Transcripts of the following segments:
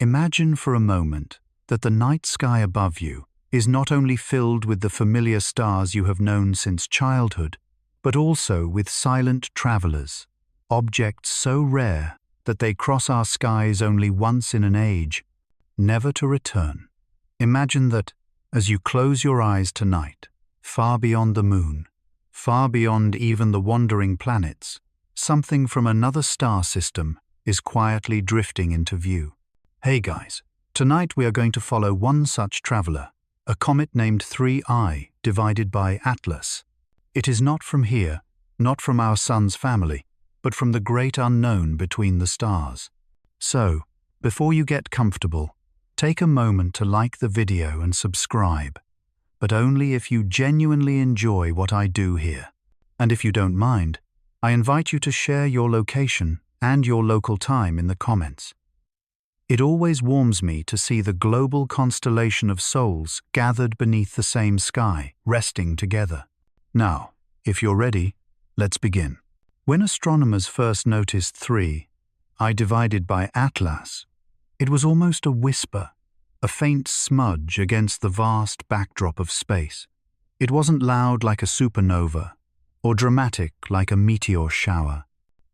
Imagine for a moment that the night sky above you is not only filled with the familiar stars you have known since childhood, but also with silent travelers, objects so rare that they cross our skies only once in an age, never to return. Imagine that, as you close your eyes tonight, far beyond the moon, far beyond even the wandering planets, something from another star system is quietly drifting into view. Hey guys, tonight we are going to follow one such traveler, a comet named 3I divided by Atlas. It is not from here, not from our sun's family, but from the great unknown between the stars. So, before you get comfortable, take a moment to like the video and subscribe, but only if you genuinely enjoy what I do here. And if you don't mind, I invite you to share your location and your local time in the comments. It always warms me to see the global constellation of souls gathered beneath the same sky, resting together. Now, if you're ready, let's begin. When astronomers first noticed 3I divided by Atlas, it was almost a whisper, a faint smudge against the vast backdrop of space. It wasn't loud like a supernova, or dramatic like a meteor shower.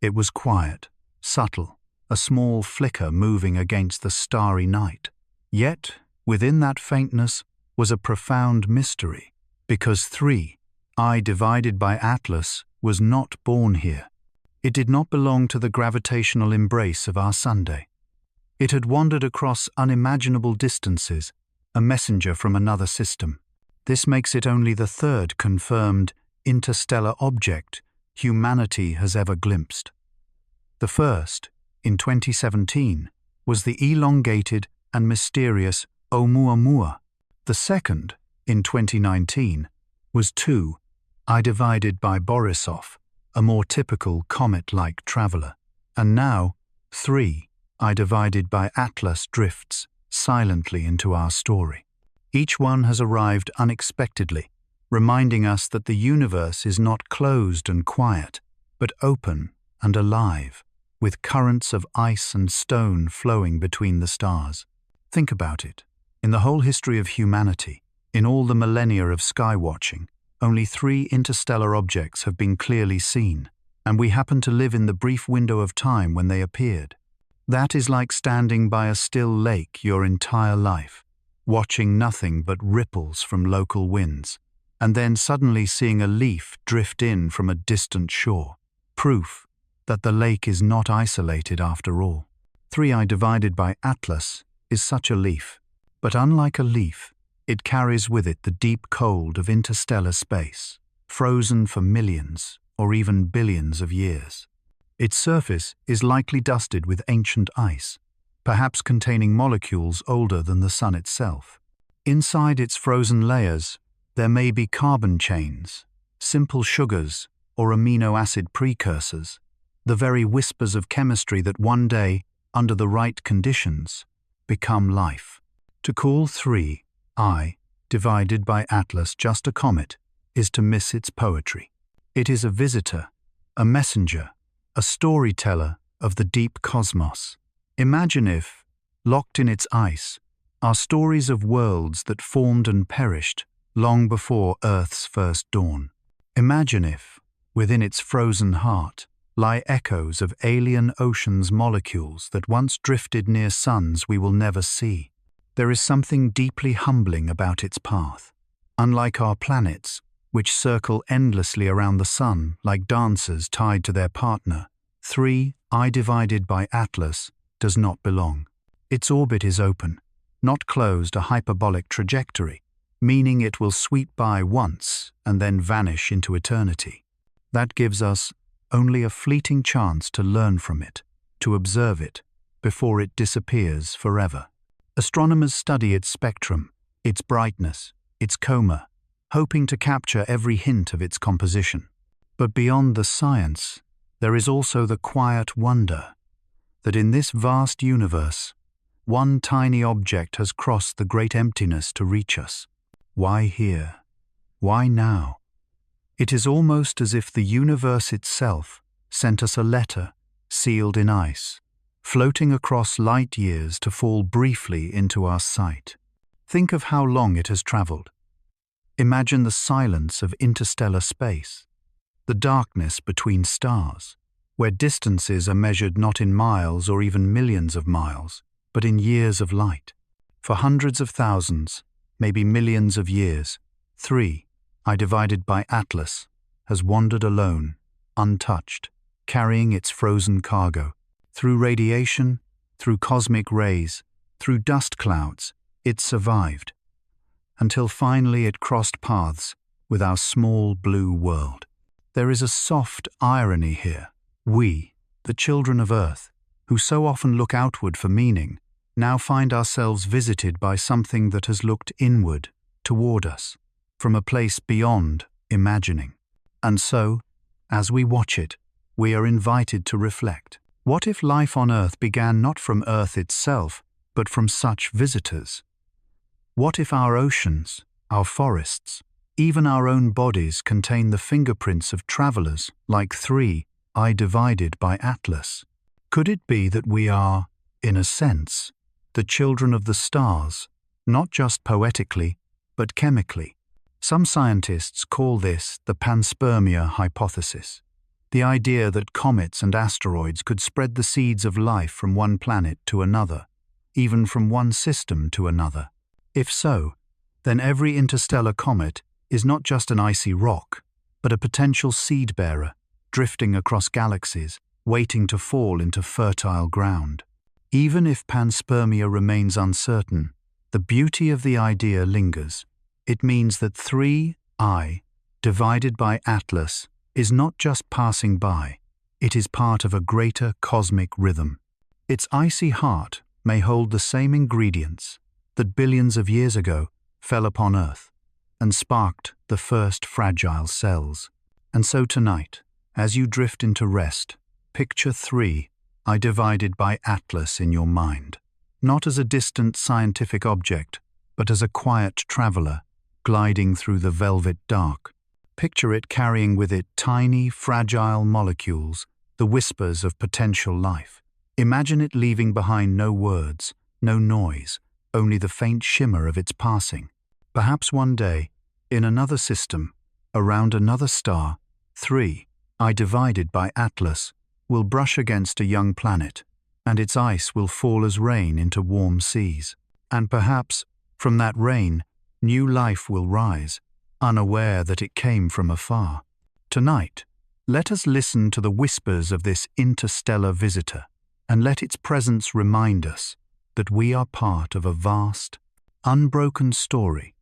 It was quiet, subtle, a small flicker moving against the starry night. Yet, within that faintness was a profound mystery, because 3I divided by Atlas was not born here. It did not belong to the gravitational embrace of our Sunday. It had wandered across unimaginable distances, a messenger from another system. This makes it only the third confirmed interstellar object humanity has ever glimpsed. The first, in 2017, was the elongated and mysterious Oumuamua. The second, in 2019, was 2I divided by Borisov, a more typical comet-like traveler. And now, 3I divided by Atlas drifts silently into our story. Each one has arrived unexpectedly, reminding us that the universe is not closed and quiet, but open and alive, with currents of ice and stone flowing between the stars. Think about it. In the whole history of humanity, in all the millennia of skywatching, only 3 interstellar objects have been clearly seen, and we happen to live in the brief window of time when they appeared. That is like standing by a still lake your entire life, watching nothing but ripples from local winds, and then suddenly seeing a leaf drift in from a distant shore. Proof that the lake is not isolated after all. 3I divided by Atlas is such a leaf, but unlike a leaf, it carries with it the deep cold of interstellar space, frozen for millions or even billions of years. Its surface is likely dusted with ancient ice, perhaps containing molecules older than the sun itself. Inside its frozen layers, there may be carbon chains, simple sugars, or amino acid precursors, the very whispers of chemistry that one day, under the right conditions, become life. To call 3I divided by Atlas just a comet is to miss its poetry. It is a visitor, a messenger, a storyteller of the deep cosmos. Imagine if, locked in its ice, are stories of worlds that formed and perished long before Earth's first dawn. Imagine if, within its frozen heart, lie echoes of alien oceans molecules that once drifted near suns we will never see. There is something deeply humbling about its path. Unlike our planets, which circle endlessly around the sun like dancers tied to their partner, 3I divided by Atlas does not belong. Its orbit is open, not closed, a hyperbolic trajectory, meaning it will sweep by once and then vanish into eternity. That gives us only a fleeting chance to learn from it, to observe it, before it disappears forever. Astronomers study its spectrum, its brightness, its coma, hoping to capture every hint of its composition. But beyond the science, there is also the quiet wonder that in this vast universe, one tiny object has crossed the great emptiness to reach us. Why here? Why now? It is almost as if the universe itself sent us a letter sealed in ice, floating across light years to fall briefly into our sight. Think of how long it has traveled. Imagine the silence of interstellar space, the darkness between stars, where distances are measured not in miles or even millions of miles, but in years of light. For hundreds of thousands, maybe millions of years, 3I divided by Atlas has wandered alone, untouched, carrying its frozen cargo. Through radiation, through cosmic rays, through dust clouds, it survived, until finally it crossed paths with our small blue world. There is a soft irony here. We, the children of Earth, who so often look outward for meaning, now find ourselves visited by something that has looked inward, toward us, from a place beyond imagining. And so, as we watch it, we are invited to reflect. What if life on Earth began not from Earth itself, but from such visitors? What if our oceans, our forests, even our own bodies contain the fingerprints of travelers like 3I divided by Atlas? Could it be that we are, in a sense, the children of the stars, not just poetically, but chemically? Some scientists call this the panspermia hypothesis, the idea that comets and asteroids could spread the seeds of life from one planet to another, even from one system to another. If so, then every interstellar comet is not just an icy rock, but a potential seed-bearer, drifting across galaxies, waiting to fall into fertile ground. Even if panspermia remains uncertain, the beauty of the idea lingers. It means that 3I divided by Atlas is not just passing by, it is part of a greater cosmic rhythm. Its icy heart may hold the same ingredients that billions of years ago fell upon Earth and sparked the first fragile cells. And so tonight, as you drift into rest, picture 3I divided by Atlas in your mind, not as a distant scientific object, but as a quiet traveler gliding through the velvet dark. Picture it carrying with it tiny, fragile molecules, the whispers of potential life. Imagine it leaving behind no words, no noise, only the faint shimmer of its passing. Perhaps one day, in another system, around another star, 3I divided by Atlas will brush against a young planet, and its ice will fall as rain into warm seas. And perhaps, from that rain, new life will rise, unaware that it came from afar. Tonight, let us listen to the whispers of this interstellar visitor, and let its presence remind us that we are part of a vast, unbroken story,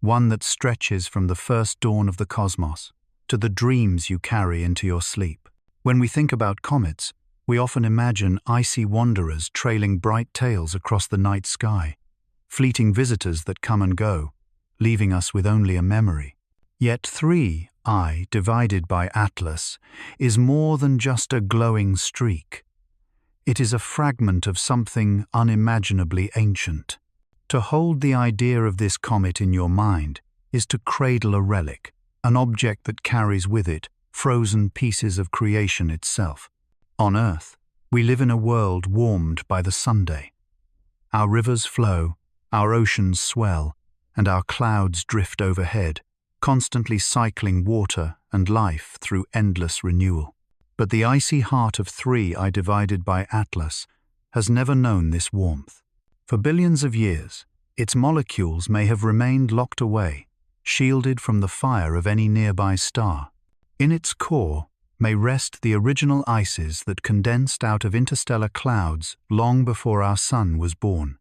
one that stretches from the first dawn of the cosmos to the dreams you carry into your sleep. When we think about comets, we often imagine icy wanderers trailing bright tails across the night sky, fleeting visitors that come and go, leaving us with only a memory. Yet 3I divided by Atlas is more than just a glowing streak. It is a fragment of something unimaginably ancient. To hold the idea of this comet in your mind is to cradle a relic, an object that carries with it frozen pieces of creation itself. On Earth, we live in a world warmed by the Sunday. Our rivers flow, our oceans swell, and our clouds drift overhead, constantly cycling water and life through endless renewal. But the icy heart of 3I divided by Atlas has never known this warmth. For billions of years, its molecules may have remained locked away, shielded from the fire of any nearby star. In its core may rest the original ices that condensed out of interstellar clouds long before our sun was born.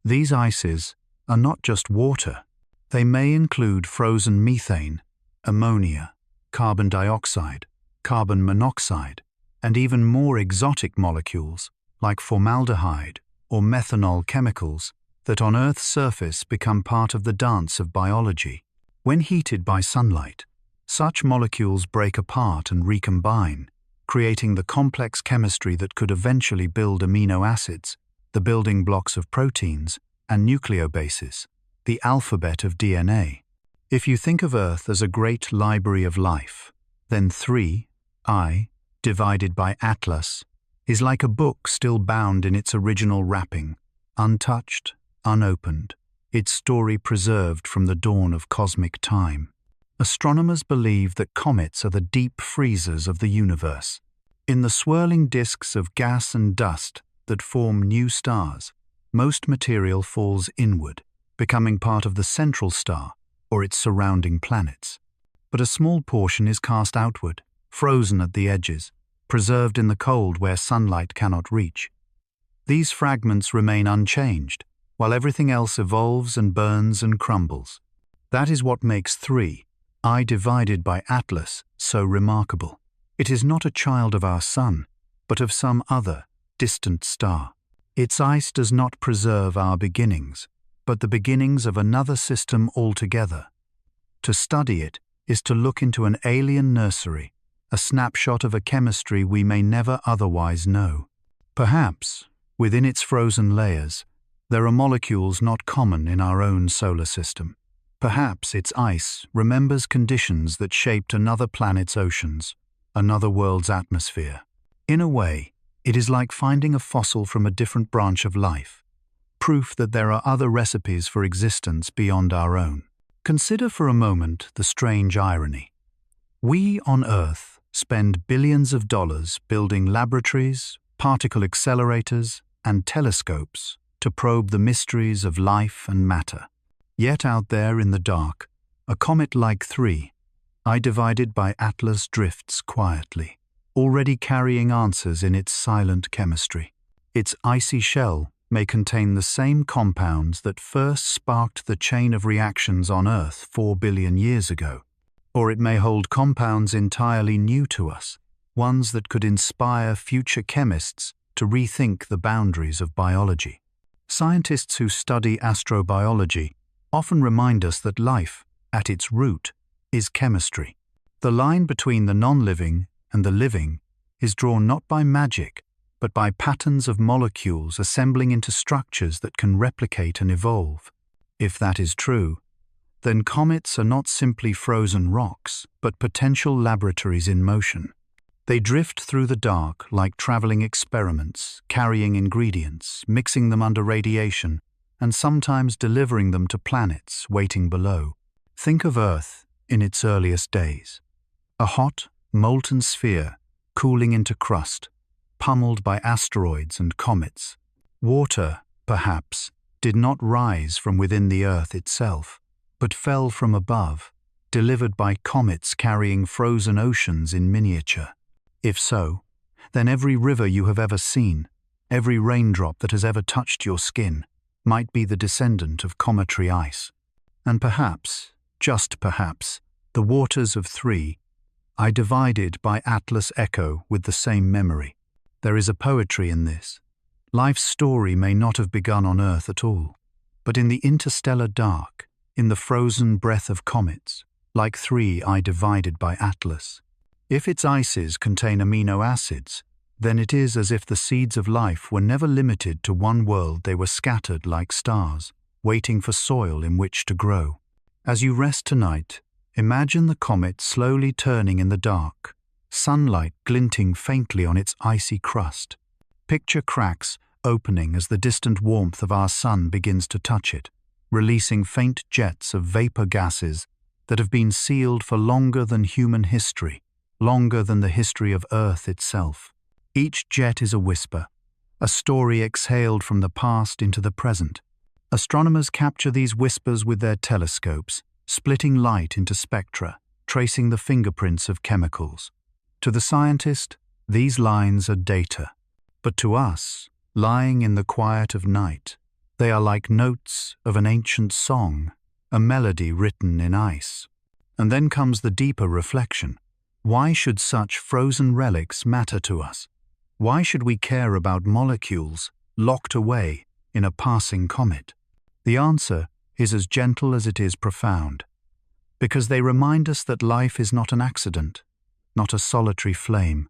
These ices are not just water. They may include frozen methane, ammonia, carbon dioxide, carbon monoxide, and even more exotic molecules like formaldehyde or methanol chemicals that on Earth's surface become part of the dance of biology. When heated by sunlight, such molecules break apart and recombine, creating the complex chemistry that could eventually build amino acids, the building blocks of proteins, and nucleobases, the alphabet of DNA. If you think of Earth as a great library of life, then 3I divided by Atlas is like a book still bound in its original wrapping, untouched, unopened, its story preserved from the dawn of cosmic time. Astronomers believe that comets are the deep freezers of the universe. In the swirling disks of gas and dust that form new stars, most material falls inward, becoming part of the central star or its surrounding planets. But a small portion is cast outward, frozen at the edges, preserved in the cold where sunlight cannot reach. These fragments remain unchanged, while everything else evolves and burns and crumbles. That is what makes 3, I divided by Atlas, so remarkable. It is not a child of our Sun, but of some other, distant star. Its ice does not preserve our beginnings, but the beginnings of another system altogether. To study it is to look into an alien nursery, a snapshot of a chemistry we may never otherwise know. Perhaps, within its frozen layers, there are molecules not common in our own solar system. Perhaps its ice remembers conditions that shaped another planet's oceans, another world's atmosphere. In a way, it is like finding a fossil from a different branch of life, proof that there are other recipes for existence beyond our own. Consider for a moment the strange irony. We on Earth spend billions of dollars building laboratories, particle accelerators, and telescopes to probe the mysteries of life and matter. Yet out there in the dark, a comet like 3, I divided by Atlas drifts quietly, already carrying answers in its silent chemistry. Its icy shell may contain the same compounds that first sparked the chain of reactions on Earth 4 billion years ago. Or it may hold compounds entirely new to us, ones that could inspire future chemists to rethink the boundaries of biology. Scientists who study astrobiology often remind us that life, at its root, is chemistry. The line between the non-living and the living is drawn not by magic, but by patterns of molecules assembling into structures that can replicate and evolve. If that is true, then comets are not simply frozen rocks, but potential laboratories in motion. They drift through the dark like traveling experiments, carrying ingredients, mixing them under radiation, and sometimes delivering them to planets waiting below. Think of Earth in its earliest days. A hot, molten sphere cooling into crust, pummeled by asteroids and comets. Water, perhaps, did not rise from within the Earth itself, but fell from above, delivered by comets carrying frozen oceans in miniature. If so, then every river you have ever seen, every raindrop that has ever touched your skin, might be the descendant of cometary ice. And perhaps, just perhaps, the waters of 3, I divided by Atlas echo with the same memory. There is a poetry in this. Life's story may not have begun on Earth at all, but in the interstellar dark, in the frozen breath of comets, like 3 I divided by Atlas. If its ices contain amino acids, then it is as if the seeds of life were never limited to one world. They were scattered like stars, waiting for soil in which to grow. As you rest tonight, imagine the comet slowly turning in the dark, sunlight glinting faintly on its icy crust. Picture cracks opening as the distant warmth of our sun begins to touch it, releasing faint jets of vapor gases that have been sealed for longer than human history, longer than the history of Earth itself. Each jet is a whisper, a story exhaled from the past into the present. Astronomers capture these whispers with their telescopes, splitting light into spectra, tracing the fingerprints of chemicals. To the scientist, these lines are data. But to us, lying in the quiet of night, they are like notes of an ancient song, a melody written in ice. And then comes the deeper reflection. Why should such frozen relics matter to us? Why should we care about molecules locked away in a passing comet? The answer is as gentle as it is profound. Because they remind us that life is not an accident, not a solitary flame.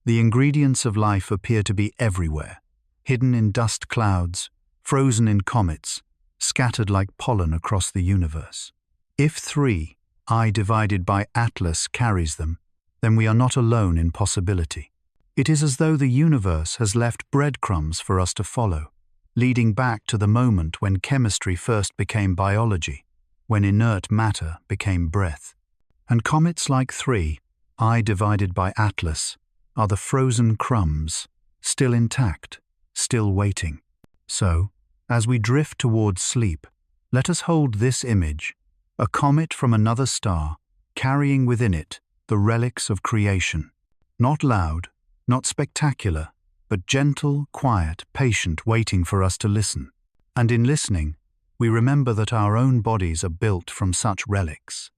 The ingredients of life appear to be everywhere, hidden in dust clouds, frozen in comets, scattered like pollen across the universe. If 3, I divided by Atlas carries them, then we are not alone in possibility. It is as though the universe has left breadcrumbs for us to follow, leading back to the moment when chemistry first became biology, when inert matter became breath. And comets like 3, I divided by Atlas, are the frozen crumbs, still intact, still waiting. So, as we drift towards sleep, let us hold this image, a comet from another star, carrying within it the relics of creation. Not loud, not spectacular, but gentle, quiet, patient, waiting for us to listen. And in listening, we remember that our own bodies are built from such relics.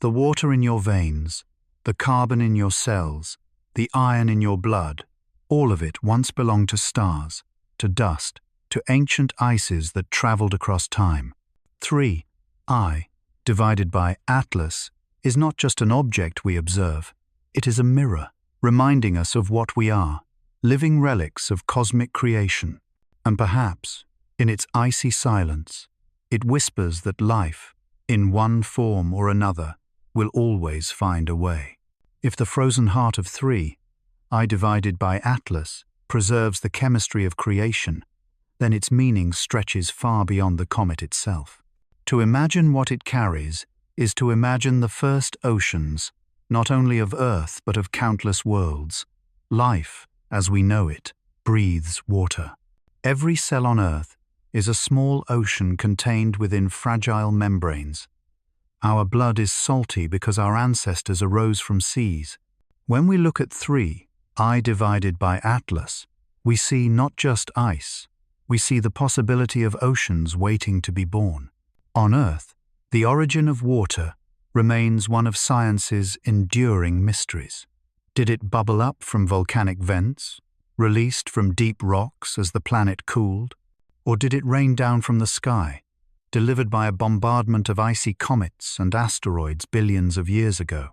The water in your veins, the carbon in your cells, the iron in your blood, all of it once belonged to stars, to dust, to ancient ices that traveled across time. 3, I, divided by Atlas, is not just an object we observe. It is a mirror, reminding us of what we are, living relics of cosmic creation. And perhaps, in its icy silence, it whispers that life, in one form or another, will always find a way. If the frozen heart of 3, I divided by Atlas, preserves the chemistry of creation, then its meaning stretches far beyond the comet itself. To imagine what it carries is to imagine the first oceans, not only of Earth but of countless worlds. Life, as we know it, breathes water. Every cell on Earth is a small ocean contained within fragile membranes. Our blood is salty because our ancestors arose from seas. When we look at 3, I divided by Atlas, we see not just ice, we see the possibility of oceans waiting to be born. On Earth, the origin of water remains one of science's enduring mysteries. Did it bubble up from volcanic vents, released from deep rocks as the planet cooled, or did it rain down from the sky, delivered by a bombardment of icy comets and asteroids billions of years ago?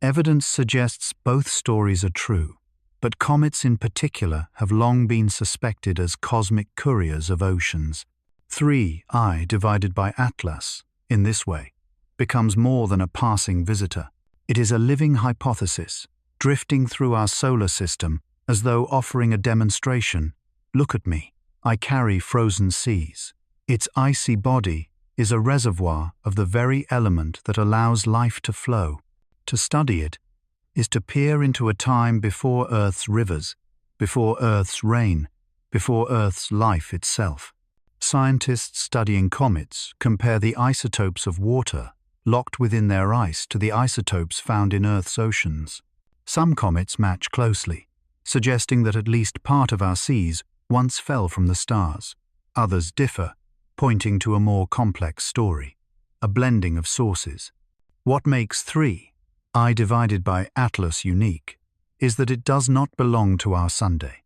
Evidence suggests both stories are true, but comets in particular have long been suspected as cosmic couriers of oceans. 3, I divided by Atlas, in this way, becomes more than a passing visitor. It is a living hypothesis, drifting through our solar system as though offering a demonstration. Look at me, I carry frozen seas. Its icy body is a reservoir of the very element that allows life to flow. To study it is to peer into a time before Earth's rivers, before Earth's rain, before Earth's life itself. Scientists studying comets compare the isotopes of water locked within their ice to the isotopes found in Earth's oceans. Some comets match closely, suggesting that at least part of our seas once fell from the stars. Others differ, pointing to a more complex story, a blending of sources. What makes 3, I divided by Atlas unique, is that it does not belong to our Sunday.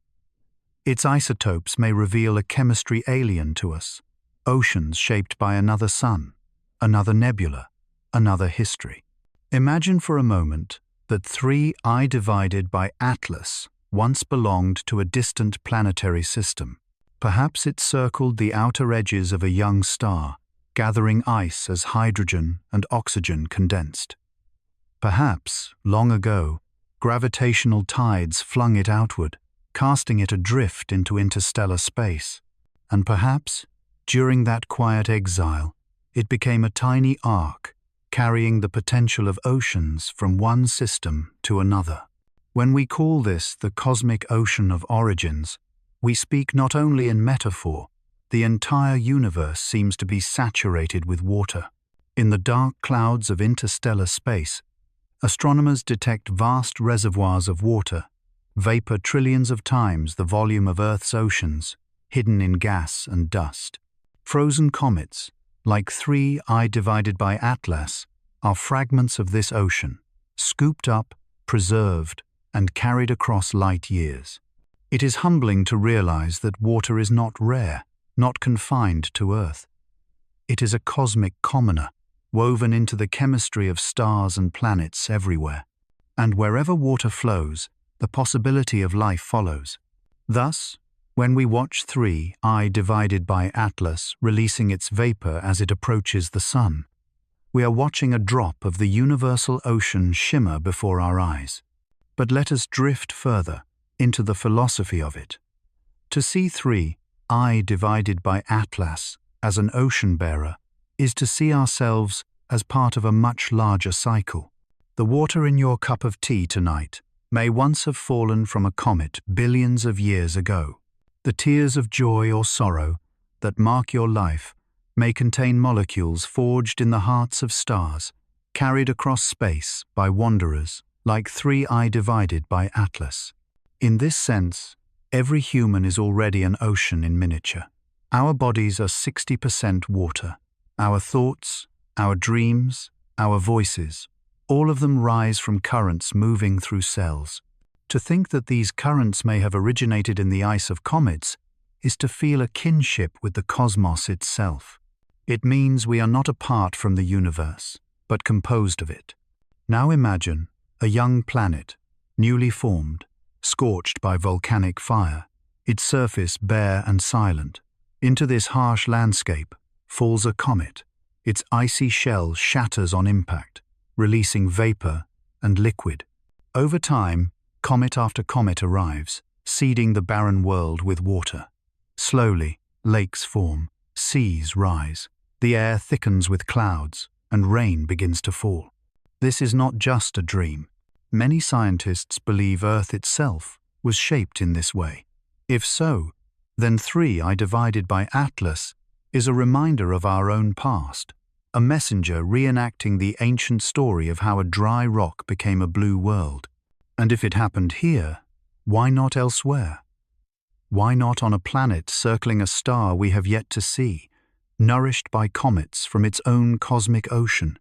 Its isotopes may reveal a chemistry alien to us, oceans shaped by another sun, another nebula, another history. Imagine for a moment that 3 I divided by Atlas once belonged to a distant planetary system. Perhaps it circled the outer edges of a young star, gathering ice as hydrogen and oxygen condensed. Perhaps, long ago, gravitational tides flung it outward, casting it adrift into interstellar space. And perhaps, during that quiet exile, it became a tiny ark, carrying the potential of oceans from one system to another. When we call this the cosmic ocean of origins, we speak not only in metaphor. The entire universe seems to be saturated with water. In the dark clouds of interstellar space, astronomers detect vast reservoirs of water, vapor trillions of times the volume of Earth's oceans, hidden in gas and dust. Frozen comets, like 3 I divided by Atlas, are fragments of this ocean, scooped up, preserved, and carried across light years. It is humbling to realize that water is not rare, not confined to Earth. It is a cosmic commoner, woven into the chemistry of stars and planets everywhere. And wherever water flows, the possibility of life follows. Thus, when we watch 3 I divided by Atlas releasing its vapor as it approaches the sun, we are watching a drop of the universal ocean shimmer before our eyes. But let us drift further, into the philosophy of it. To see 3, I divided by Atlas, as an ocean bearer, is to see ourselves as part of a much larger cycle. The water in your cup of tea tonight may once have fallen from a comet billions of years ago. The tears of joy or sorrow that mark your life may contain molecules forged in the hearts of stars, carried across space by wanderers like 3I divided by Atlas. In this sense, every human is already an ocean in miniature. Our bodies are 60% water. Our thoughts, our dreams, our voices, all of them rise from currents moving through cells. To think that these currents may have originated in the ice of comets is to feel a kinship with the cosmos itself. It means we are not apart from the universe, but composed of it. Now imagine a young planet, newly formed, scorched by volcanic fire, its surface bare and silent. Into this harsh landscape falls a comet. Its icy shell shatters on impact, releasing vapor and liquid. Over time, comet after comet arrives, seeding the barren world with water. Slowly, lakes form, seas rise, the air thickens with clouds, and rain begins to fall. This is not just a dream. Many scientists believe Earth itself was shaped in this way. If so, then 3I divided by Atlas is a reminder of our own past, a messenger reenacting the ancient story of how a dry rock became a blue world. And if it happened here, why not elsewhere? Why not on a planet circling a star we have yet to see, nourished by comets from its own cosmic ocean?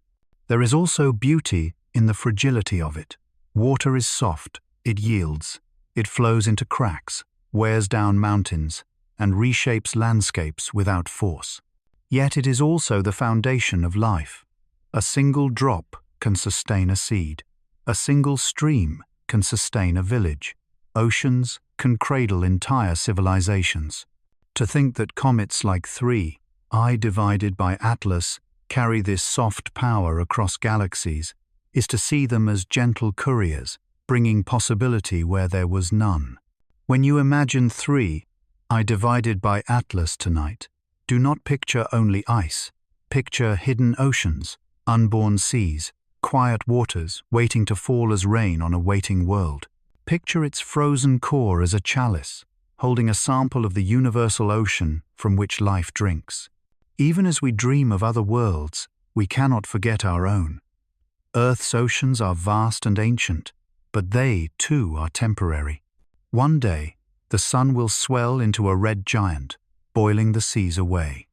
There is also beauty in the fragility of it. Water is soft, it yields, it flows into cracks, wears down mountains, and reshapes landscapes without force. Yet it is also the foundation of life. A single drop can sustain a seed. A single stream can sustain a village. Oceans can cradle entire civilizations. To think that comets like 3I divided by Atlas carry this soft power across galaxies is to see them as gentle couriers, bringing possibility where there was none. When you imagine 3I divided by Atlas tonight, do not picture only ice. Picture hidden oceans, unborn seas, quiet waters waiting to fall as rain on a waiting world. Picture its frozen core as a chalice, holding a sample of the universal ocean from which life drinks. Even as we dream of other worlds, we cannot forget our own. Earth's oceans are vast and ancient, but they, too, are temporary. One day, the sun will swell into a red giant, boiling the seas away.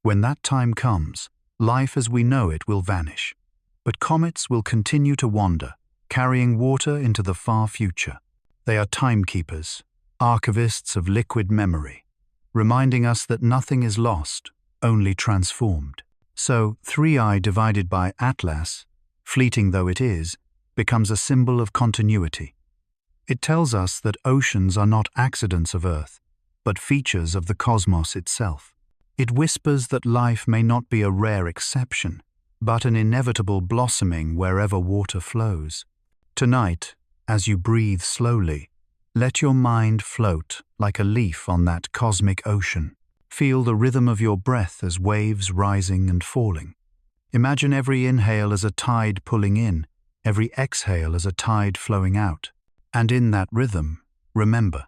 When that time comes, life as we know it will vanish. But comets will continue to wander, carrying water into the far future. They are timekeepers, archivists of liquid memory, reminding us that nothing is lost, only transformed. So 3I divided by Atlas, fleeting though it is, becomes a symbol of continuity. It tells us that oceans are not accidents of Earth, but features of the cosmos itself. It whispers that life may not be a rare exception, but an inevitable blossoming wherever water flows. Tonight, as you breathe slowly, let your mind float like a leaf on that cosmic ocean. Feel the rhythm of your breath as waves rising and falling. Imagine every inhale as a tide pulling in, every exhale as a tide flowing out. And in that rhythm, remember,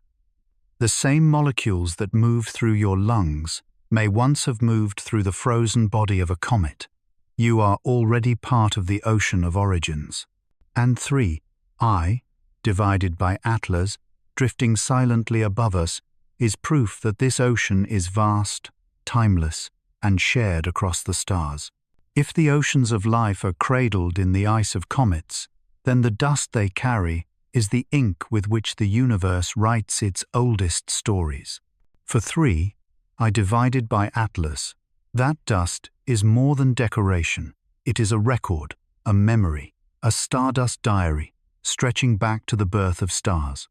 the same molecules that move through your lungs may once have moved through the frozen body of a comet. You are already part of the ocean of origins. And 3I, divided by Atlas, drifting silently above us, is proof that this ocean is vast, timeless, and shared across the stars. If the oceans of life are cradled in the ice of comets, then the dust they carry is the ink with which the universe writes its oldest stories. For 3I divided by Atlas, that dust is more than decoration. It is a record, a memory, a stardust diary, stretching back to the birth of stars.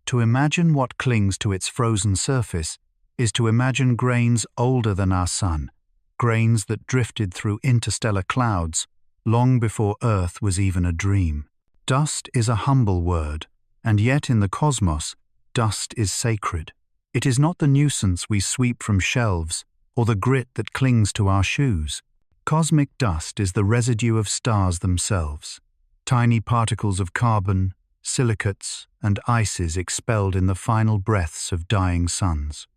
To imagine what clings to its frozen surface is to imagine grains older than our sun, grains that drifted through interstellar clouds long before Earth was even a dream. Dust is a humble word, and yet in the cosmos, dust is sacred. It is not the nuisance we sweep from shelves or the grit that clings to our shoes. Cosmic dust is the residue of stars themselves, tiny particles of carbon, silicates, and ices expelled in the final breaths of dying suns.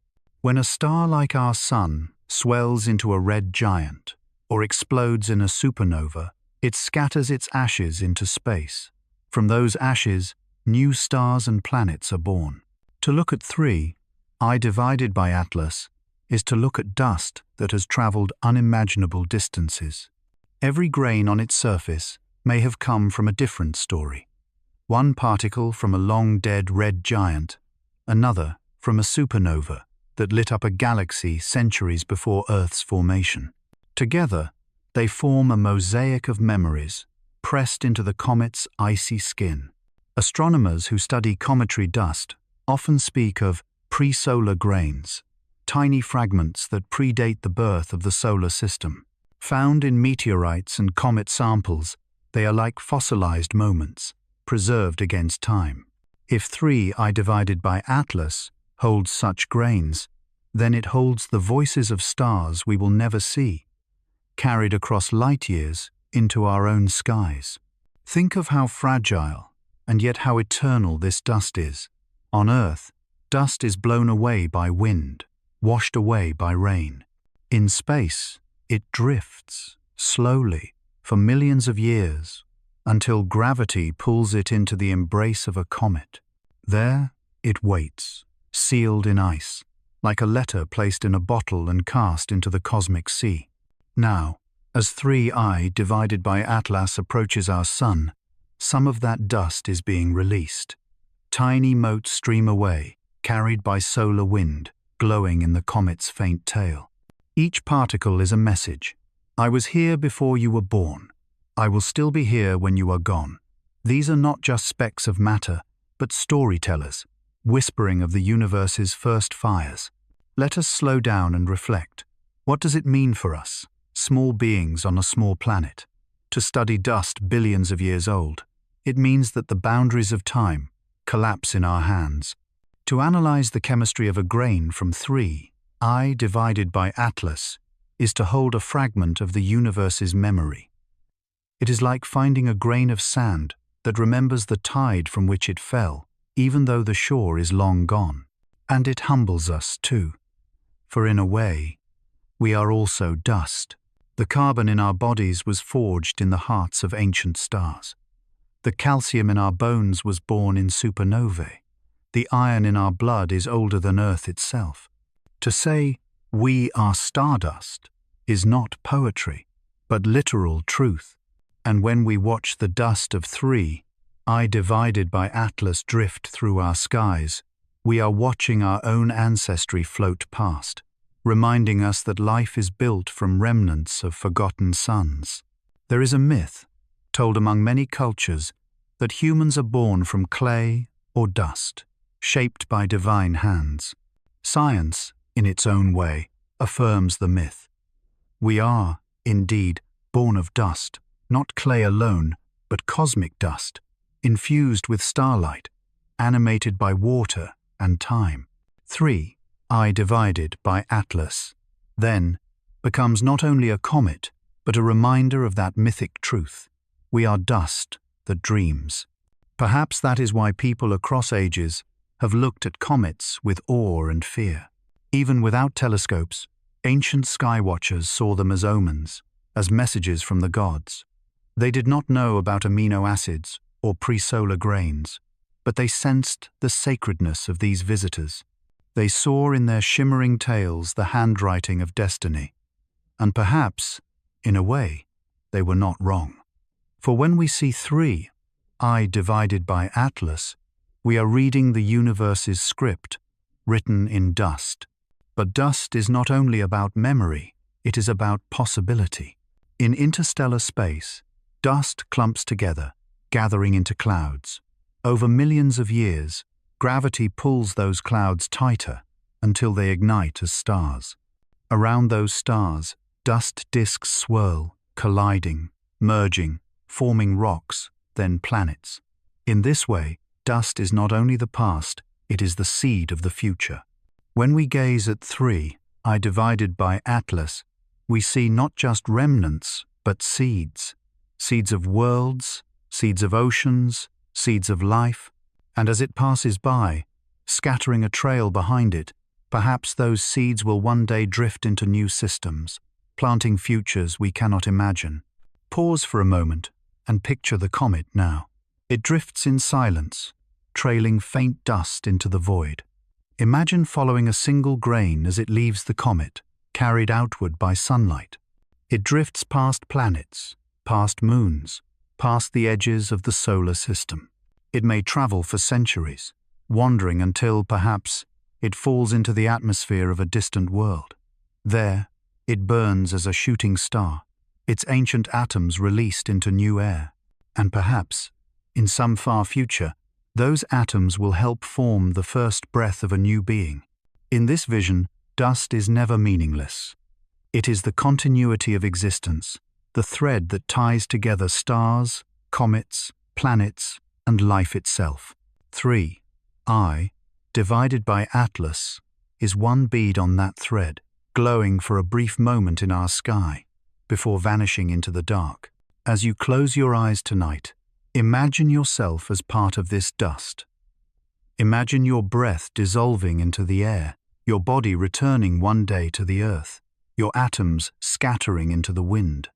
When a star like our Sun swells into a red giant or explodes in a supernova, it scatters its ashes into space. From those ashes, new stars and planets are born. To look at 3, I divided by Atlas, is to look at dust that has traveled unimaginable distances. Every grain on its surface may have come from a different story. One particle from a long-dead red giant, another from a supernova that lit up a galaxy centuries before Earth's formation. Together, they form a mosaic of memories pressed into the comet's icy skin. Astronomers who study cometary dust often speak of pre-solar grains, tiny fragments that predate the birth of the solar system. Found in meteorites and comet samples, they are like fossilized moments, preserved against time. If 3I divided by Atlas holds such grains, then it holds the voices of stars we will never see, carried across light years into our own skies. Think of how fragile and yet how eternal this dust is. On Earth, dust is blown away by wind, washed away by rain. In space, it drifts, slowly, for millions of years, until gravity pulls it into the embrace of a comet. There, it waits, sealed in ice, like a letter placed in a bottle and cast into the cosmic sea. Now, as 3I divided by Atlas approaches our Sun, some of that dust is being released. Tiny motes stream away, carried by solar wind, glowing in the comet's faint tail. Each particle is a message. I was here before you were born. I will still be here when you are gone. These are not just specks of matter, but storytellers, whispering of the universe's first fires. Let us slow down and reflect. What does it mean for us, small beings on a small planet, to study dust billions of years old? It means that the boundaries of time collapse in our hands. To analyze the chemistry of a grain from 3I divided by Atlas is to hold a fragment of the universe's memory. It is like finding a grain of sand that remembers the tide from which it fell, even though the shore is long gone. And it humbles us too, for in a way, we are also dust. The carbon in our bodies was forged in the hearts of ancient stars. The calcium in our bones was born in supernovae. The iron in our blood is older than Earth itself. To say, we are stardust, is not poetry, but literal truth. And when we watch the dust of 3I divided by Atlas drift through our skies, we are watching our own ancestry float past, reminding us that life is built from remnants of forgotten suns. There is a myth, told among many cultures, that humans are born from clay or dust, shaped by divine hands. Science, in its own way, affirms the myth. We are, indeed, born of dust, not clay alone, but cosmic dust, infused with starlight, animated by water and time. 3I divided by Atlas, then, becomes not only a comet, but a reminder of that mythic truth. We are dust that dreams. Perhaps that is why people across ages have looked at comets with awe and fear. Even without telescopes, ancient skywatchers saw them as omens, as messages from the gods. They did not know about amino acids or pre-solar grains, but they sensed the sacredness of these visitors. They saw in their shimmering tails the handwriting of destiny. And perhaps, in a way, they were not wrong. For when we see 3I divided by Atlas, we are reading the universe's script, written in dust. But dust is not only about memory, it is about possibility. In interstellar space, dust clumps together, gathering into clouds. Over millions of years, gravity pulls those clouds tighter until they ignite as stars. Around those stars, dust disks swirl, colliding, merging, forming rocks, then planets. In this way, dust is not only the past, It is the seed of the future. When we gaze at 3I divided by Atlas, we see not just remnants, but seeds. Seeds of worlds, seeds of oceans, seeds of life, and as it passes by, scattering a trail behind it, perhaps those seeds will one day drift into new systems, planting futures we cannot imagine. Pause for a moment and picture the comet now. It drifts in silence, trailing faint dust into the void. Imagine following a single grain as it leaves the comet, carried outward by sunlight. It drifts past planets, past moons, past the edges of the solar system. It may travel for centuries, wandering until, perhaps, it falls into the atmosphere of a distant world. There, it burns as a shooting star, its ancient atoms released into new air. And perhaps, in some far future, those atoms will help form the first breath of a new being. In this vision, dust is never meaningless. It is the continuity of existence, the thread that ties together stars, comets, planets, and life itself. 3I, divided by Atlas, is one bead on that thread, glowing for a brief moment in our sky, before vanishing into the dark. As you close your eyes tonight, imagine yourself as part of this dust. Imagine your breath dissolving into the air, your body returning one day to the earth, your atoms scattering into the wind.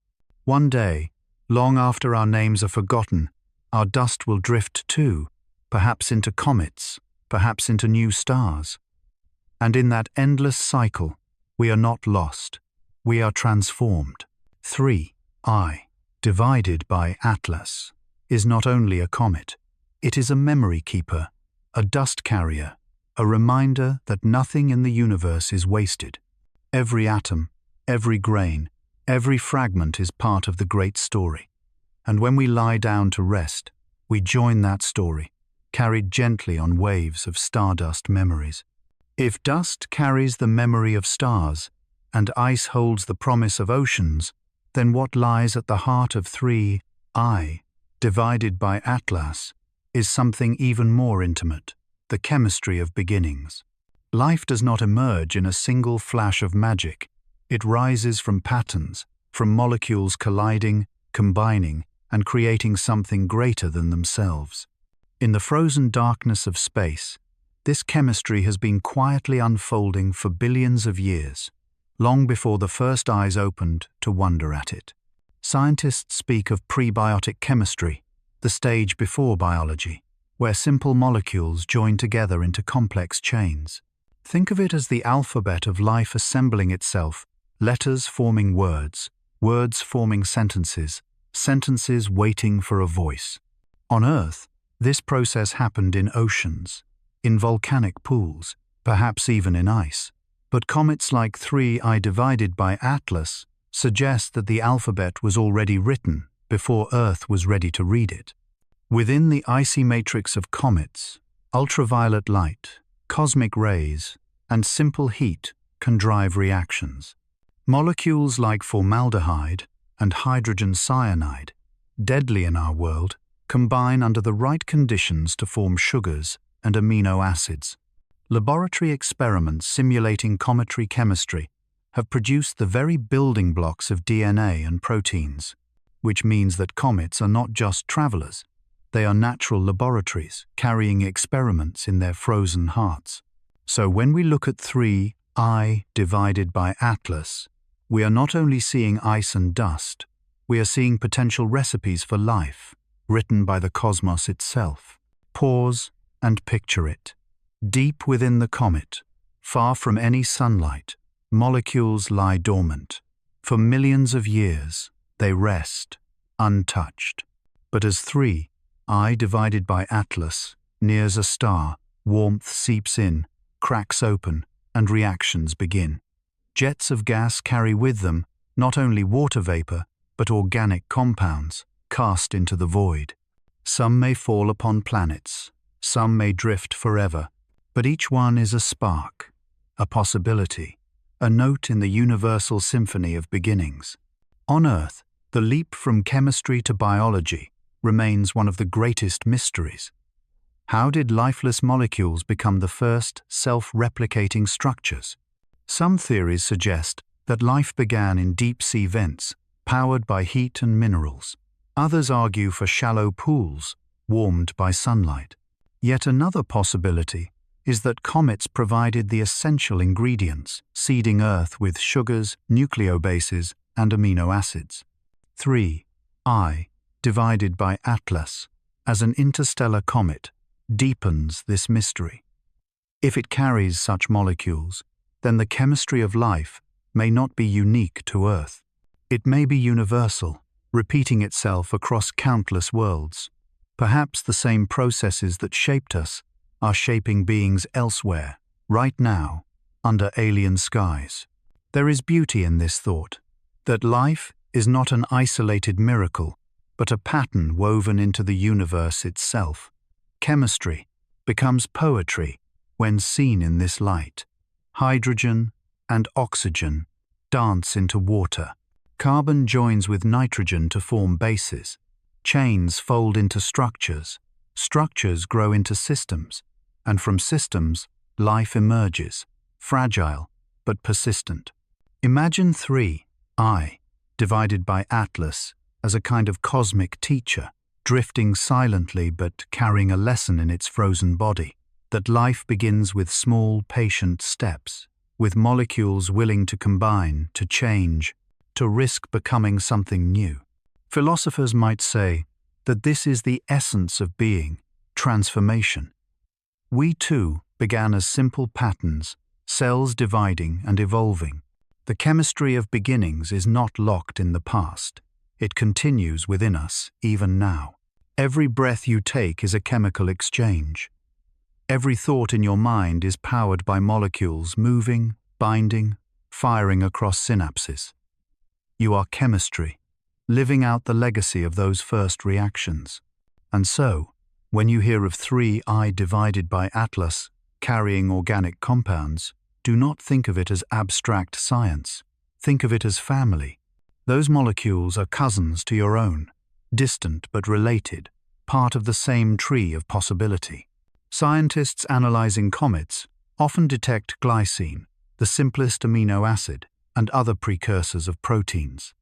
One day, long after our names are forgotten, our dust will drift too, perhaps into comets, perhaps into new stars. And in that endless cycle, we are not lost, we are transformed. 3I, divided by Atlas, is not only a comet, it is a memory keeper, a dust carrier, a reminder that nothing in the universe is wasted. Every atom, every grain, every fragment is part of the great story. And when we lie down to rest, we join that story, carried gently on waves of stardust memories. If dust carries the memory of stars, and ice holds the promise of oceans, then what lies at the heart of 3I, divided by Atlas, is something even more intimate, the chemistry of beginnings. Life does not emerge in a single flash of magic. It rises from patterns, from molecules colliding, combining, and creating something greater than themselves. In the frozen darkness of space, this chemistry has been quietly unfolding for billions of years, long before the first eyes opened to wonder at it. Scientists speak of prebiotic chemistry, the stage before biology, where simple molecules join together into complex chains. Think of it as the alphabet of life assembling itself, letters forming words, words forming sentences, sentences waiting for a voice. On Earth, this process happened in oceans, in volcanic pools, perhaps even in ice. But comets like 3I divided by Atlas suggest that the alphabet was already written before Earth was ready to read it. Within the icy matrix of comets, ultraviolet light, cosmic rays, and simple heat can drive reactions. Molecules like formaldehyde and hydrogen cyanide, deadly in our world, combine under the right conditions to form sugars and amino acids. Laboratory experiments simulating cometary chemistry have produced the very building blocks of DNA and proteins, which means that comets are not just travelers, they are natural laboratories carrying experiments in their frozen hearts. So when we look at 3I divided by Atlas, we are not only seeing ice and dust, we are seeing potential recipes for life, written by the cosmos itself. Pause and picture it. Deep within the comet, far from any sunlight, molecules lie dormant. For millions of years, they rest, untouched. But as 3I divided by Atlas nears a star, warmth seeps in, cracks open, and reactions begin. Jets of gas carry with them not only water vapor, but organic compounds, cast into the void. Some may fall upon planets, some may drift forever, but each one is a spark, a possibility, a note in the universal symphony of beginnings. On Earth, the leap from chemistry to biology remains one of the greatest mysteries. How did lifeless molecules become the first self-replicating structures? Some theories suggest that life began in deep-sea vents, powered by heat and minerals. Others argue for shallow pools, warmed by sunlight. Yet another possibility is that comets provided the essential ingredients, seeding Earth with sugars, nucleobases, and amino acids. 3. I, divided by Atlas, as an interstellar comet, deepens this mystery. If it carries such molecules, then the chemistry of life may not be unique to Earth. It may be universal, repeating itself across countless worlds. Perhaps the same processes that shaped us are shaping beings elsewhere, right now, under alien skies. There is beauty in this thought, that life is not an isolated miracle, but a pattern woven into the universe itself. Chemistry becomes poetry when seen in this light. Hydrogen and oxygen dance into water. Carbon joins with nitrogen to form bases. Chains fold into structures. Structures grow into systems. And from systems, life emerges, fragile but persistent. Imagine 3, I, divided by Atlas, as a kind of cosmic teacher, drifting silently but carrying a lesson in its frozen body, that life begins with small, patient steps, with molecules willing to combine, to change, to risk becoming something new. Philosophers might say that this is the essence of being, transformation. We too began as simple patterns, cells dividing and evolving. The chemistry of beginnings is not locked in the past. It continues within us, even now. Every breath you take is a chemical exchange. Every thought in your mind is powered by molecules moving, binding, firing across synapses. You are chemistry, living out the legacy of those first reactions. And so, when you hear of 3 I divided by Atlas carrying organic compounds, do not think of it as abstract science. Think of it as family. Those molecules are cousins to your own, distant but related, part of the same tree of possibility. Scientists analyzing comets often detect glycine, the simplest amino acid, and other precursors of proteins.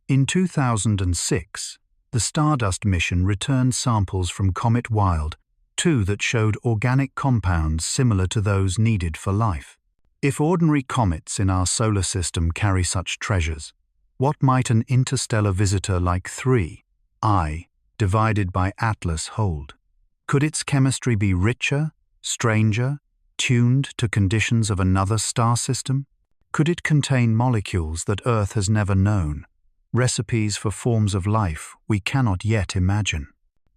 In 2006, the Stardust mission returned samples from Comet Wild 2 that showed organic compounds similar to those needed for life. If ordinary comets in our solar system carry such treasures, what might an interstellar visitor like 3, I, divided by Atlas hold? Could its chemistry be richer, stranger, tuned to conditions of another star system? Could it contain molecules that Earth has never known, recipes for forms of life we cannot yet imagine?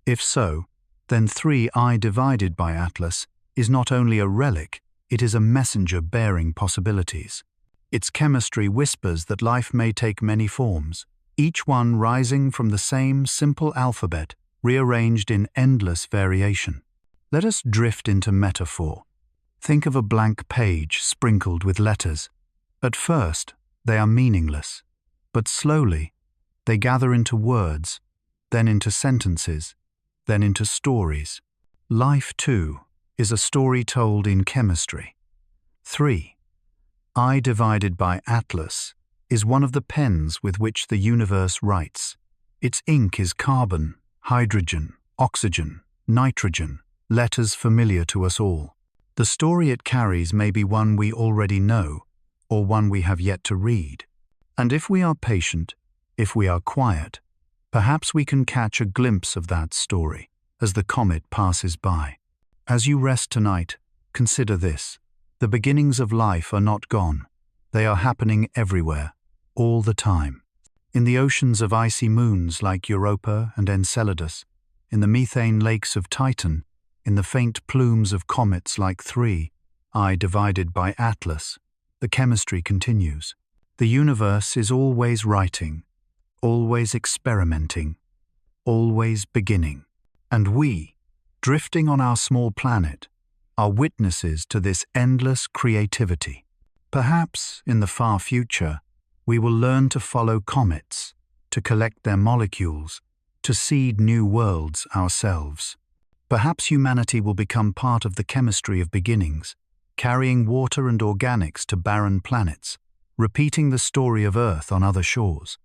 If so, then 3 I divided by Atlas is not only a relic, it is a messenger bearing possibilities. Its chemistry whispers that life may take many forms, each one rising from the same simple alphabet, rearranged in endless variation. Let us drift into metaphor. Think of a blank page sprinkled with letters. At first, they are meaningless, but slowly, they gather into words, then into sentences, then into stories. Life, too, is a story told in chemistry. 3. I divided by Atlas is one of the pens with which the universe writes. Its ink is carbon, hydrogen, oxygen, nitrogen, letters familiar to us all. The story it carries may be one we already know, or one we have yet to read. And if we are patient, if we are quiet, perhaps we can catch a glimpse of that story as the comet passes by. As you rest tonight, consider this. The beginnings of life are not gone. They are happening everywhere, all the time. In the oceans of icy moons like Europa and Enceladus, in the methane lakes of Titan, in the faint plumes of comets like 3, I divided by Atlas, the chemistry continues. The universe is always writing, always experimenting, always beginning. And we, drifting on our small planet, are witnesses to this endless creativity. Perhaps, in the far future, we will learn to follow comets, to collect their molecules, to seed new worlds ourselves. Perhaps humanity will become part of the chemistry of beginnings, carrying water and organics to barren planets, repeating the story of Earth on other shores.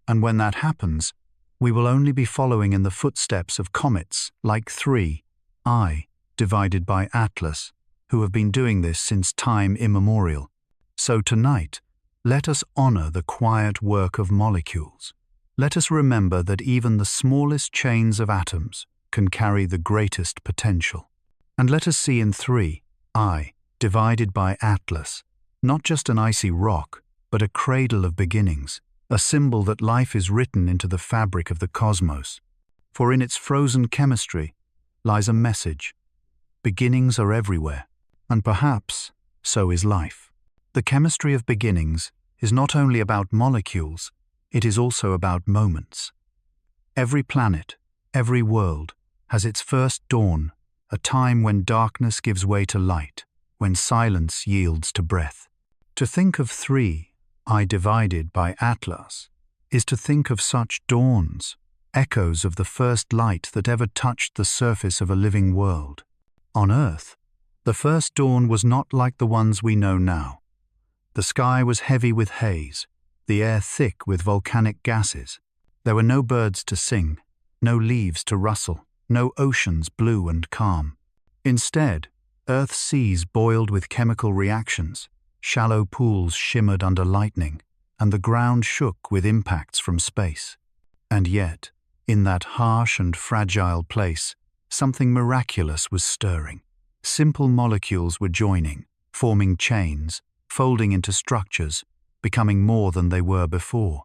And when that happens, we will only be following in the footsteps of comets like 3I, divided by Atlas, who have been doing this since time immemorial. So tonight, let us honor the quiet work of molecules. Let us remember that even the smallest chains of atoms can carry the greatest potential. And let us see in 3I, divided by Atlas, not just an icy rock, but a cradle of beginnings, a symbol that life is written into the fabric of the cosmos. For in its frozen chemistry lies a message. Beginnings are everywhere, and perhaps so is life. The chemistry of beginnings is not only about molecules, it is also about moments. Every planet, every world, has its first dawn, a time when darkness gives way to light, when silence yields to breath. To think of 3I divided by Atlas is to think of such dawns, echoes of the first light that ever touched the surface of a living world. On Earth, the first dawn was not like the ones we know now. The sky was heavy with haze, the air thick with volcanic gases. There were no birds to sing, no leaves to rustle, no oceans blue and calm. Instead, Earth's seas boiled with chemical reactions, shallow pools shimmered under lightning, and the ground shook with impacts from space. And yet, in that harsh and fragile place, something miraculous was stirring. Simple molecules were joining, forming chains, folding into structures, becoming more than they were before.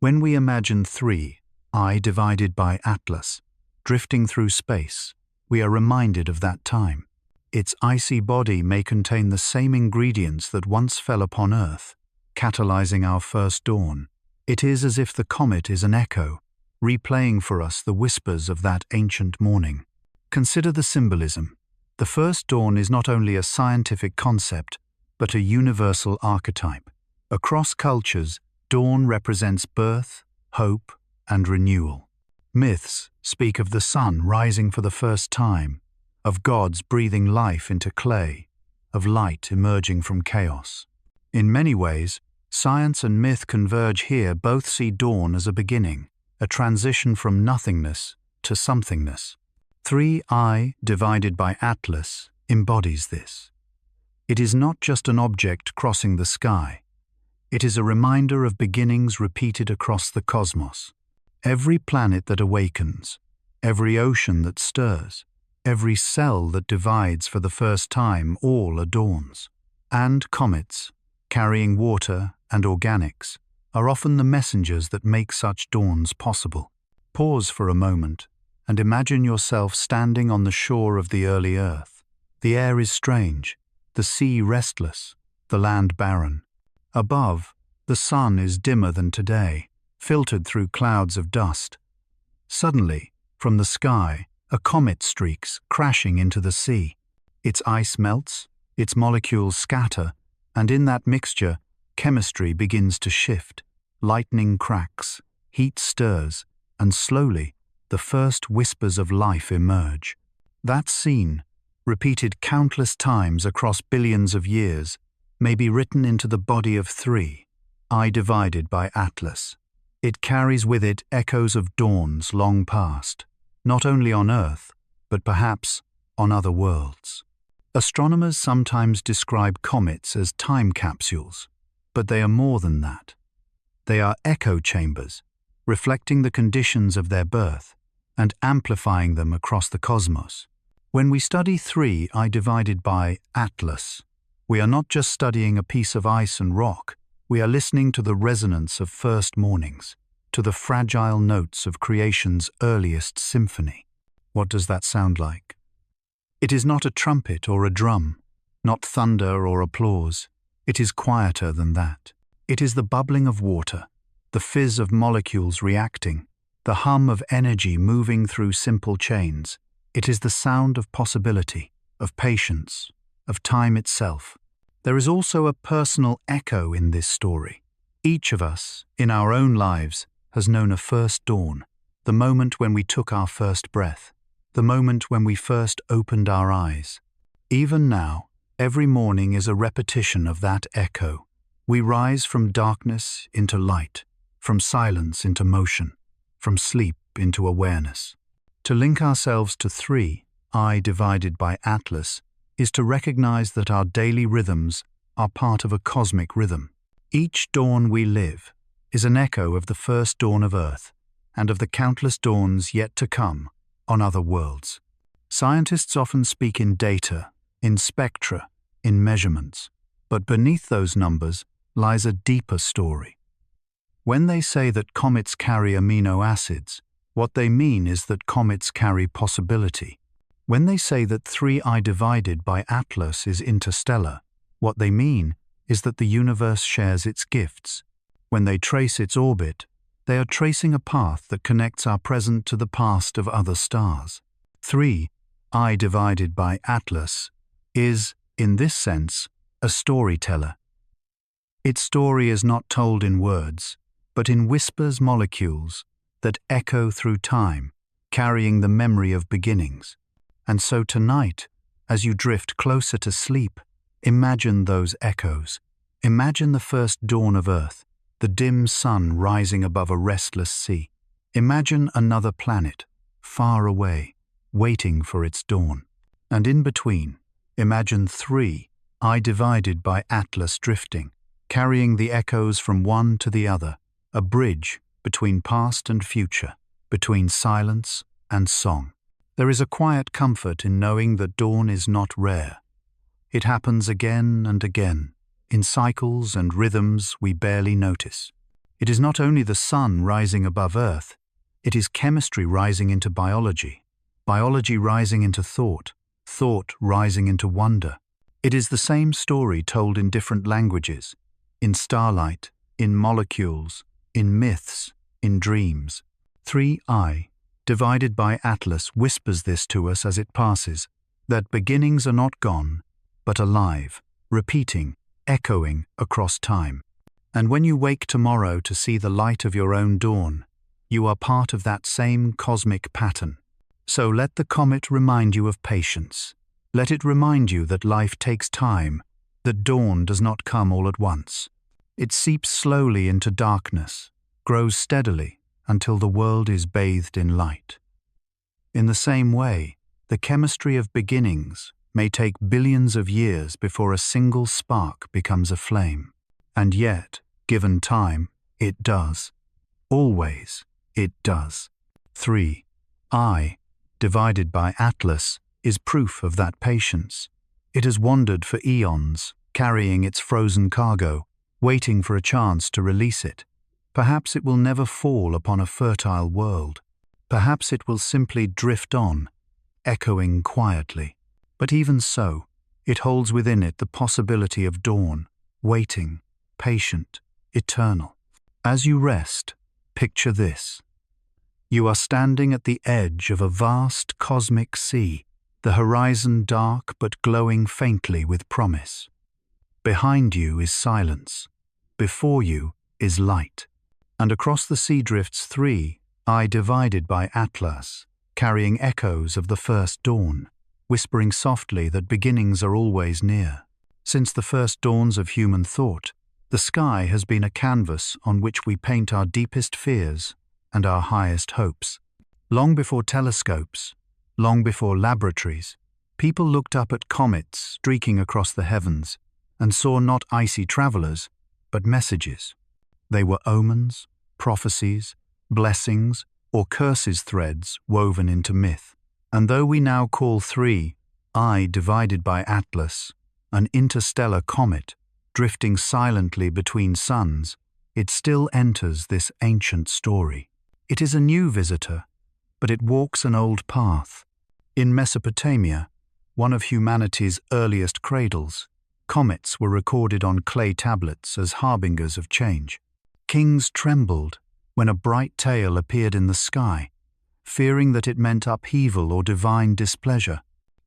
When we imagine 3I divided by Atlas, drifting through space, we are reminded of that time. Its icy body may contain the same ingredients that once fell upon Earth, catalyzing our first dawn. It is as if the comet is an echo, replaying for us the whispers of that ancient morning. Consider the symbolism. The first dawn is not only a scientific concept, but a universal archetype. Across cultures, dawn represents birth, hope, and renewal. Myths speak of the sun rising for the first time, of gods breathing life into clay, of light emerging from chaos. In many ways, science and myth converge here. Both see dawn as a beginning, a transition from nothingness to somethingness. 3I divided by Atlas embodies this. It is not just an object crossing the sky. It is a reminder of beginnings repeated across the cosmos. Every planet that awakens, every ocean that stirs, every cell that divides for the first time, all are dawns. And comets, carrying water and organics, are often the messengers that make such dawns possible. Pause for a moment and imagine yourself standing on the shore of the early Earth. The air is strange, the sea restless, the land barren. Above, the sun is dimmer than today, filtered through clouds of dust. Suddenly, from the sky, a comet streaks, crashing into the sea. Its ice melts, its molecules scatter, and in that mixture, chemistry begins to shift. Lightning cracks, heat stirs, and slowly, the first whispers of life emerge. That scene, repeated countless times across billions of years, may be written into the body of 3I divided by Atlas. It carries with it echoes of dawns long past, not only on Earth, but perhaps on other worlds. Astronomers sometimes describe comets as time capsules, but they are more than that. They are echo chambers, reflecting the conditions of their birth and amplifying them across the cosmos. When we study 3I divided by Atlas, we are not just studying a piece of ice and rock, we are listening to the resonance of first mornings, to the fragile notes of creation's earliest symphony. What does that sound like? It is not a trumpet or a drum, not thunder or applause. It is quieter than that. It is the bubbling of water, the fizz of molecules reacting, the hum of energy moving through simple chains. It is the sound of possibility, of patience, of time itself. There is also a personal echo in this story. Each of us, in our own lives, has known a first dawn, the moment when we took our first breath, the moment when we first opened our eyes. Even now, every morning is a repetition of that echo. We rise from darkness into light, from silence into motion, from sleep into awareness. To link ourselves to 3, I divided by Atlas, is to recognize that our daily rhythms are part of a cosmic rhythm. Each dawn we live is an echo of the first dawn of Earth and of the countless dawns yet to come on other worlds. Scientists often speak in data, in spectra, in measurements, but beneath those numbers lies a deeper story. When they say that comets carry amino acids, what they mean is that comets carry possibility. When they say that 3I divided by Atlas is interstellar, what they mean is that the universe shares its gifts. When they trace its orbit, they are tracing a path that connects our present to the past of other stars. 3I divided by Atlas is, in this sense, a storyteller. Its story is not told in words, but in whispers molecules that echo through time, carrying the memory of beginnings. And so tonight, as you drift closer to sleep, imagine those echoes. Imagine the first dawn of Earth, the dim sun rising above a restless sea. Imagine another planet, far away, waiting for its dawn. And in between, imagine 3I divided by Atlas drifting, carrying the echoes from one to the other, a bridge between past and future, between silence and song. There is a quiet comfort in knowing that dawn is not rare. It happens again and again, in cycles and rhythms we barely notice. It is not only the sun rising above Earth, it is chemistry rising into biology, biology rising into thought, thought rising into wonder. It is the same story told in different languages, in starlight, in molecules, in myths, in dreams. 3I divided by Atlas whispers this to us as it passes, that beginnings are not gone, but alive, repeating, echoing across time. And when you wake tomorrow to see the light of your own dawn, you are part of that same cosmic pattern. So let the comet remind you of patience. Let it remind you that life takes time, that dawn does not come all at once. It seeps slowly into darkness, grows steadily until the world is bathed in light. In the same way, the chemistry of beginnings may take billions of years before a single spark becomes a flame. And yet, given time, it does. Always, it does. 3I divided by Atlas is proof of that patience. It has wandered for eons, carrying its frozen cargo, waiting for a chance to release it. Perhaps it will never fall upon a fertile world. Perhaps it will simply drift on, echoing quietly. But even so, it holds within it the possibility of dawn, waiting, patient, eternal. As you rest, picture this. You are standing at the edge of a vast cosmic sea, the horizon dark but glowing faintly with promise. Behind you is silence. Before you is light. And across the sea drifts 3I divided by Atlas, carrying echoes of the first dawn, whispering softly that beginnings are always near. Since the first dawns of human thought, the sky has been a canvas on which we paint our deepest fears and our highest hopes. Long before telescopes, long before laboratories, people looked up at comets streaking across the heavens and saw not icy travelers, but messages. They were omens, prophecies, blessings, or curses threads woven into myth. And though we now call 3I divided by Atlas an interstellar comet drifting silently between suns, it still enters this ancient story. It is a new visitor, but it walks an old path. In Mesopotamia, one of humanity's earliest cradles, comets were recorded on clay tablets as harbingers of change. Kings trembled when a bright tail appeared in the sky, fearing that it meant upheaval or divine displeasure.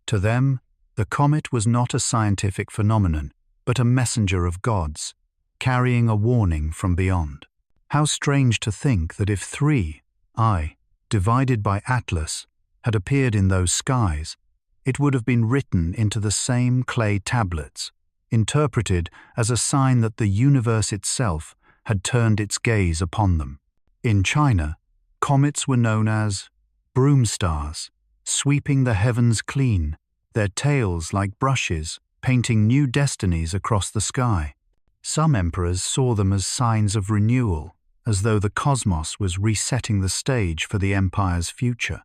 To them, the comet was not a scientific phenomenon, but a messenger of gods, carrying a warning from beyond. How strange to think that if 3I divided by Atlas had appeared in those skies, it would have been written into the same clay tablets, interpreted as a sign that the universe itself had turned its gaze upon them. In China, comets were known as broom stars, sweeping the heavens clean, their tails like brushes, painting new destinies across the sky. Some emperors saw them as signs of renewal, as though the cosmos was resetting the stage for the empire's future.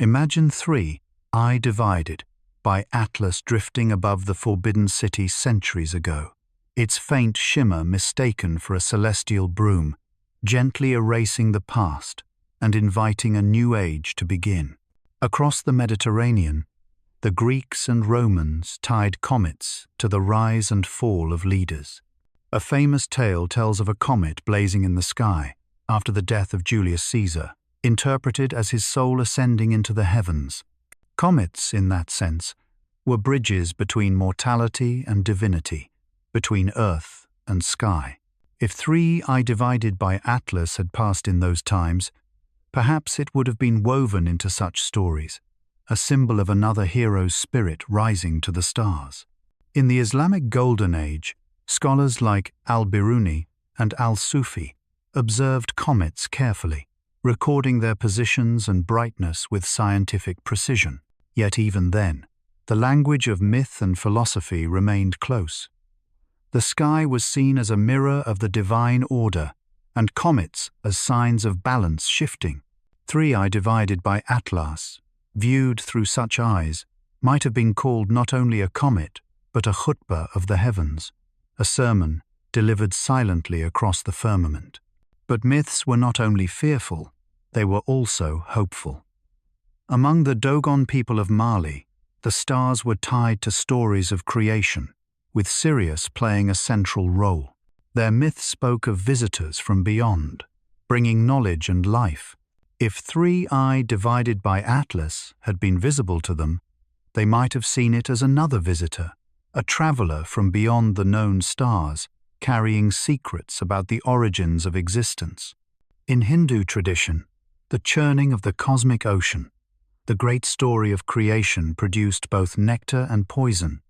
Imagine 3, eye divided, by Atlas drifting above the Forbidden City centuries ago, its faint shimmer mistaken for a celestial broom, gently erasing the past and inviting a new age to begin. Across the Mediterranean, the Greeks and Romans tied comets to the rise and fall of leaders. A famous tale tells of a comet blazing in the sky after the death of Julius Caesar, interpreted as his soul ascending into the heavens. Comets, in that sense, were bridges between mortality and divinity, between earth and sky. If 3 eye divided by Atlas had passed in those times, perhaps it would have been woven into such stories, a symbol of another hero's spirit rising to the stars. In the Islamic Golden Age, scholars like al-Biruni and al-Sufi observed comets carefully, recording their positions and brightness with scientific precision. Yet even then, the language of myth and philosophy remained close. The sky was seen as a mirror of the divine order, and comets as signs of balance shifting. 3 eye divided by Atlas, viewed through such eyes, might have been called not only a comet, but a khutbah of the heavens, a sermon delivered silently across the firmament. But myths were not only fearful, they were also hopeful. Among the Dogon people of Mali, the stars were tied to stories of creation, with Sirius playing a central role. Their myths spoke of visitors from beyond, bringing knowledge and life. If 3 eye divided by Atlas had been visible to them, they might have seen it as another visitor, a traveler from beyond the known stars, carrying secrets about the origins of existence. In Hindu tradition, the churning of the cosmic ocean, the great story of creation, produced both nectar and poison,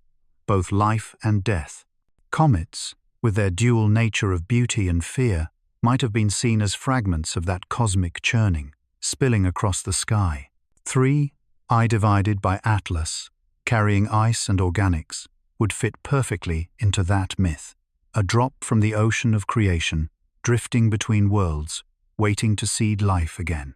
both life and death. Comets, with their dual nature of beauty and fear, might have been seen as fragments of that cosmic churning, spilling across the sky. 3 eye divided by Atlas, carrying ice and organics, would fit perfectly into that myth. A drop from the ocean of creation, drifting between worlds, waiting to seed life again.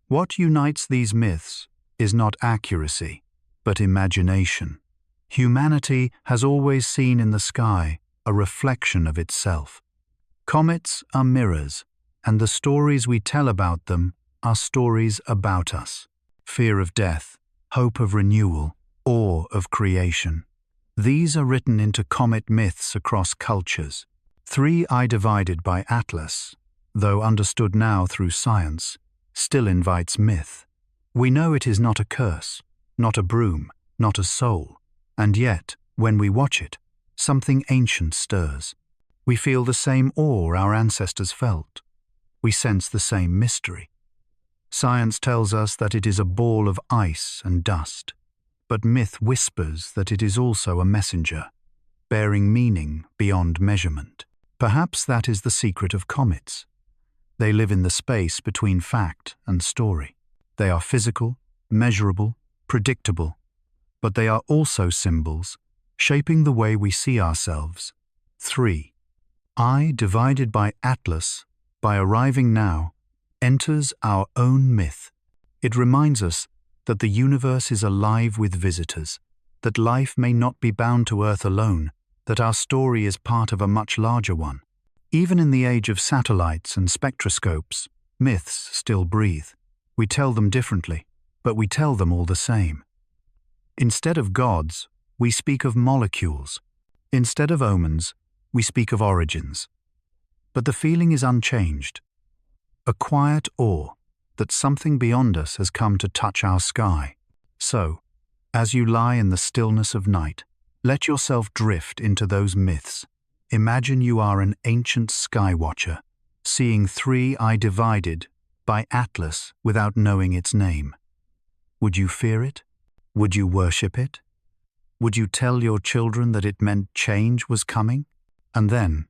What unites these myths is not accuracy, but imagination. Humanity has always seen in the sky a reflection of itself. Comets are mirrors, and the stories we tell about them are stories about us. Fear of death, hope of renewal, awe of creation. These are written into comet myths across cultures. 3 eye divided by Atlas, though understood now through science, still invites myth. We know it is not a curse, not a broom, not a soul, and yet, when we watch it, something ancient stirs. We feel the same awe our ancestors felt. We sense the same mystery. Science tells us that it is a ball of ice and dust, but myth whispers that it is also a messenger, bearing meaning beyond measurement. Perhaps that is the secret of comets. They live in the space between fact and story. They are physical, measurable, predictable, but they are also symbols, shaping the way we see ourselves. 3 eye divided by Atlas, by arriving now, enters our own myth. It reminds us that the universe is alive with visitors, that life may not be bound to Earth alone, that our story is part of a much larger one. Even in the age of satellites and spectroscopes, myths still breathe. We tell them differently, but we tell them all the same. Instead of gods, we speak of molecules. Instead of omens, we speak of origins. But the feeling is unchanged. A quiet awe that something beyond us has come to touch our sky. So, as you lie in the stillness of night, let yourself drift into those myths. Imagine you are an ancient sky watcher, seeing 3 eye divided by Atlas without knowing its name. Would you fear it? Would you worship it? Would you tell your children that it meant change was coming? And then,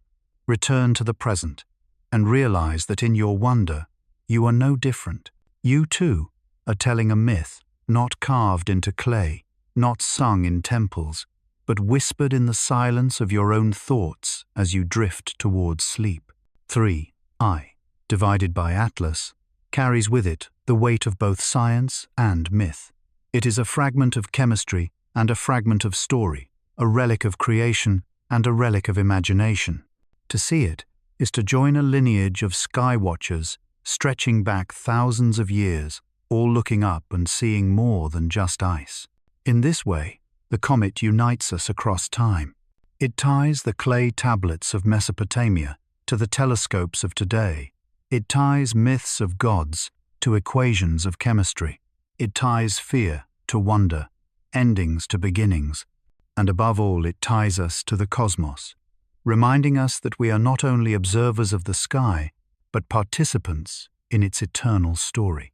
return to the present and realize that in your wonder, you are no different. You too are telling a myth, not carved into clay, not sung in temples, but whispered in the silence of your own thoughts as you drift towards sleep. 3. I, divided by Atlas, carries with it the weight of both science and myth. It is a fragment of chemistry and a fragment of story, a relic of creation and a relic of imagination. To see it is to join a lineage of sky watchers stretching back thousands of years, all looking up and seeing more than just ice. In this way, the comet unites us across time. It ties the clay tablets of Mesopotamia to the telescopes of today. It ties myths of gods to equations of chemistry. It ties fear to wonder, endings to beginnings, and above all it ties us to the cosmos, reminding us that we are not only observers of the sky, but participants in its eternal story.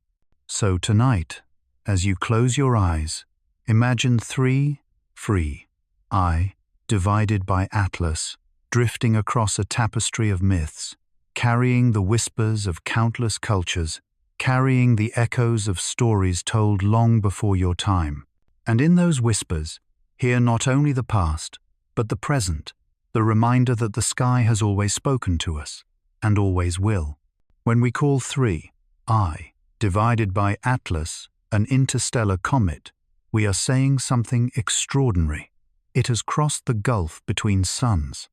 So tonight, as you close your eyes, imagine 3 free I, divided by Atlas, drifting across a tapestry of myths, carrying the whispers of countless cultures, carrying the echoes of stories told long before your time. And in those whispers, hear not only the past, but the present, the reminder that the sky has always spoken to us, and always will. When we call 3 I, divided by Atlas, an interstellar comet, we are saying something extraordinary. It has crossed the gulf between suns.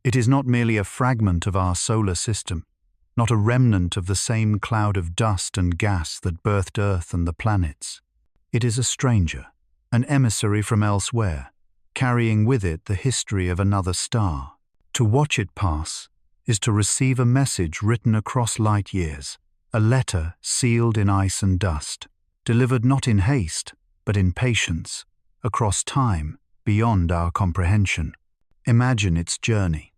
It is not merely a fragment of our solar system, not a remnant of the same cloud of dust and gas that birthed Earth and the planets. It is a stranger, an emissary from elsewhere, carrying with it the history of another star. To watch it pass is to receive a message written across light years, a letter sealed in ice and dust, delivered not in haste, but in patience, across time, beyond our comprehension. Imagine its journey.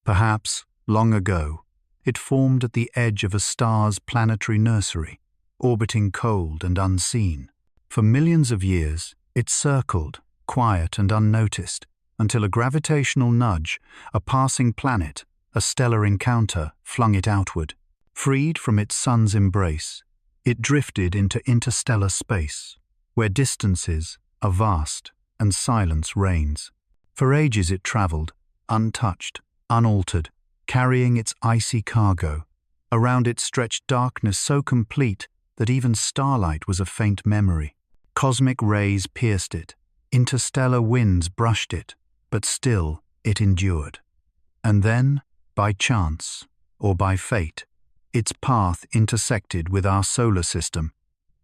Perhaps, long ago, it formed at the edge of a star's planetary nursery, orbiting cold and unseen. For millions of years, it circled, quiet and unnoticed, until a gravitational nudge, a passing planet, a stellar encounter, flung it outward. Freed from its sun's embrace, it drifted into interstellar space, where distances are vast and silence reigns. For ages it traveled, untouched, unaltered, carrying its icy cargo. Around it stretched darkness so complete that even starlight was a faint memory. Cosmic rays pierced it, interstellar winds brushed it, but still it endured. And then, by chance, or by fate, its path intersected with our solar system,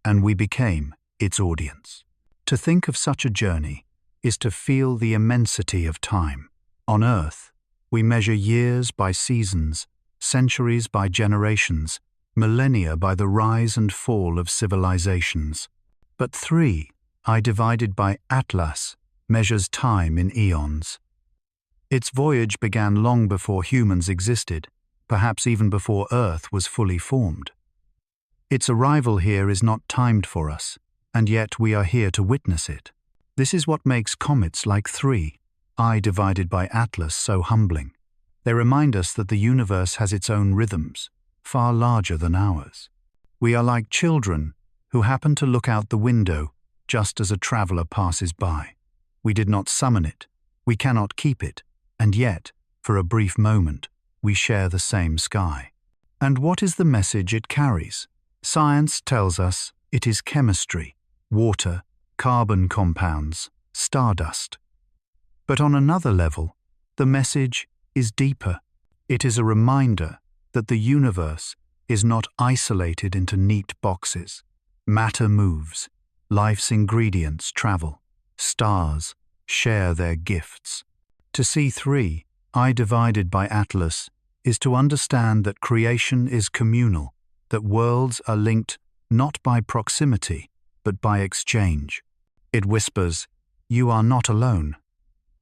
and we became its audience. To think of such a journey is to feel the immensity of time. On Earth, we measure years by seasons, centuries by generations, millennia by the rise and fall of civilizations. But 3 I divided by Atlas measures time in eons. Its voyage began long before humans existed, perhaps even before Earth was fully formed. Its arrival here is not timed for us, and yet we are here to witness it. This is what makes comets like 3 I divided by Atlas so humbling. They remind us that the universe has its own rhythms, far larger than ours. We are like children who happen to look out the window just as a traveler passes by. We did not summon it, we cannot keep it, and yet, for a brief moment, we share the same sky. And what is the message it carries? Science tells us it is chemistry, water, carbon compounds, stardust. But on another level, the message is deeper. It is a reminder that the universe is not isolated into neat boxes. Matter moves, life's ingredients travel, stars share their gifts. To see 3 I divided by Atlas is to understand that creation is communal, that worlds are linked not by proximity, but by exchange. It whispers, "You are not alone.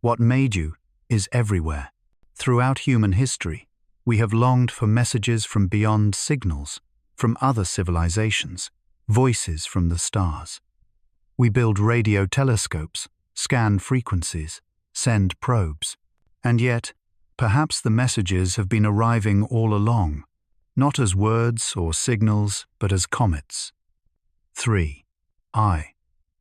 What made you is everywhere." Throughout human history, we have longed for messages from beyond, signals from other civilizations, voices from the stars. We build radio telescopes, scan frequencies, send probes. And yet, perhaps the messages have been arriving all along, not as words or signals, but as comets. 3. I,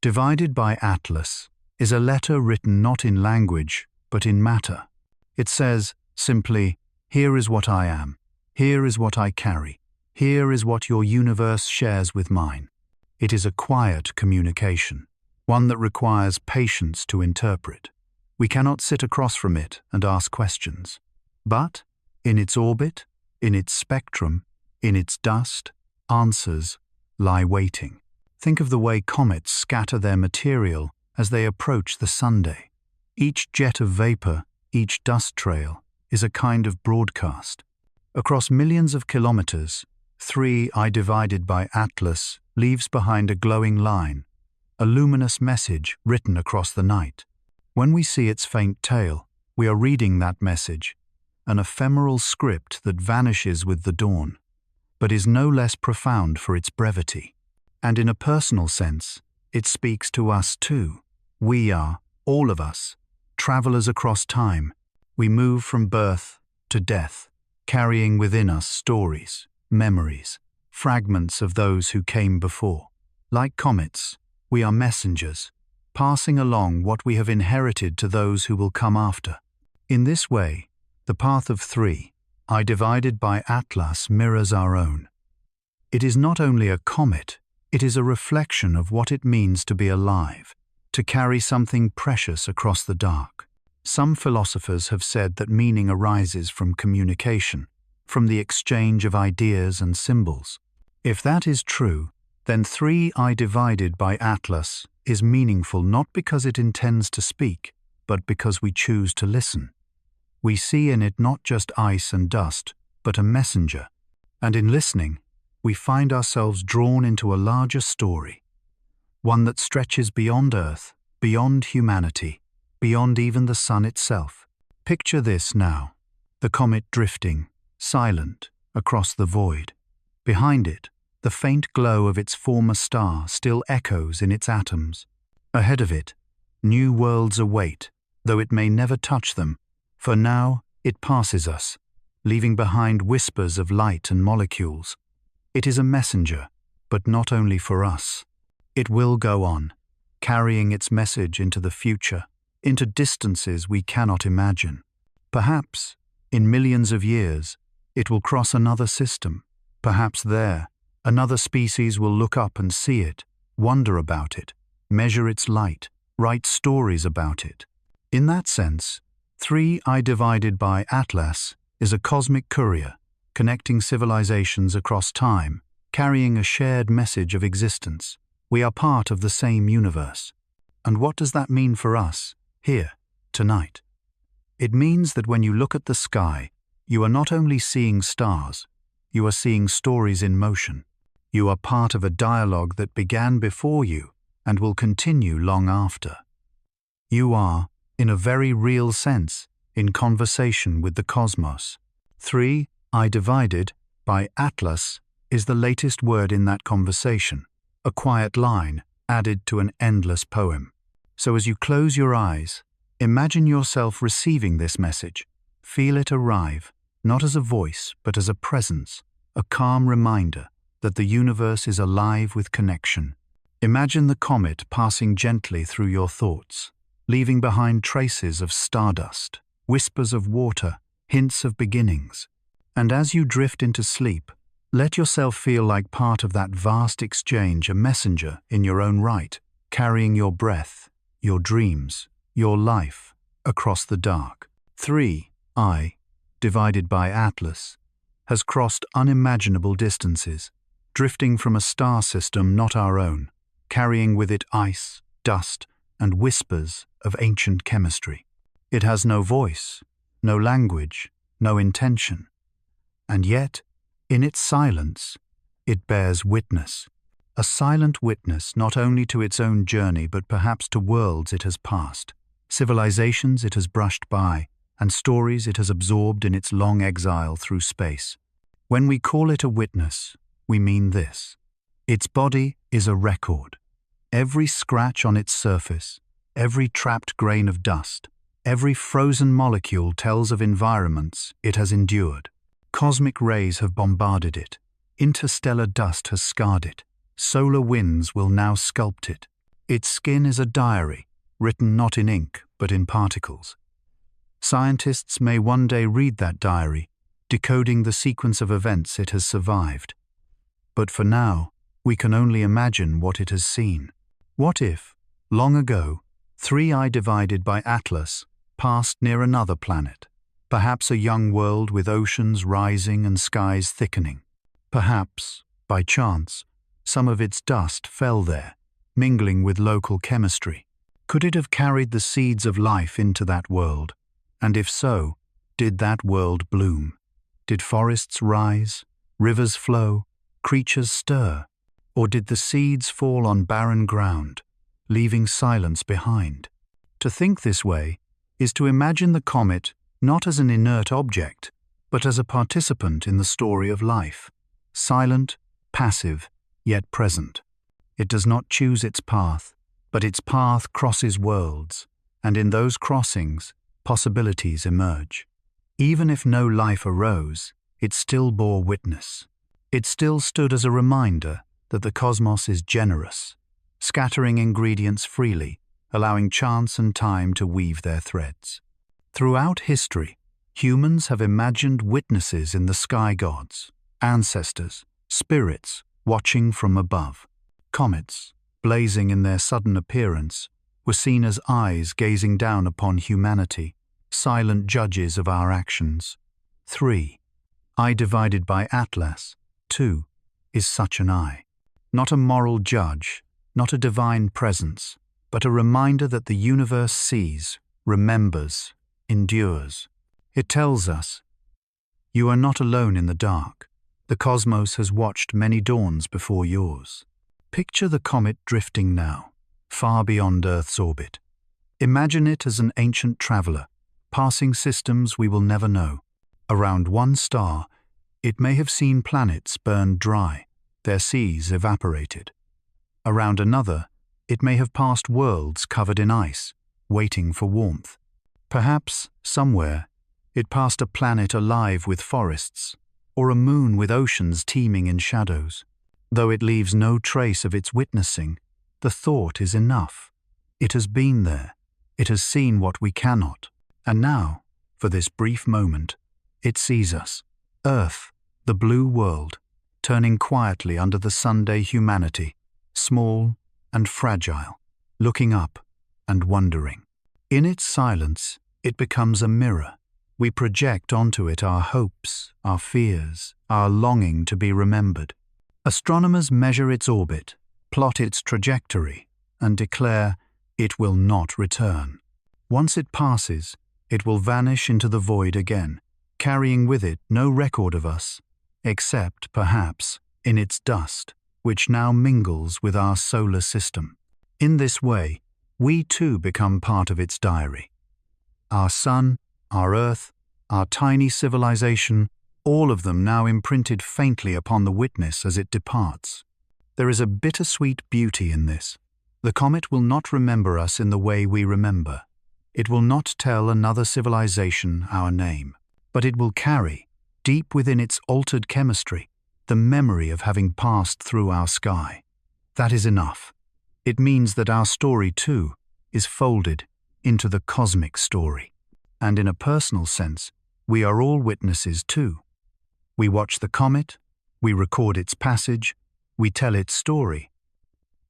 divided by Atlas, is a letter written not in language, but in matter. It says, simply, here is what I am, here is what I carry, here is what your universe shares with mine. It is a quiet communication, one that requires patience to interpret. We cannot sit across from it and ask questions. But, in its orbit, in its spectrum, in its dust, answers lie waiting. Think of the way comets scatter their material as they approach the Sunday. Each jet of vapor, each dust trail, is a kind of broadcast. Across millions of kilometers, 3I divided by Atlas leaves behind a glowing line, a luminous message written across the night. When we see its faint tail, we are reading that message, an ephemeral script that vanishes with the dawn, but is no less profound for its brevity. And in a personal sense, it speaks to us too. We are, all of us, travelers across time. We move from birth to death, carrying within us stories, memories, fragments of those who came before. Like comets, we are messengers, passing along what we have inherited to those who will come after. In this way, the path of 3I divided by Atlas mirrors our own. It is not only a comet, it is a reflection of what it means to be alive, to carry something precious across the dark. Some philosophers have said that meaning arises from communication, from the exchange of ideas and symbols. If that is true, then 3I divided by Atlas is meaningful not because it intends to speak, but because we choose to listen. We see in it not just ice and dust, but a messenger, and in listening, we find ourselves drawn into a larger story, one that stretches beyond Earth, beyond humanity, beyond even the sun itself. Picture this now, the comet drifting, silent, across the void. Behind it, the faint glow of its former star still echoes in its atoms. Ahead of it, new worlds await, though it may never touch them, for now it passes us, leaving behind whispers of light and molecules. It is a messenger, but not only for us. It will go on, carrying its message into the future, into distances we cannot imagine. Perhaps, in millions of years, it will cross another system. Perhaps there, another species will look up and see it, wonder about it, measure its light, write stories about it. In that sense, 3I divided by Atlas is a cosmic courier, connecting civilizations across time, carrying a shared message of existence. We are part of the same universe. And what does that mean for us, here, tonight? It means that when you look at the sky, you are not only seeing stars, you are seeing stories in motion. You are part of a dialogue that began before you and will continue long after. You are, in a very real sense, in conversation with the cosmos. 3I divided by Atlas is the latest word in that conversation, a quiet line added to an endless poem. So as you close your eyes, imagine yourself receiving this message. Feel it arrive, not as a voice, but as a presence, a calm reminder that the universe is alive with connection. Imagine the comet passing gently through your thoughts, leaving behind traces of stardust, whispers of water, hints of beginnings. And as you drift into sleep, let yourself feel like part of that vast exchange, a messenger in your own right, carrying your breath, your dreams, your life across the dark. 3I, divided by Atlas, has crossed unimaginable distances, drifting from a star system not our own, carrying with it ice, dust, and whispers of ancient chemistry. It has no voice, no language, no intention. And yet, in its silence, it bears witness, a silent witness not only to its own journey but perhaps to worlds it has passed, civilizations it has brushed by, and stories it has absorbed in its long exile through space. When we call it a witness, we mean this. Its body is a record, Every scratch on its surface, every trapped grain of dust, every frozen molecule tells of environments it has endured. Cosmic rays have bombarded it. Interstellar dust has scarred it. Solar winds will now sculpt it. Its skin is a diary, written not in ink but in particles. Scientists may one day read that diary, decoding the sequence of events it has survived. But for now, we can only imagine what it has seen. What if, long ago, 3I divided by Atlas passed near another planet? Perhaps a young world with oceans rising and skies thickening. Perhaps, by chance, some of its dust fell there, mingling with local chemistry. Could it have carried the seeds of life into that world? And if so, did that world bloom? Did forests rise, rivers flow, creatures stir? Or did the seeds fall on barren ground, leaving silence behind? To think this way is to imagine the comet not as an inert object, but as a participant in the story of life, silent, passive, yet present. It does not choose its path, but its path crosses worlds, and in those crossings, possibilities emerge. Even if no life arose, it still bore witness. It still stood as a reminder that the cosmos is generous, scattering ingredients freely, allowing chance and time to weave their threads. Throughout history, humans have imagined witnesses in the sky gods, ancestors, spirits watching from above. Comets, blazing in their sudden appearance, were seen as eyes gazing down upon humanity, silent judges of our actions. 3I divided by Atlas, 2, is such an eye. Not a moral judge, not a divine presence, but a reminder that the universe sees, remembers, endures. It tells us, you are not alone in the dark. The cosmos has watched many dawns before yours. Picture the comet drifting now, far beyond Earth's orbit. Imagine it as an ancient traveler, passing systems we will never know. Around one star, it may have seen planets burned dry, their seas evaporated. Around another, it may have passed worlds covered in ice, waiting for warmth. Perhaps, somewhere, it passed a planet alive with forests, or a moon with oceans teeming in shadows. Though it leaves no trace of its witnessing, the thought is enough. It has been there. It has seen what we cannot. And now, for this brief moment, it sees us. Earth, the blue world, turning quietly under the Sunday humanity, small and fragile, looking up and wondering. In its silence, it becomes a mirror. We project onto it our hopes, our fears, our longing to be remembered. Astronomers measure its orbit, plot its trajectory, and declare it will not return. Once it passes, it will vanish into the void again, carrying with it no record of us, except, perhaps, in its dust, which now mingles with our solar system. In this way, we too become part of its diary. Our sun, our Earth, our tiny civilization, all of them now imprinted faintly upon the witness as it departs. There is a bittersweet beauty in this. The comet will not remember us in the way we remember. It will not tell another civilization our name, but it will carry, deep within its altered chemistry, the memory of having passed through our sky. That is enough. It means that our story, too, is folded into the cosmic story. And in a personal sense, we are all witnesses, too. We watch the comet, we record its passage, we tell its story.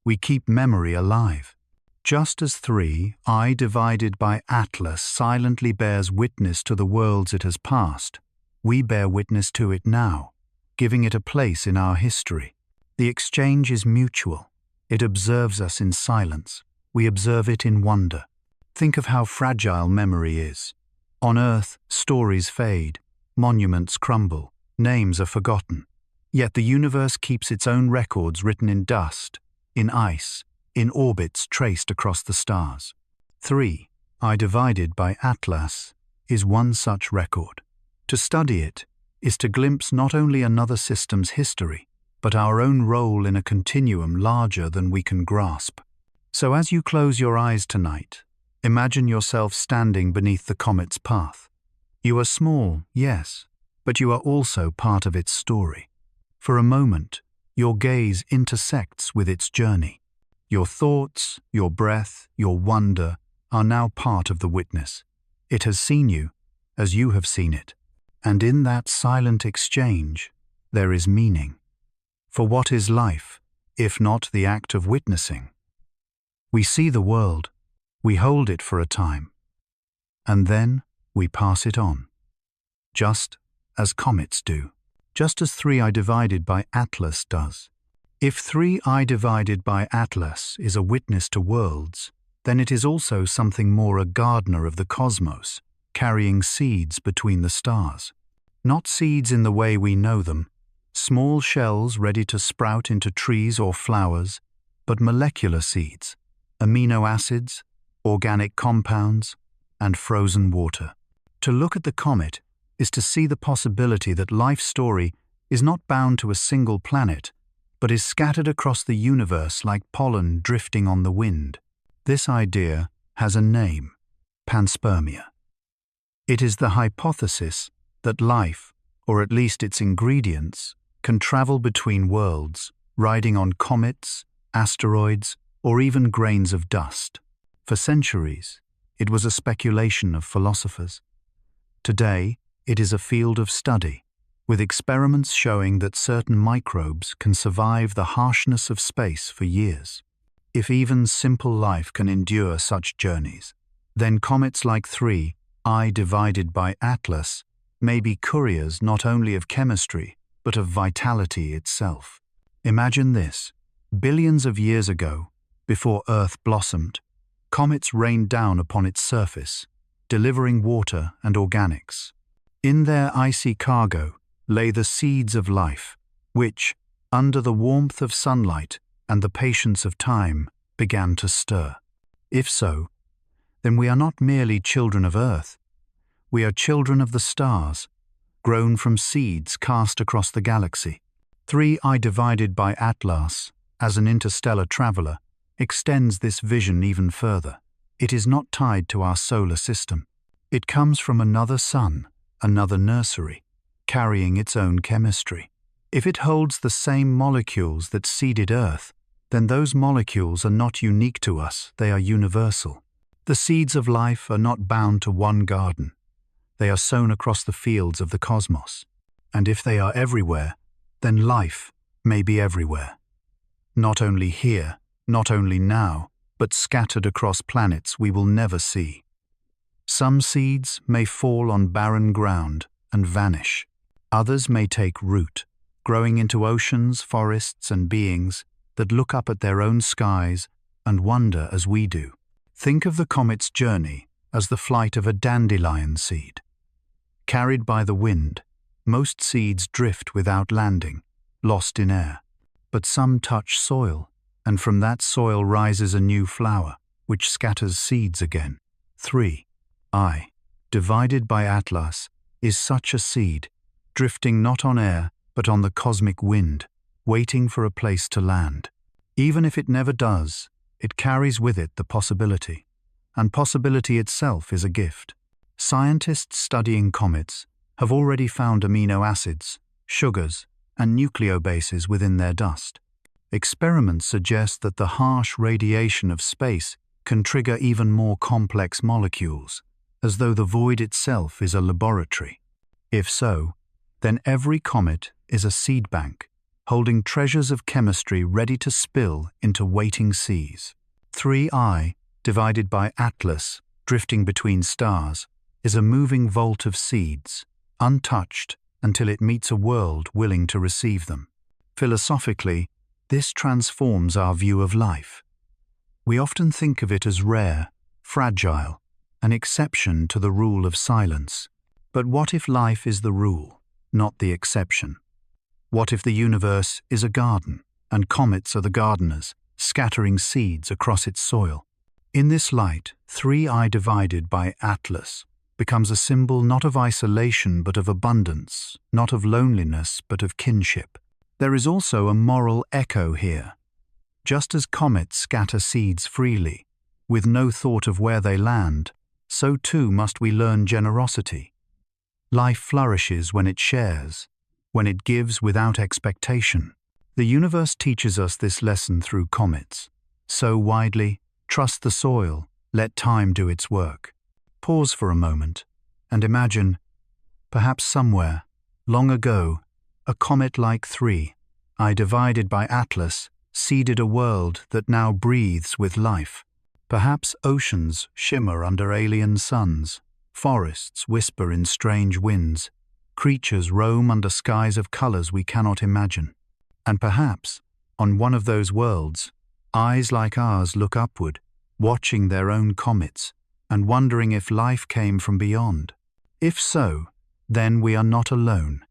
We keep memory alive. Just as 3I divided by Atlas silently bears witness to the worlds it has passed, we bear witness to it now, giving it a place in our history. The exchange is mutual. It observes us in silence. We observe it in wonder. Think of how fragile memory is. On Earth, stories fade, monuments crumble, names are forgotten. Yet the universe keeps its own records written in dust, in ice, in orbits traced across the stars. 3I divided by Atlas is one such record. To study it is to glimpse not only another system's history, but our own role in a continuum larger than we can grasp. So as you close your eyes tonight, imagine yourself standing beneath the comet's path. You are small, yes, but you are also part of its story. For a moment, your gaze intersects with its journey. Your thoughts, your breath, your wonder are now part of the witness. It has seen you, as you have seen it. And in that silent exchange, there is meaning. For what is life, if not the act of witnessing? We see the world, we hold it for a time, and then we pass it on. Just as comets do, just as 3I divided by Atlas does. If 3I divided by Atlas is a witness to worlds, then it is also something more, a gardener of the cosmos, carrying seeds between the stars. Not seeds in the way we know them, small shells ready to sprout into trees or flowers, but molecular seeds, amino acids, organic compounds, and frozen water. To look at the comet is to see the possibility that life's story is not bound to a single planet, but is scattered across the universe like pollen drifting on the wind. This idea has a name: panspermia. It is the hypothesis that life, or at least its ingredients, can travel between worlds, riding on comets, asteroids, or even grains of dust. For centuries, it was a speculation of philosophers. Today, it is a field of study, with experiments showing that certain microbes can survive the harshness of space for years. If even simple life can endure such journeys, then comets like 3I divided by Atlas may be couriers not only of chemistry, but of vitality itself. Imagine this: billions of years ago, before Earth blossomed, comets rained down upon its surface, delivering water and organics. In their icy cargo lay the seeds of life, which, under the warmth of sunlight and the patience of time, began to stir. If so, then we are not merely children of Earth. We are children of the stars, grown from seeds cast across the galaxy. 3I divided by Atlas, as an interstellar traveler, extends this vision even further. It is not tied to our solar system. It comes from another sun, another nursery, carrying its own chemistry. If it holds the same molecules that seeded Earth, then those molecules are not unique to us, they are universal. The seeds of life are not bound to one garden. They are sown across the fields of the cosmos. And if they are everywhere, then life may be everywhere. Not only here, not only now, but scattered across planets we will never see. Some seeds may fall on barren ground and vanish. Others may take root, growing into oceans, forests, and beings that look up at their own skies and wonder as we do. Think of the comet's journey as the flight of a dandelion seed. Carried by the wind, most seeds drift without landing, lost in air. But some touch soil, and from that soil rises a new flower, which scatters seeds again. 3I, divided by Atlas, is such a seed, drifting not on air, but on the cosmic wind, waiting for a place to land. Even if it never does, it carries with it the possibility, and possibility itself is a gift. Scientists studying comets have already found amino acids, sugars, and nucleobases within their dust. Experiments suggest that the harsh radiation of space can trigger even more complex molecules, as though the void itself is a laboratory. If so, then every comet is a seed bank, holding treasures of chemistry ready to spill into waiting seas. 3I, divided by Atlas, drifting between stars, is a moving vault of seeds, untouched until it meets a world willing to receive them. Philosophically, this transforms our view of life. We often think of it as rare, fragile, an exception to the rule of silence. But what if life is the rule, not the exception? What if the universe is a garden, and comets are the gardeners, scattering seeds across its soil? In this light, 3I divided by Atlas becomes a symbol not of isolation but of abundance, not of loneliness but of kinship. There is also a moral echo here. Just as comets scatter seeds freely, with no thought of where they land, so too must we learn generosity. Life flourishes when it shares, when it gives without expectation. The universe teaches us this lesson through comets. Sow widely, trust the soil, let time do its work. Pause for a moment and imagine, perhaps somewhere, long ago, a comet like 3I divided by Atlas seeded a world that now breathes with life. Perhaps oceans shimmer under alien suns, forests whisper in strange winds, creatures roam under skies of colors we cannot imagine. And perhaps, on one of those worlds, eyes like ours look upward, watching their own comets, and wondering if life came from beyond. If so, then we are not alone.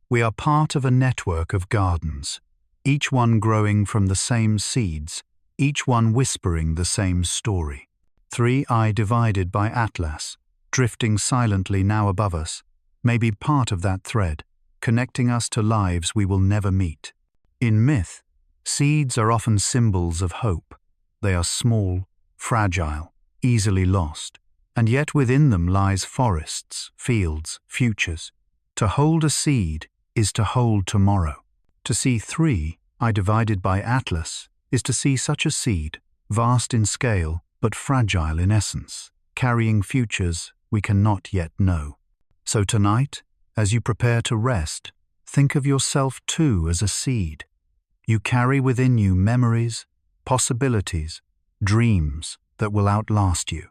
We are part of a network of gardens, each one growing from the same seeds, each one whispering the same story. 3I divided by Atlas, drifting silently now above us, may be part of that thread, connecting us to lives we will never meet. In myth, seeds are often symbols of hope. They are small, fragile, easily lost, and yet within them lies forests, fields, futures. To hold a seed is to hold tomorrow. To see 3I divided by Atlas is to see such a seed, vast in scale but fragile in essence, carrying futures we cannot yet know. So tonight, as you prepare to rest, think of yourself too as a seed. You carry within you memories, possibilities, dreams that will outlast you.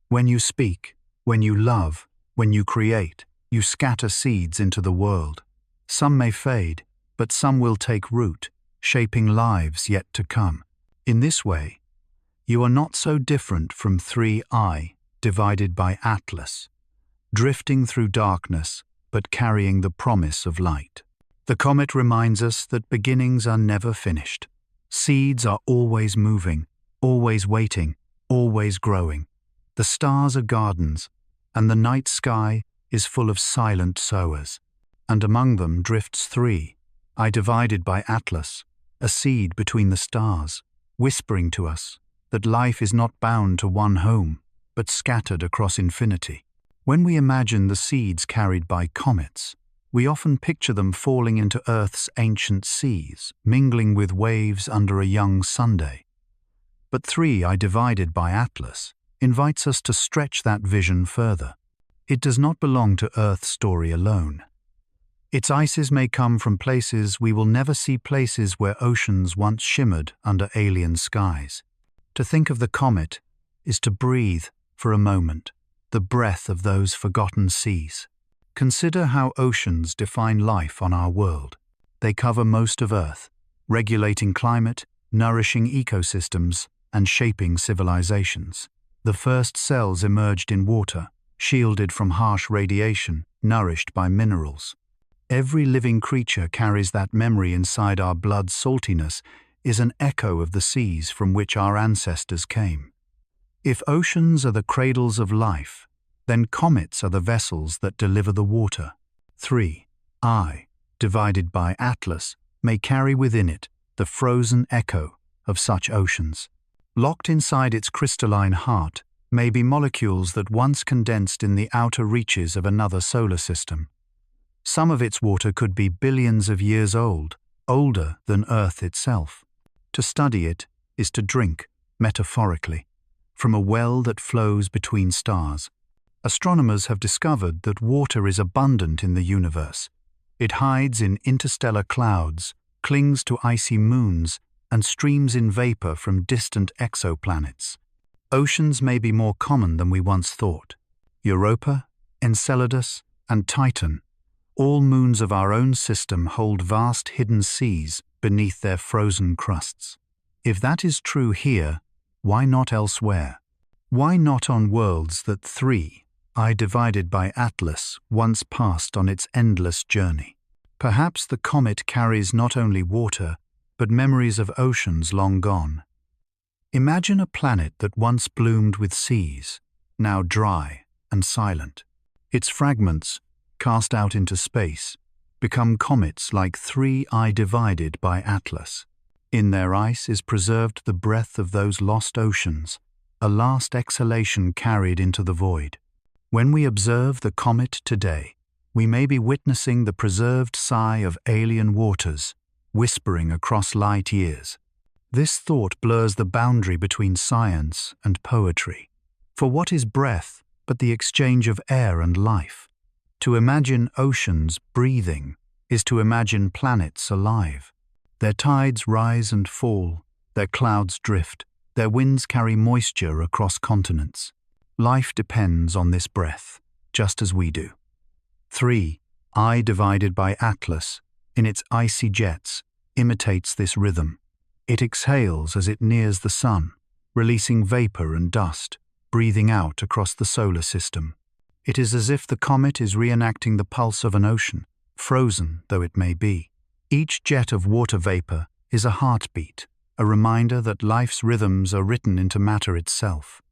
When you speak, when you love, when you create, you scatter seeds into the world. Some may fade, but some will take root, shaping lives yet to come. In this way, you are not so different from 3I divided by Atlas, drifting through darkness but carrying the promise of light. The comet reminds us that beginnings are never finished. Seeds are always moving, always waiting, always growing. The stars are gardens, and the night sky is full of silent sowers. And among them drifts 3I divided by Atlas, a seed between the stars, whispering to us that life is not bound to one home, but scattered across infinity. When we imagine the seeds carried by comets, we often picture them falling into Earth's ancient seas, mingling with waves under a young Sunday. But 3I divided by Atlas invites us to stretch that vision further. It does not belong to Earth's story alone. Its ices may come from places we will never see, places where oceans once shimmered under alien skies. To think of the comet is to breathe, for a moment, the breath of those forgotten seas. Consider how oceans define life on our world. They cover most of Earth, regulating climate, nourishing ecosystems, and shaping civilizations. The first cells emerged in water, shielded from harsh radiation, nourished by minerals. Every living creature carries that memory inside our blood. Saltiness is an echo of the seas from which our ancestors came. If oceans are the cradles of life, then comets are the vessels that deliver the water. 3I divided by Atlas may carry within it the frozen echo of such oceans. Locked inside its crystalline heart may be molecules that once condensed in the outer reaches of another solar system. Some of its water could be billions of years old, older than Earth itself. To study it is to drink, metaphorically, from a well that flows between stars. Astronomers have discovered that water is abundant in the universe. It hides in interstellar clouds, clings to icy moons, and streams in vapor from distant exoplanets. Oceans may be more common than we once thought. Europa, Enceladus, and Titan, all moons of our own system, hold vast hidden seas beneath their frozen crusts. If that is true here, why not elsewhere? Why not on worlds that 3I divided by Atlas once passed on its endless journey? Perhaps the comet carries not only water, but memories of oceans long gone. Imagine a planet that once bloomed with seas, now dry and silent. Its fragments, cast out into space, become comets like 3I divided by Atlas. In their ice is preserved the breath of those lost oceans, a last exhalation carried into the void. When we observe the comet today, we may be witnessing the preserved sigh of alien waters, whispering across light years. This thought blurs the boundary between science and poetry. For what is breath but the exchange of air and life? To imagine oceans breathing is to imagine planets alive. Their tides rise and fall, their clouds drift, their winds carry moisture across continents. Life depends on this breath, just as we do. 3. Eye divided by Atlas, in its icy jets, imitates this rhythm. It exhales as it nears the sun, releasing vapor and dust, breathing out across the solar system. It is as if the comet is reenacting the pulse of an ocean, frozen though it may be. Each jet of water vapor is a heartbeat, a reminder that life's rhythms are written into matter itself.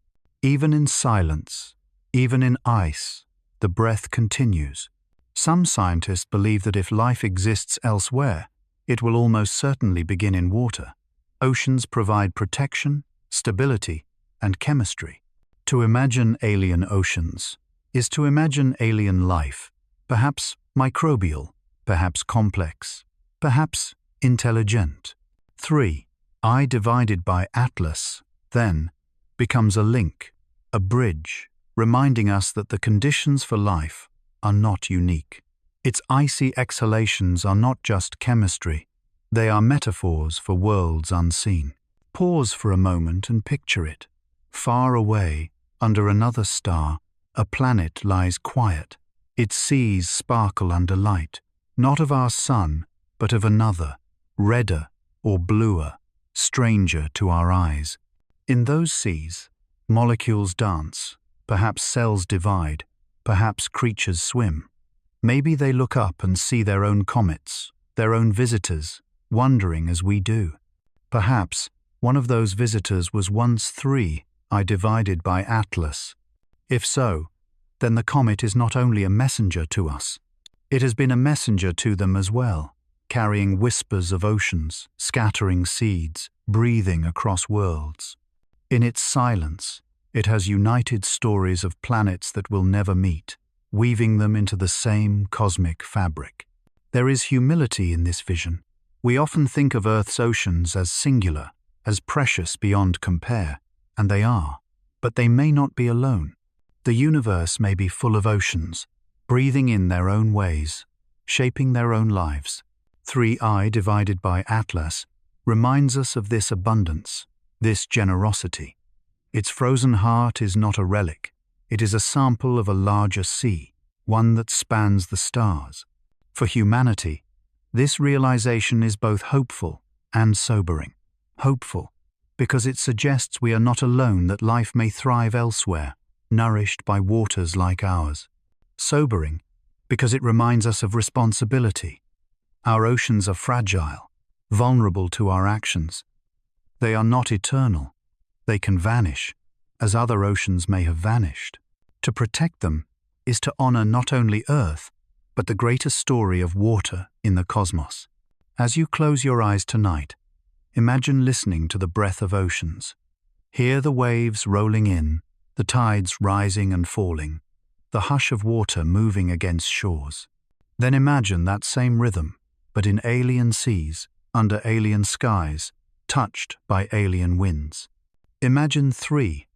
Even in silence, even in ice, the breath continues. Some scientists believe that if life exists elsewhere, it will almost certainly begin in water. Oceans provide protection, stability, and chemistry. To imagine alien oceans is to imagine alien life, perhaps microbial, perhaps complex, perhaps intelligent. 3. Eye divided by Atlas, then, becomes a link, a bridge, reminding us that the conditions for life are not unique. Its icy exhalations are not just chemistry, they are metaphors for worlds unseen. Pause for a moment and picture it. Far away, under another star, a planet lies quiet. Its seas sparkle under light, not of our sun, but of another, redder or bluer, stranger to our eyes. In those seas, molecules dance, perhaps cells divide, perhaps creatures swim. Maybe they look up and see their own comets, their own visitors, wondering as we do. Perhaps one of those visitors was once 3 eye divided by Atlas. If so, then the comet is not only a messenger to us, it has been a messenger to them as well, carrying whispers of oceans, scattering seeds, breathing across worlds. In its silence, it has united stories of planets that will never meet, weaving them into the same cosmic fabric. There is humility in this vision. We often think of Earth's oceans as singular, as precious beyond compare, and they are, but they may not be alone. The universe may be full of oceans, breathing in their own ways, shaping their own lives. 3 eye divided by Atlas reminds us of this abundance, this generosity. Its frozen heart is not a relic, it is a sample of a larger sea, one that spans the stars. For humanity, this realization is both hopeful and sobering. Hopeful, because it suggests we are not alone, that life may thrive elsewhere, nourished by waters like ours. Sobering, because it reminds us of responsibility. Our oceans are fragile, vulnerable to our actions. They are not eternal. They can vanish, as other oceans may have vanished. To protect them is to honor not only Earth, but the greater story of water in the cosmos. As you close your eyes tonight, imagine listening to the breath of oceans. Hear the waves rolling in, the tides rising and falling, the hush of water moving against shores. Then imagine that same rhythm, but in alien seas, under alien skies, touched by alien winds. Imagine 3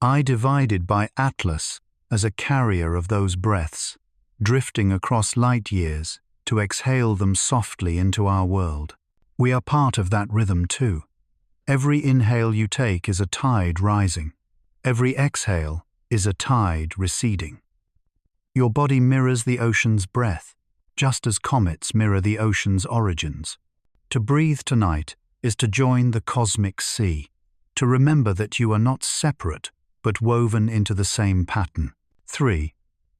eye divided by Atlas as a carrier of those breaths, drifting across light years to exhale them softly into our world. We are part of that rhythm too. Every inhale you take is a tide rising. Every exhale is a tide receding. Your body mirrors the ocean's breath, just as comets mirror the ocean's origins. To breathe tonight is to join the cosmic sea, to remember that you are not separate, but woven into the same pattern. 3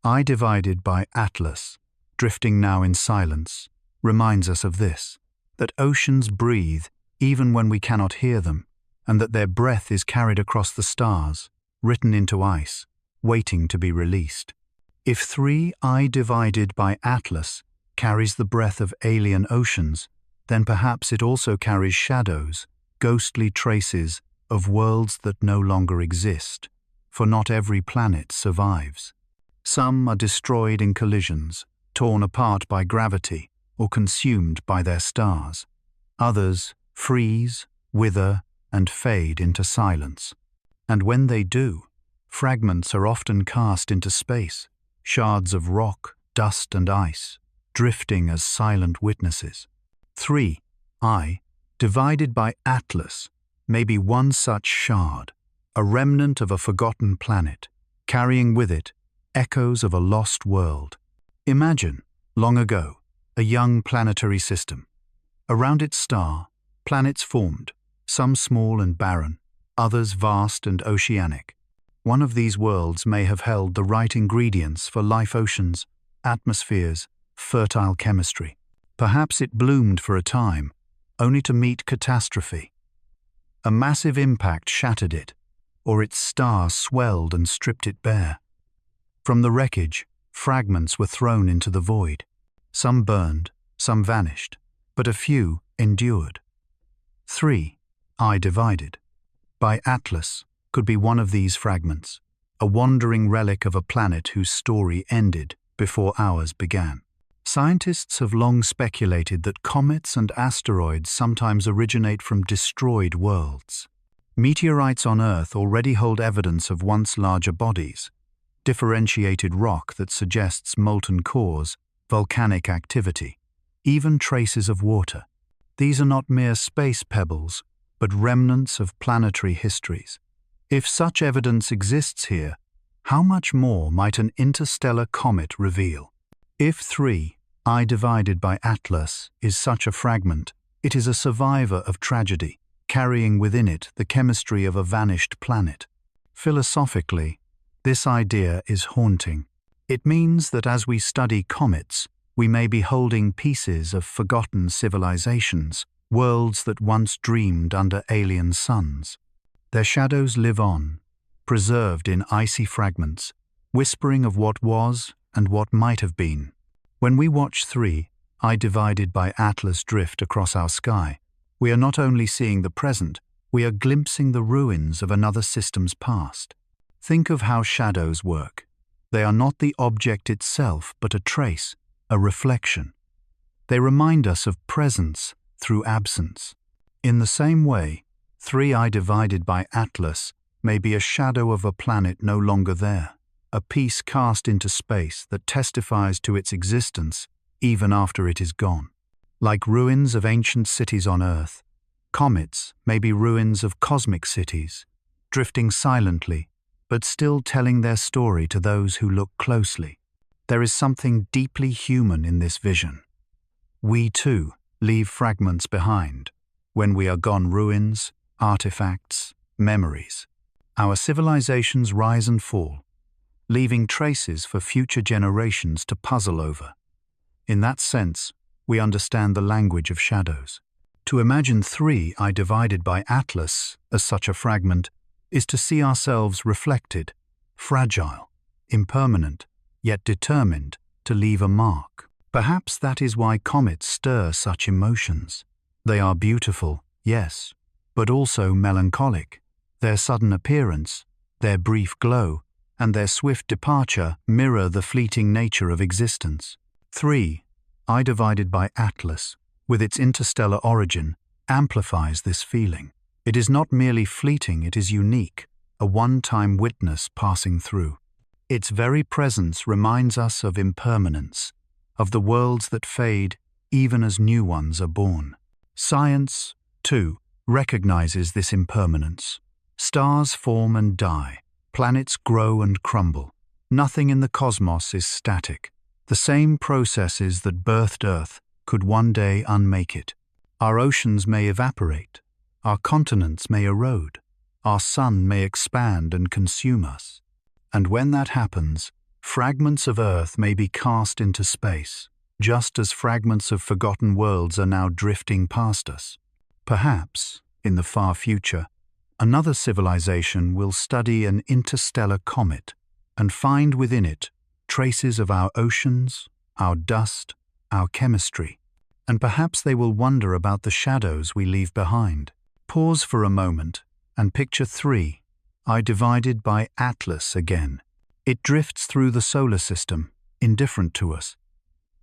eye divided by Atlas, drifting now in silence, reminds us of this, that oceans breathe even when we cannot hear them, and that their breath is carried across the stars, written into ice, waiting to be released. If 3 eye divided by Atlas carries the breath of alien oceans, then perhaps it also carries shadows, ghostly traces of worlds that no longer exist, for not every planet survives. Some are destroyed in collisions, torn apart by gravity, or consumed by their stars. Others freeze, wither, and fade into silence. And when they do, fragments are often cast into space, shards of rock, dust, and ice, drifting as silent witnesses. 3. I, divided by Atlas, may be one such shard, a remnant of a forgotten planet, carrying with it echoes of a lost world. Imagine, long ago, a young planetary system. Around its star, planets formed, some small and barren, others vast and oceanic. One of these worlds may have held the right ingredients for life: oceans, atmospheres, fertile chemistry. Perhaps it bloomed for a time, only to meet catastrophe. A massive impact shattered it, or its star swelled and stripped it bare. From the wreckage, fragments were thrown into the void. Some burned, some vanished, but a few endured. 3. I, divided by Atlas, could be one of these fragments, a wandering relic of a planet whose story ended before ours began. Scientists have long speculated that comets and asteroids sometimes originate from destroyed worlds. Meteorites on Earth already hold evidence of once larger bodies, differentiated rock that suggests molten cores, volcanic activity, even traces of water. These are not mere space pebbles, but remnants of planetary histories. If such evidence exists here, how much more might an interstellar comet reveal? If 3, I, divided by Atlas, is such a fragment, it is a survivor of tragedy, carrying within it the chemistry of a vanished planet. Philosophically, this idea is haunting. It means that as we study comets, we may be holding pieces of forgotten civilizations, worlds that once dreamed under alien suns. Their shadows live on, preserved in icy fragments, whispering of what was and what might have been. When we watch 3, I, divided by Atlas, drift across our sky, we are not only seeing the present, we are glimpsing the ruins of another system's past. Think of how shadows work. They are not the object itself, but a trace, a reflection. They remind us of presence through absence. In the same way, 3, I, divided by Atlas may be a shadow of a planet no longer there, a piece cast into space that testifies to its existence even after it is gone. Like ruins of ancient cities on Earth, comets may be ruins of cosmic cities, drifting silently, but still telling their story to those who look closely. There is something deeply human in this vision. We, too, leave fragments behind. When we are gone, ruins, artifacts, memories. Our civilizations rise and fall, leaving traces for future generations to puzzle over. In that sense, we understand the language of shadows. To imagine 3, I, divided by Atlas as such a fragment is to see ourselves reflected, fragile, impermanent, yet determined to leave a mark. Perhaps that is why comets stir such emotions. They are beautiful, yes, but also melancholic. Their sudden appearance, their brief glow, and their swift departure mirror the fleeting nature of existence. 3, I, divided by Atlas, with its interstellar origin, amplifies this feeling. It is not merely fleeting, it is unique, a one-time witness passing through. Its very presence reminds us of impermanence, of the worlds that fade even as new ones are born. Science, too, recognizes this impermanence. Stars form and die, planets grow and crumble. Nothing in the cosmos is static. The same processes that birthed Earth could one day unmake it. Our oceans may evaporate, our continents may erode, our sun may expand and consume us. And when that happens, fragments of Earth may be cast into space, just as fragments of forgotten worlds are now drifting past us. Perhaps, in the far future, another civilization will study an interstellar comet and find within it traces of our oceans, our dust, our chemistry. and perhaps they will wonder about the shadows we leave behind. Pause for a moment and picture 3, I divided by Atlas again. It drifts through the solar system, indifferent to us.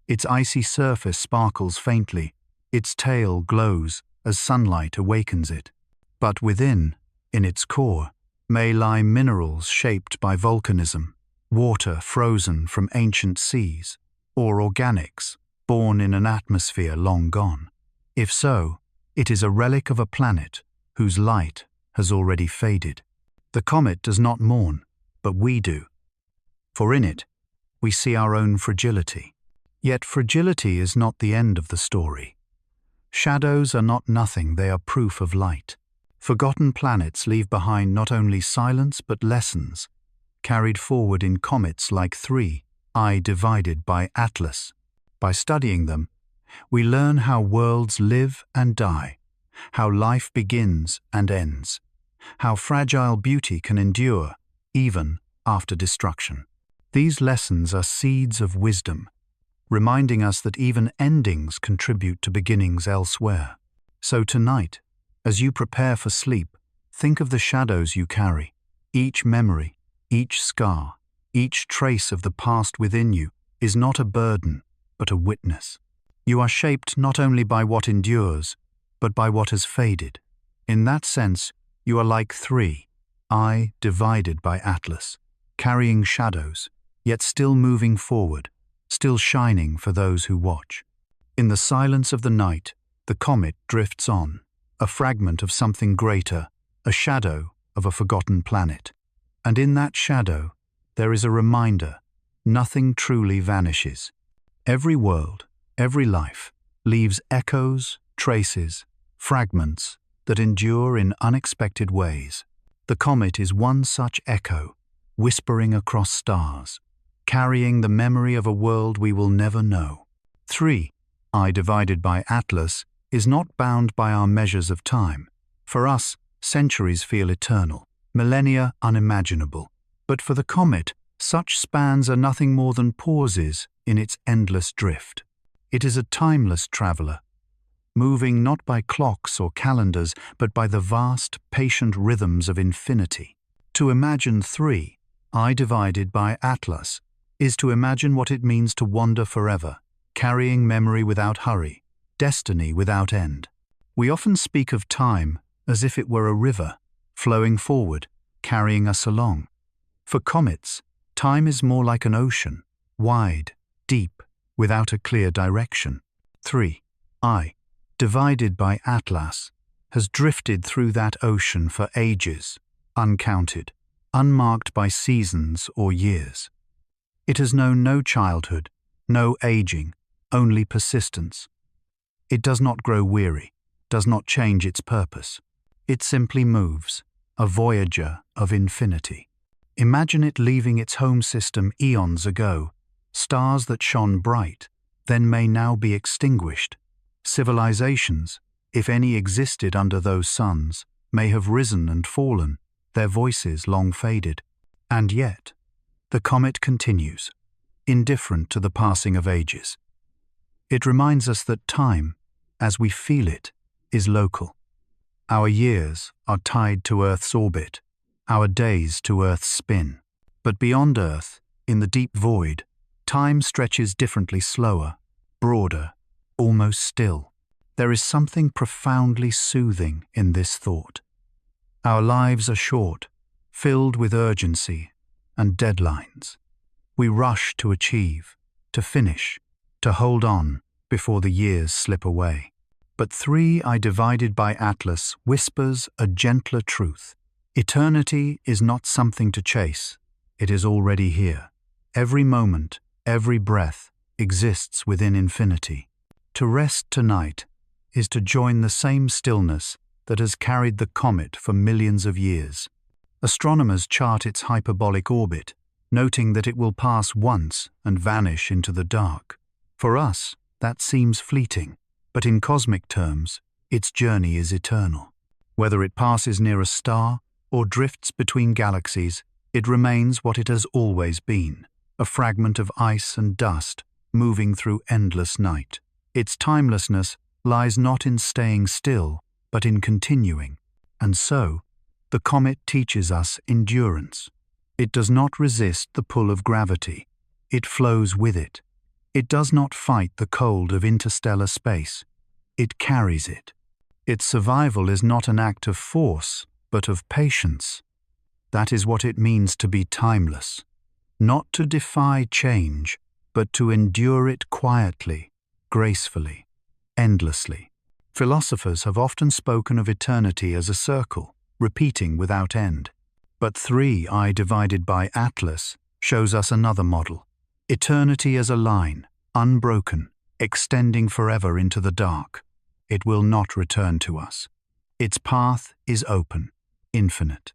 Its icy surface sparkles faintly, its tail glows as sunlight awakens it. But within, in its core, may lie minerals shaped by volcanism, water frozen from ancient seas, or organics born in an atmosphere long gone. If so, it is a relic of a planet whose light has already faded. The comet does not mourn, but we do. For in it, we see our own fragility. Yet fragility is not the end of the story. Shadows are not nothing, they are proof of light. Forgotten planets leave behind not only silence but lessons, carried forward in comets like 3, I divided by Atlas. By studying them, we learn how worlds live and die, how life begins and ends, how fragile beauty can endure even after destruction. These lessons are seeds of wisdom, reminding us that even endings contribute to beginnings elsewhere. So tonight, as you prepare for sleep, think of the shadows you carry. Each memory, each scar, each trace of the past within you is not a burden, but a witness. You are shaped not only by what endures, but by what has faded. In that sense, you are like 3, I divided by Atlas, carrying shadows, yet still moving forward, still shining for those who watch. In the silence of the night, the comet drifts on, a fragment of something greater, a shadow of a forgotten planet. And in that shadow, there is a reminder, nothing truly vanishes. Every world, every life, leaves echoes, traces, fragments that endure in unexpected ways. The comet is one such echo, whispering across stars, carrying the memory of a world we will never know. 3, I divided by Atlas, is not bound by our measures of time. For us, centuries feel eternal, millennia unimaginable. But for the comet, such spans are nothing more than pauses in its endless drift. It is a timeless traveler, moving not by clocks or calendars, but by the vast, patient rhythms of infinity. To imagine 3, I divided by Atlas, is to imagine what it means to wander forever, carrying memory without hurry, destiny without end. We often speak of time as if it were a river, flowing forward, carrying us along. For comets, time is more like an ocean, wide, deep, without a clear direction. 3, I, divided by Atlas, has drifted through that ocean for ages, uncounted, unmarked by seasons or years. It has known no childhood, no aging, only persistence. It does not grow weary, does not change its purpose. It simply moves, a voyager of infinity. Imagine it leaving its home system eons ago, stars that shone bright, then may now be extinguished. Civilizations, if any existed under those suns, may have risen and fallen, their voices long faded. And yet, the comet continues, indifferent to the passing of ages. It reminds us that time, as we feel it, is local. Our years are tied to Earth's orbit, our days to Earth's spin. But beyond Earth, in the deep void, time stretches differently, slower, broader, almost still. There is something profoundly soothing in this thought. Our lives are short, filled with urgency and deadlines. We rush to achieve, to finish, to hold on before the years slip away. But 3, I divided by Atlas, whispers a gentler truth. Eternity is not something to chase. It is already here. Every moment, every breath exists within infinity. To rest tonight is to join the same stillness that has carried the comet for millions of years. Astronomers chart its hyperbolic orbit, noting that it will pass once and vanish into the dark. For us, that seems fleeting, but in cosmic terms, its journey is eternal. Whether it passes near a star or drifts between galaxies, it remains what it has always been, a fragment of ice and dust moving through endless night. Its timelessness lies not in staying still, but in continuing. And so, the comet teaches us endurance. It does not resist the pull of gravity. It flows with it. It does not fight the cold of interstellar space. It carries it. Its survival is not an act of force, but of patience. That is what it means to be timeless. Not to defy change, but to endure it quietly, gracefully, endlessly. Philosophers have often spoken of eternity as a circle, repeating without end. But 3I divided by Atlas shows us another model. Eternity as a line, unbroken, extending forever into the dark. It will not return to us. Its path is open, infinite.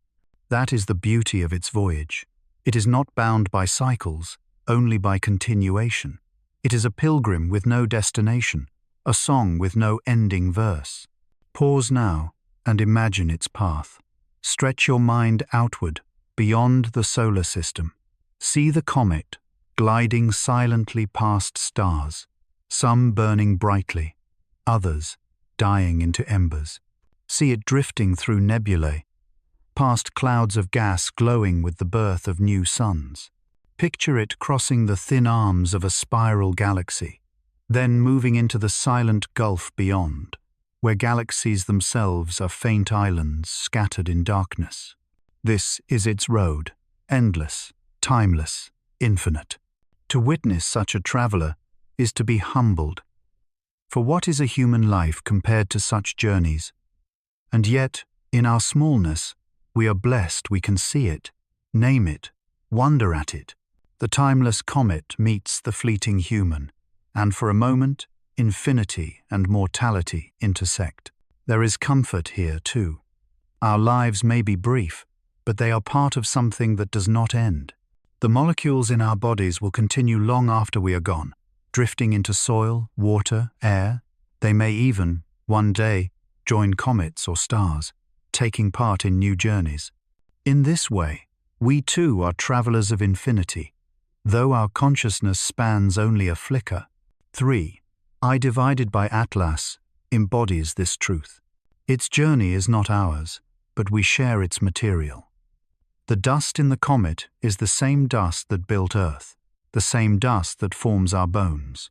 That is the beauty of its voyage. It is not bound by cycles, only by continuation. It is a pilgrim with no destination, a song with no ending verse. Pause now and imagine its path. Stretch your mind outward, beyond the solar system. See the comet, gliding silently past stars, some burning brightly, others dying into embers. See it drifting through nebulae, past clouds of gas glowing with the birth of new suns. Picture it crossing the thin arms of a spiral galaxy, then moving into the silent gulf beyond, where galaxies themselves are faint islands scattered in darkness. This is its road, endless, timeless, infinite. To witness such a traveler is to be humbled. For what is a human life compared to such journeys? And yet, in our smallness, we are blessed we can see it, name it, wonder at it. The timeless comet meets the fleeting human, and for a moment, infinity and mortality intersect. There is comfort here, too. Our lives may be brief, but they are part of something that does not end. The molecules in our bodies will continue long after we are gone, drifting into soil, water, air. They may even, one day, join comets or stars, taking part in new journeys. In this way, we too are travelers of infinity, though our consciousness spans only a flicker. 3I divided by Atlas embodies this truth. Its journey is not ours, but we share its material. The dust in the comet is the same dust that built Earth, the same dust that forms our bones.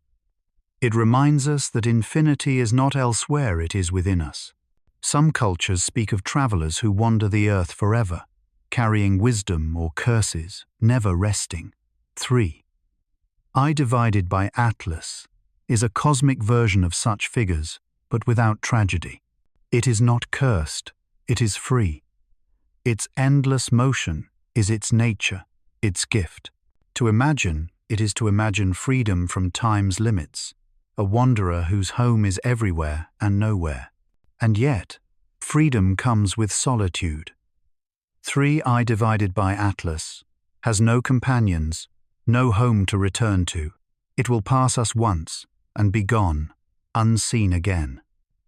It reminds us that infinity is not elsewhere, it is within us. Some cultures speak of travelers who wander the earth forever, carrying wisdom or curses, never resting. 3I divided by Atlas is a cosmic version of such figures, but without tragedy. It is not cursed, it is free. Its endless motion is its nature, its gift. To imagine, it is to imagine freedom from time's limits, a wanderer whose home is everywhere and nowhere. And yet, freedom comes with solitude. 3I divided by Atlas has no companions, no home to return to. It will pass us once and be gone, unseen again.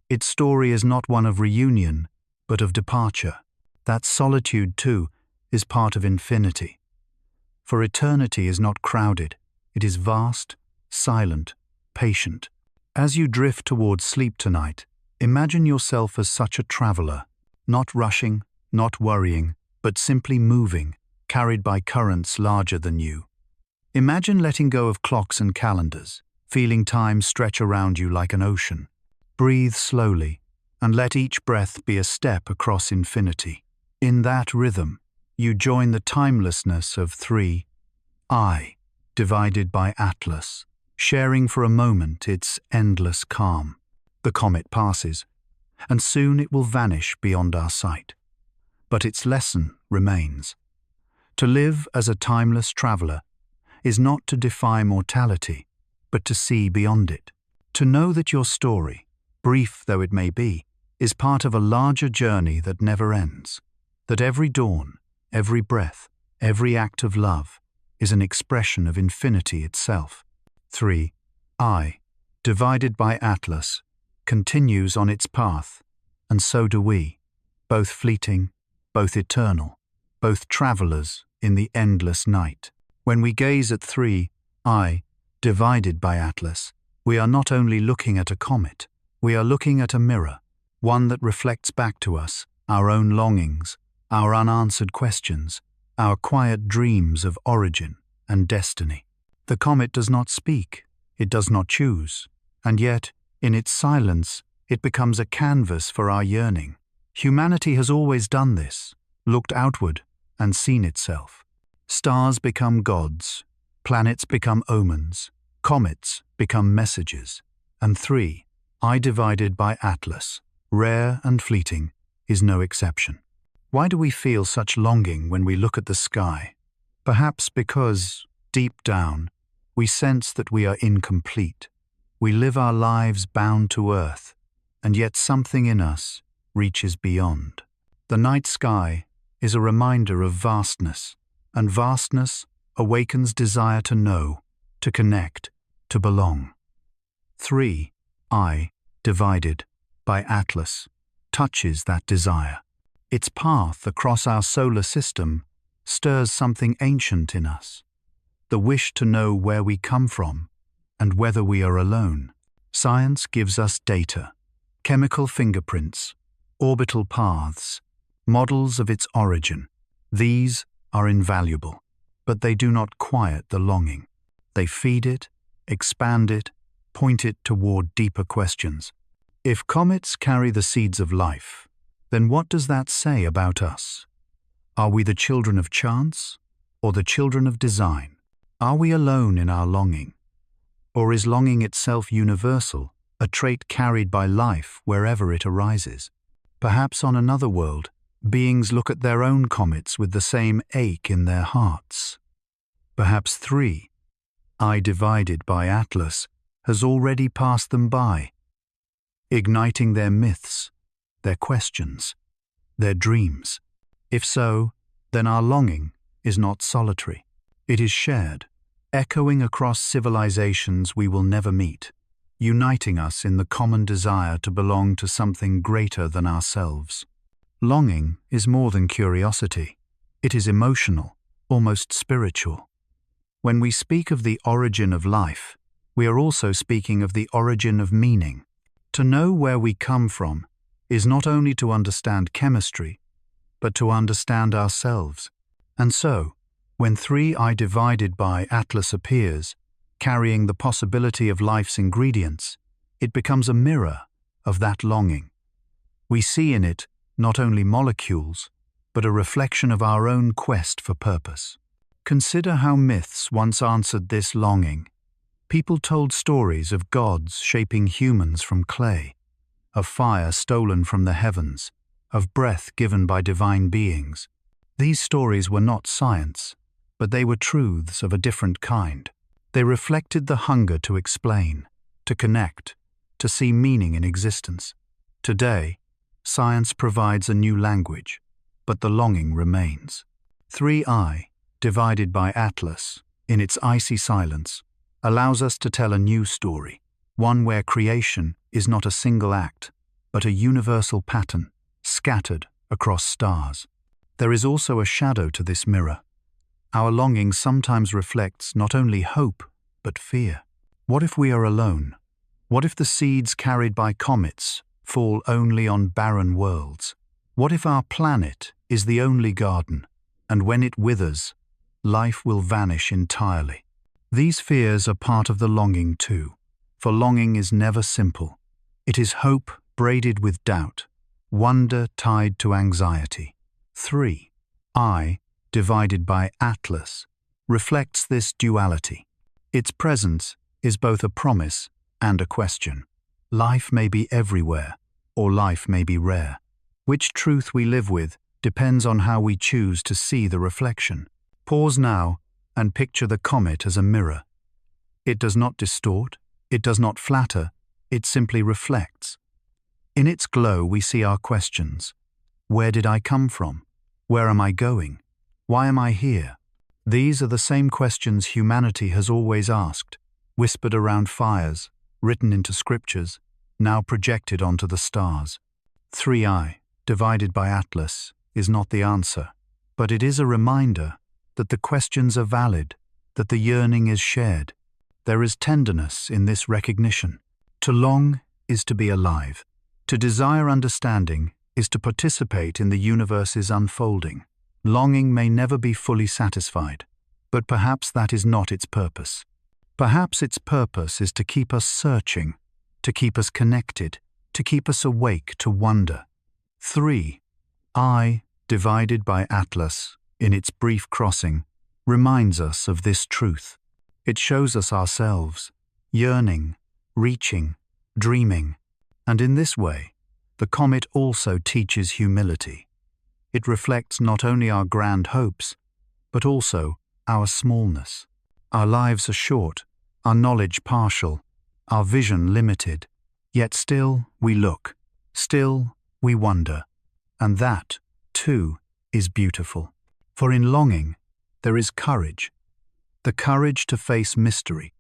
Its story is not one of reunion, but of departure. That solitude, too, is part of infinity. For eternity is not crowded, it is vast, silent, patient. As you drift towards sleep tonight, imagine yourself as such a traveler, not rushing, not worrying, but simply moving, carried by currents larger than you. Imagine letting go of clocks and calendars, feeling time stretch around you like an ocean. Breathe slowly, and let each breath be a step across infinity. In that rhythm, you join the timelessness of 3I, divided by Atlas, sharing for a moment its endless calm. The comet passes, and soon it will vanish beyond our sight. But its lesson remains. To live as a timeless traveler is not to defy mortality, but to see beyond it. To know that your story, brief though it may be, is part of a larger journey that never ends. That every dawn, every breath, every act of love is an expression of infinity itself. 3I, divided by Atlas, continues on its path, and so do we, both fleeting, both eternal, both travelers in the endless night. When we gaze at 3I, divided by Atlas, We are not only looking at a comet, we are looking at a mirror, one that reflects back to us our own longings, our unanswered questions, our quiet dreams of origin and destiny. The comet does not speak, it does not choose, and yet, in its silence, it becomes a canvas for our yearning. Humanity has always done this, looked outward and seen itself. Stars become gods, planets become omens, comets become messages, and 3, I divided by Atlas, rare and fleeting, is no exception. Why do we feel such longing when we look at the sky? Perhaps because, deep down, we sense that we are incomplete. We live our lives bound to Earth, and yet something in us reaches beyond. The night sky is a reminder of vastness, and vastness awakens desire to know, to connect, to belong. 3, I, divided by Atlas, touches that desire. Its path across our solar system stirs something ancient in us, the wish to know where we come from and whether we are alone. Science gives us data, chemical fingerprints, orbital paths, models of its origin. These are invaluable, but they do not quiet the longing. They feed it, expand it, point it toward deeper questions. If comets carry the seeds of life, then what does that say about us? Are we the children of chance or the children of design? Are we alone in our longing? Or is longing itself universal, a trait carried by life wherever it arises? Perhaps on another world, beings look at their own comets with the same ache in their hearts. Perhaps 3, I divided by Atlas, has already passed them by, igniting their myths, their questions, their dreams. If so, then our longing is not solitary. It is shared, echoing across civilizations we will never meet, uniting us in the common desire to belong to something greater than ourselves. Longing is more than curiosity. It is emotional, almost spiritual. When we speak of the origin of life, we are also speaking of the origin of meaning. To know where we come from is not only to understand chemistry, but to understand ourselves. And so, when 3 I divided by Atlas appears, carrying the possibility of life's ingredients, it becomes a mirror of that longing. We see in it not only molecules, but a reflection of our own quest for purpose. Consider how myths once answered this longing. People told stories of gods shaping humans from clay, of fire stolen from the heavens, of breath given by divine beings. These stories were not science, but they were truths of a different kind. They reflected the hunger to explain, to connect, to see meaning in existence. Today, science provides a new language, but the longing remains. 3 I, divided by Atlas, in its icy silence, allows us to tell a new story, one where creation is not a single act, but a universal pattern, scattered across stars. There is also a shadow to this mirror. Our longing sometimes reflects not only hope, but fear. What if we are alone? What if the seeds carried by comets fall only on barren worlds? What if our planet is the only garden, and when it withers, life will vanish entirely? These fears are part of the longing too, for longing is never simple. It is hope braided with doubt, wonder tied to anxiety. 3 I, divided by Atlas, reflects this duality. Its presence is both a promise and a question. Life may be everywhere, or life may be rare. Which truth we live with depends on how we choose to see the reflection. Pause now and picture the comet as a mirror. It does not distort, it does not flatter, it simply reflects. In its glow we see our questions. Where did I come from? Where am I going? Why am I here? These are the same questions humanity has always asked, whispered around fires, written into scriptures, now projected onto the stars. 3 I, divided by Atlas, is not the answer, but it is a reminder that the questions are valid, that the yearning is shared. There is tenderness in this recognition. To long is to be alive. To desire understanding is to participate in the universe's unfolding. Longing may never be fully satisfied, but perhaps that is not its purpose. Perhaps its purpose is to keep us searching, to keep us connected, to keep us awake to wonder. 3. I, divided by Atlas, in its brief crossing, reminds us of this truth. It shows us ourselves, yearning, reaching, dreaming, and in this way, the comet also teaches humility. It reflects not only our grand hopes, but also our smallness. Our lives are short, our knowledge partial, our vision limited, yet still we look, still we wonder, and that, too, is beautiful. For in longing, there is courage, the courage to face mystery,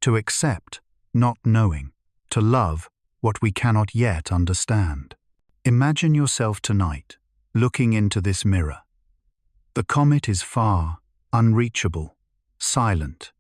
to accept not knowing, to love what we cannot yet understand. Imagine yourself tonight, looking into this mirror. The comet is far, unreachable, silent,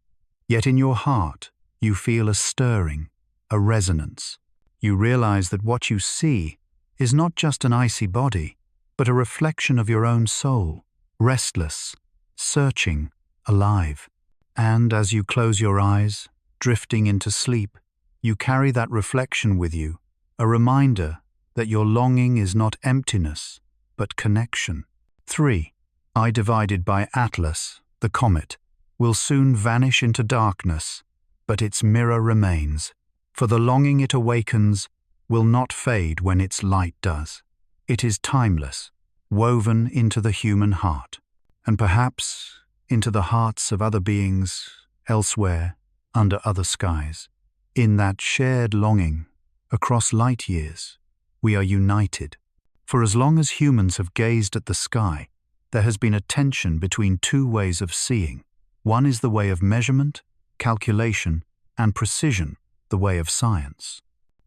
yet in your heart you feel a stirring, a resonance. You realize that what you see is not just an icy body, but a reflection of your own soul, restless, searching, alive. And as you close your eyes, drifting into sleep, you carry that reflection with you, a reminder that your longing is not emptiness, but connection. 3. I divided by Atlas, the comet, will soon vanish into darkness, but its mirror remains, for the longing it awakens will not fade when its light does. It is timeless, woven into the human heart, and perhaps into the hearts of other beings elsewhere, under other skies. In that shared longing, across light years, we are united. For as long as humans have gazed at the sky, there has been a tension between two ways of seeing. One is the way of measurement, calculation, and precision, the way of science.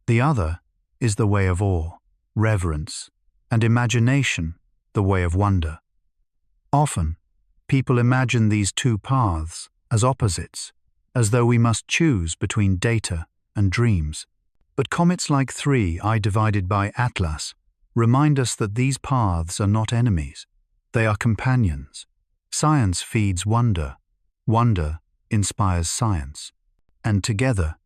The other is the way of awe, reverence, and imagination, the way of wonder. Often, people imagine these two paths as opposites, as though we must choose between data and dreams. But comets like 3I divided by Atlas remind us that these paths are not enemies. They are companions. Science feeds wonder. Wonder inspires science. And together,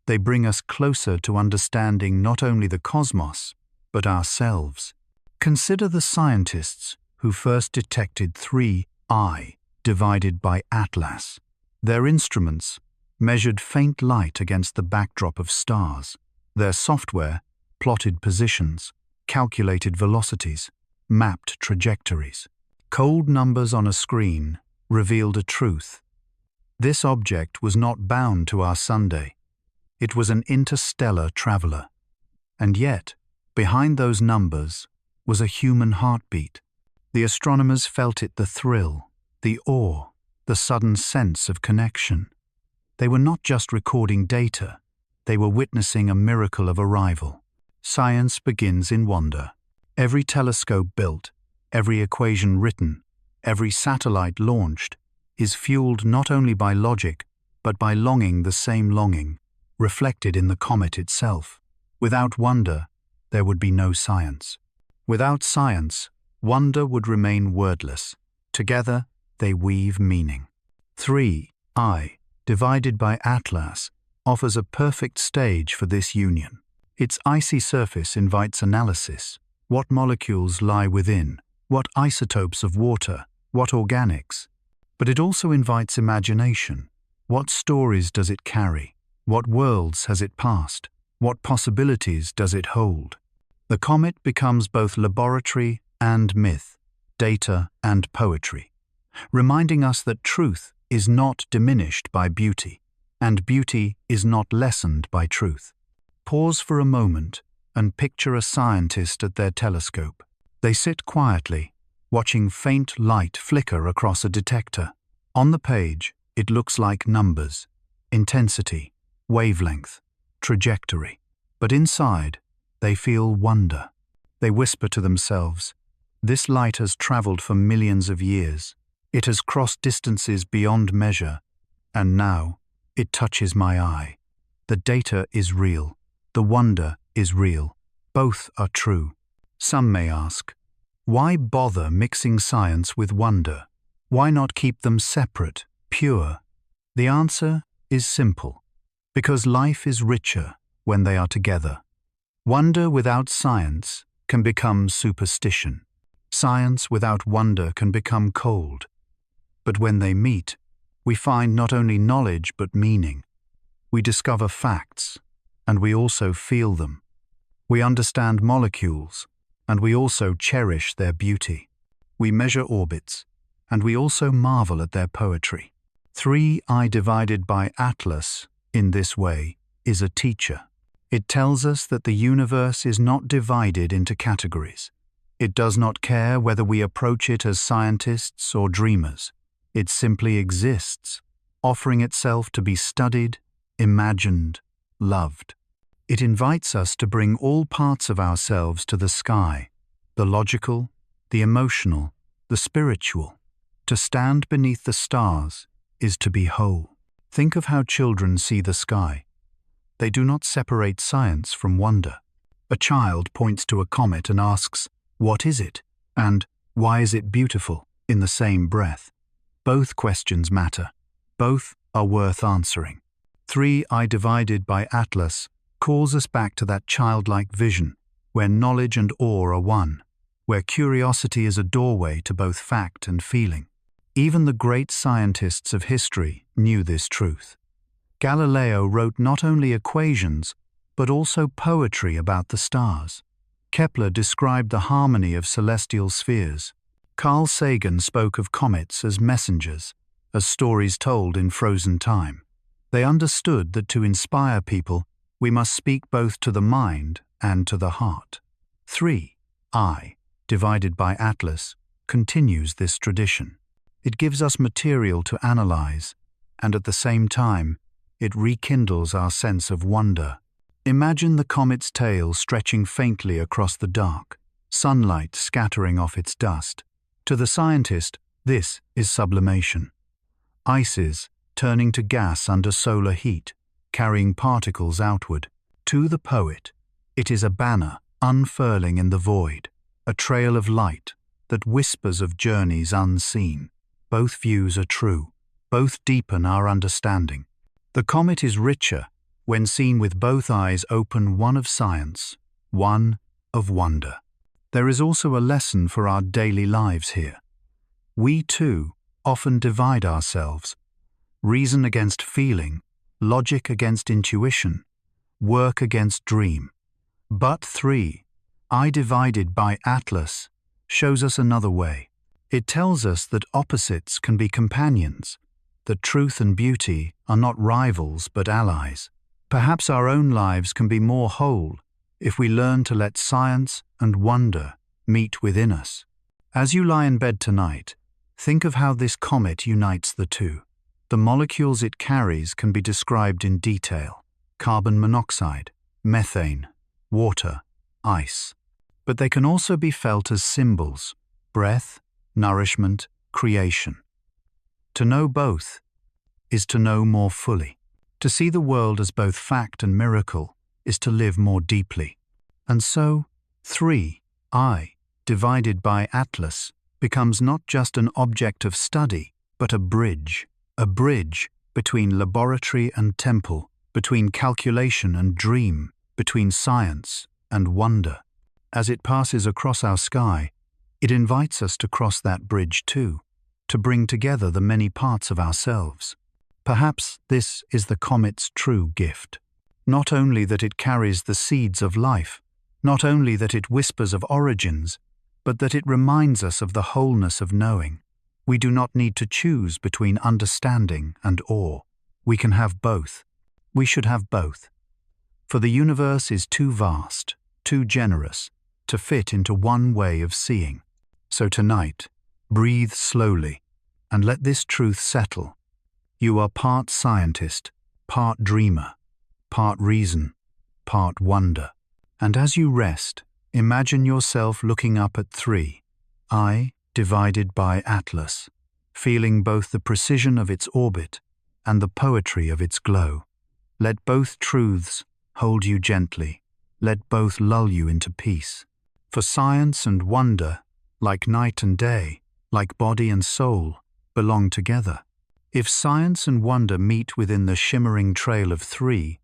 they bring us closer to understanding not only the cosmos, but ourselves. Consider the scientists who first detected 3I divided by Atlas. Their instruments measured faint light against the backdrop of stars. Their software plotted positions, calculated velocities, mapped trajectories. Cold numbers on a screen revealed a truth. This object was not bound to our Sunday. It was an interstellar traveler. And yet, behind those numbers was a human heartbeat. The astronomers felt it, the thrill, the awe, the sudden sense of connection. They were not just recording data, they were witnessing a miracle of arrival. Science begins in wonder. Every telescope built, every equation written, every satellite launched, is fueled not only by logic, but by longing, the same longing, reflected in the comet itself. Without wonder, there would be no science. Without science, wonder would remain wordless. Together, they weave meaning. 3I, divided by Atlas, offers a perfect stage for this union. Its icy surface invites analysis. What molecules lie within? What isotopes of water? What organics? But it also invites imagination. What stories does it carry? What worlds has it passed? What possibilities does it hold? The comet becomes both laboratory and myth, data and poetry, reminding us that truth is not diminished by beauty, and beauty is not lessened by truth. Pause for a moment and picture a scientist at their telescope. They sit quietly, watching faint light flicker across a detector. On the page, it looks like numbers, intensity, wavelength, trajectory. But inside, they feel wonder. They whisper to themselves, "This light has traveled for millions of years. It has crossed distances beyond measure, and now It touches my eye. The data is real. The wonder is real. Both are true. Some may ask, why bother mixing science with wonder? Why not keep them separate, pure? The answer is simple. Because life is richer when they are together. Wonder without science can become superstition. Science without wonder can become cold. But when they meet, we find not only knowledge but meaning. We discover facts, and we also feel them. We understand molecules, and we also cherish their beauty. We measure orbits, and we also marvel at their poetry. 3I divided by Atlas, in this way, is a teacher. It tells us that the universe is not divided into categories. It does not care whether we approach it as scientists or dreamers. It simply exists, offering itself to be studied, imagined, loved. It invites us to bring all parts of ourselves to the sky, the logical, the emotional, the spiritual. To stand beneath the stars is to be whole. Think of how children see the sky. They do not separate science from wonder. A child points to a comet and asks, "What is it?" and "Why is it beautiful?" in the same breath. Both questions matter. Both are worth answering. 3I divided by Atlas calls us back to that childlike vision, where knowledge and awe are one, where curiosity is a doorway to both fact and feeling. Even the great scientists of history knew this truth. Galileo wrote not only equations, but also poetry about the stars. Kepler described the harmony of celestial spheres. Carl Sagan spoke of comets as messengers, as stories told in frozen time. They understood that to inspire people, we must speak both to the mind and to the heart. 3I, divided by Atlas, continues this tradition. It gives us material to analyze, and at the same time, it rekindles our sense of wonder. Imagine the comet's tail stretching faintly across the dark, sunlight scattering off its dust. To the scientist, this is sublimation. Ices turning to gas under solar heat, carrying particles outward. To the poet, it is a banner unfurling in the void, a trail of light that whispers of journeys unseen. Both views are true. Both deepen our understanding. The comet is richer when seen with both eyes open, one of science, one of wonder. There is also a lesson for our daily lives here. We, too, often divide ourselves. Reason against feeling, logic against intuition, work against dream. But 3I divided by Atlas shows us another way. It tells us that opposites can be companions, that truth and beauty are not rivals but allies. Perhaps our own lives can be more whole if we learn to let science and wonder meet within us. As you lie in bed tonight, think of how this comet unites the two. The molecules it carries can be described in detail: carbon monoxide, methane, water, ice. But they can also be felt as symbols: breath, nourishment, creation. To know both is to know more fully. To see the world as both fact and miracle is to live more deeply. And so, 3I, divided by Atlas, becomes not just an object of study, but a bridge between laboratory and temple, between calculation and dream, between science and wonder. As it passes across our sky, it invites us to cross that bridge too, to bring together the many parts of ourselves. Perhaps this is the comet's true gift. Not only that it carries the seeds of life, not only that it whispers of origins, but that it reminds us of the wholeness of knowing. We do not need to choose between understanding and awe. We can have both. We should have both. For the universe is too vast, too generous, to fit into one way of seeing. So tonight, breathe slowly and let this truth settle. You are part scientist, part dreamer, part reason, part wonder. And as you rest, imagine yourself looking up at 3I divided by Atlas, feeling both the precision of its orbit and the poetry of its glow. Let both truths hold you gently. Let both lull you into peace. For science and wonder, like night and day, like body and soul, belong together. If science and wonder meet within the shimmering trail of three,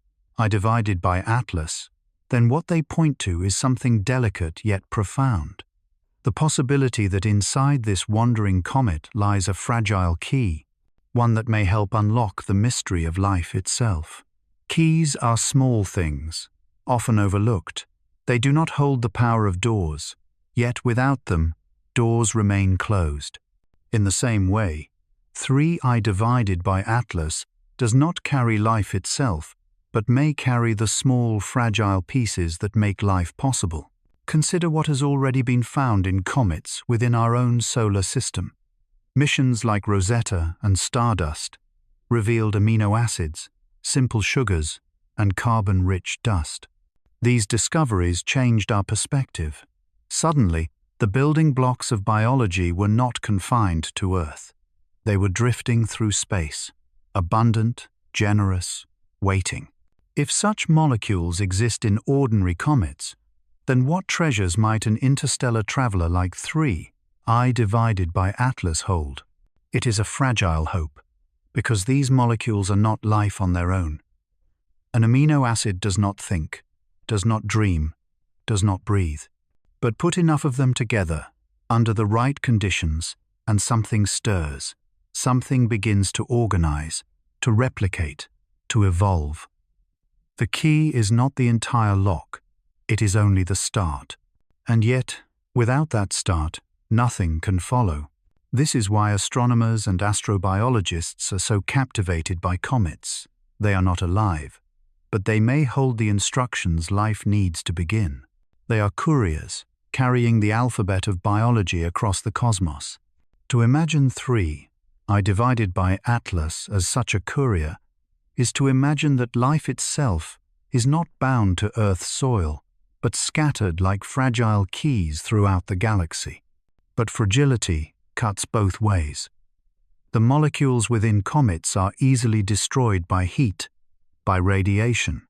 divided by Atlas, then what they point to is something delicate yet profound. The possibility that inside this wandering comet lies a fragile key, one that may help unlock the mystery of life itself. Keys are small things, often overlooked. They do not hold the power of doors, yet without them, doors remain closed. In the same way, 3I divided by Atlas does not carry life itself, but may carry the small, fragile pieces that make life possible. Consider what has already been found in comets within our own solar system. Missions like Rosetta and Stardust revealed amino acids, simple sugars, and carbon-rich dust. These discoveries changed our perspective. Suddenly, the building blocks of biology were not confined to Earth. They were drifting through space, abundant, generous, waiting. If such molecules exist in ordinary comets, then what treasures might an interstellar traveler like 3I divided by Atlas hold? It is a fragile hope, because these molecules are not life on their own. An amino acid does not think, does not dream, does not breathe. But put enough of them together, under the right conditions, and something stirs. Something begins to organize, to replicate, to evolve. The key is not the entire lock, it is only the start. And yet, without that start, nothing can follow. This is why astronomers and astrobiologists are so captivated by comets. They are not alive, but they may hold the instructions life needs to begin. They are couriers, carrying the alphabet of biology across the cosmos. To imagine 3I divided by Atlas as such a courier is to imagine that life itself is not bound to Earth's soil, but scattered like fragile keys throughout the galaxy. But fragility cuts both ways. The molecules within comets are easily destroyed by heat, by radiation,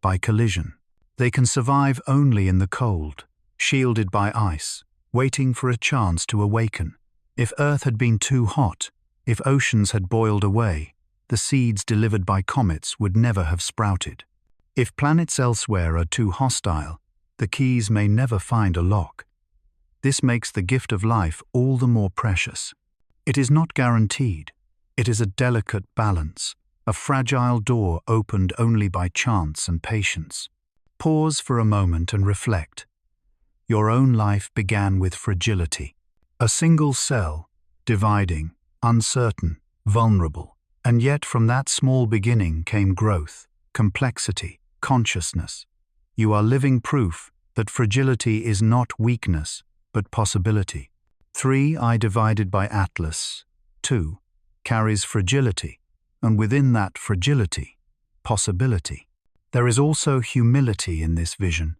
by collision. They can survive only in the cold, shielded by ice, waiting for a chance to awaken. If Earth had been too hot, if oceans had boiled away, the seeds delivered by comets would never have sprouted. If planets elsewhere are too hostile, the keys may never find a lock. This makes the gift of life all the more precious. It is not guaranteed. It is a delicate balance, a fragile door opened only by chance and patience. Pause for a moment and reflect. Your own life began with fragility. A single cell, dividing, uncertain, vulnerable. And yet from that small beginning came growth, complexity, consciousness. You are living proof that fragility is not weakness, but possibility. 3I divided by Atlas, 2, carries fragility, and within that fragility, possibility. There is also humility in this vision.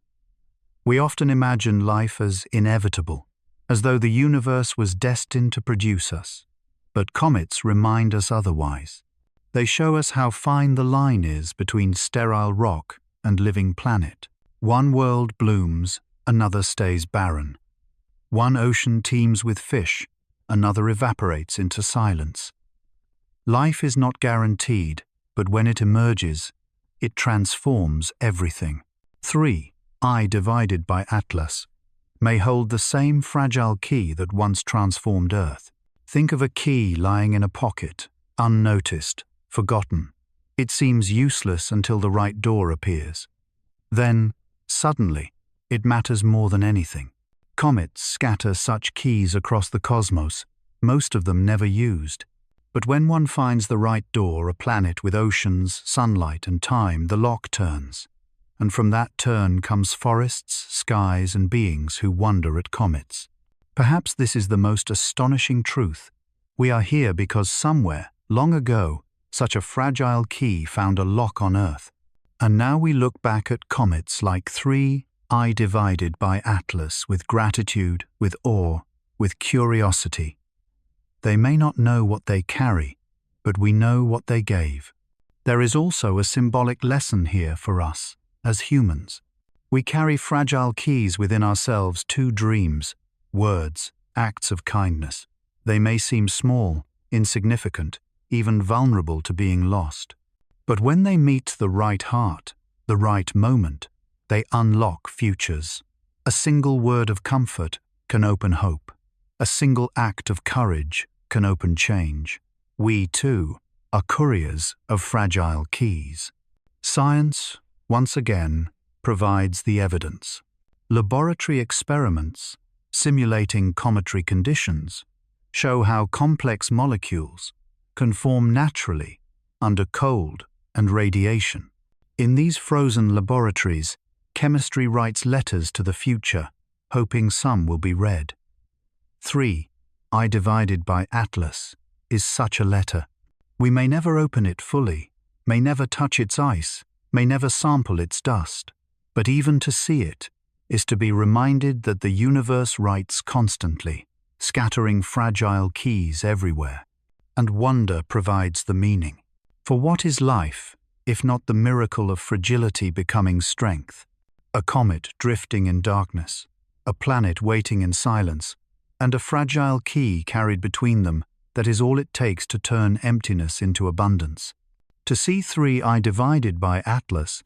We often imagine life as inevitable, as though the universe was destined to produce us. But comets remind us otherwise. They show us how fine the line is between sterile rock and living planet. One world blooms, another stays barren. One ocean teems with fish, another evaporates into silence. Life is not guaranteed, but when it emerges, it transforms everything. 3I divided by Atlas may hold the same fragile key that once transformed Earth. Think of a key lying in a pocket, unnoticed, forgotten. It seems useless until the right door appears. Then, suddenly, it matters more than anything. Comets scatter such keys across the cosmos, most of them never used. But when one finds the right door, a planet with oceans, sunlight, and time, the lock turns. And from that turn comes forests, skies, and beings who wonder at comets. Perhaps this is the most astonishing truth. We are here because somewhere, long ago, such a fragile key found a lock on Earth. And now we look back at comets like 3I divided by Atlas with gratitude, with awe, with curiosity. They may not know what they carry, but we know what they gave. There is also a symbolic lesson here for us, as humans. We carry fragile keys within ourselves, two dreams, words, acts of kindness. They may seem small, insignificant, even vulnerable to being lost. But when they meet the right heart, the right moment, they unlock futures. A single word of comfort can open hope. A single act of courage can open change. We, too, are couriers of fragile keys. Science, once again, provides the evidence. Laboratory experiments, simulating cometary conditions, show how complex molecules can form naturally under cold and radiation. In these frozen laboratories, chemistry writes letters to the future, hoping some will be read. 3. I divided by Atlas is such a letter. We may never open it fully, may never touch its ice, may never sample its dust, but even to see it is to be reminded that the universe writes constantly, scattering fragile keys everywhere, and wonder provides the meaning. For what is life, if not the miracle of fragility becoming strength? A comet drifting in darkness, a planet waiting in silence, and a fragile key carried between them that is all it takes to turn emptiness into abundance. To see 3I divided by Atlas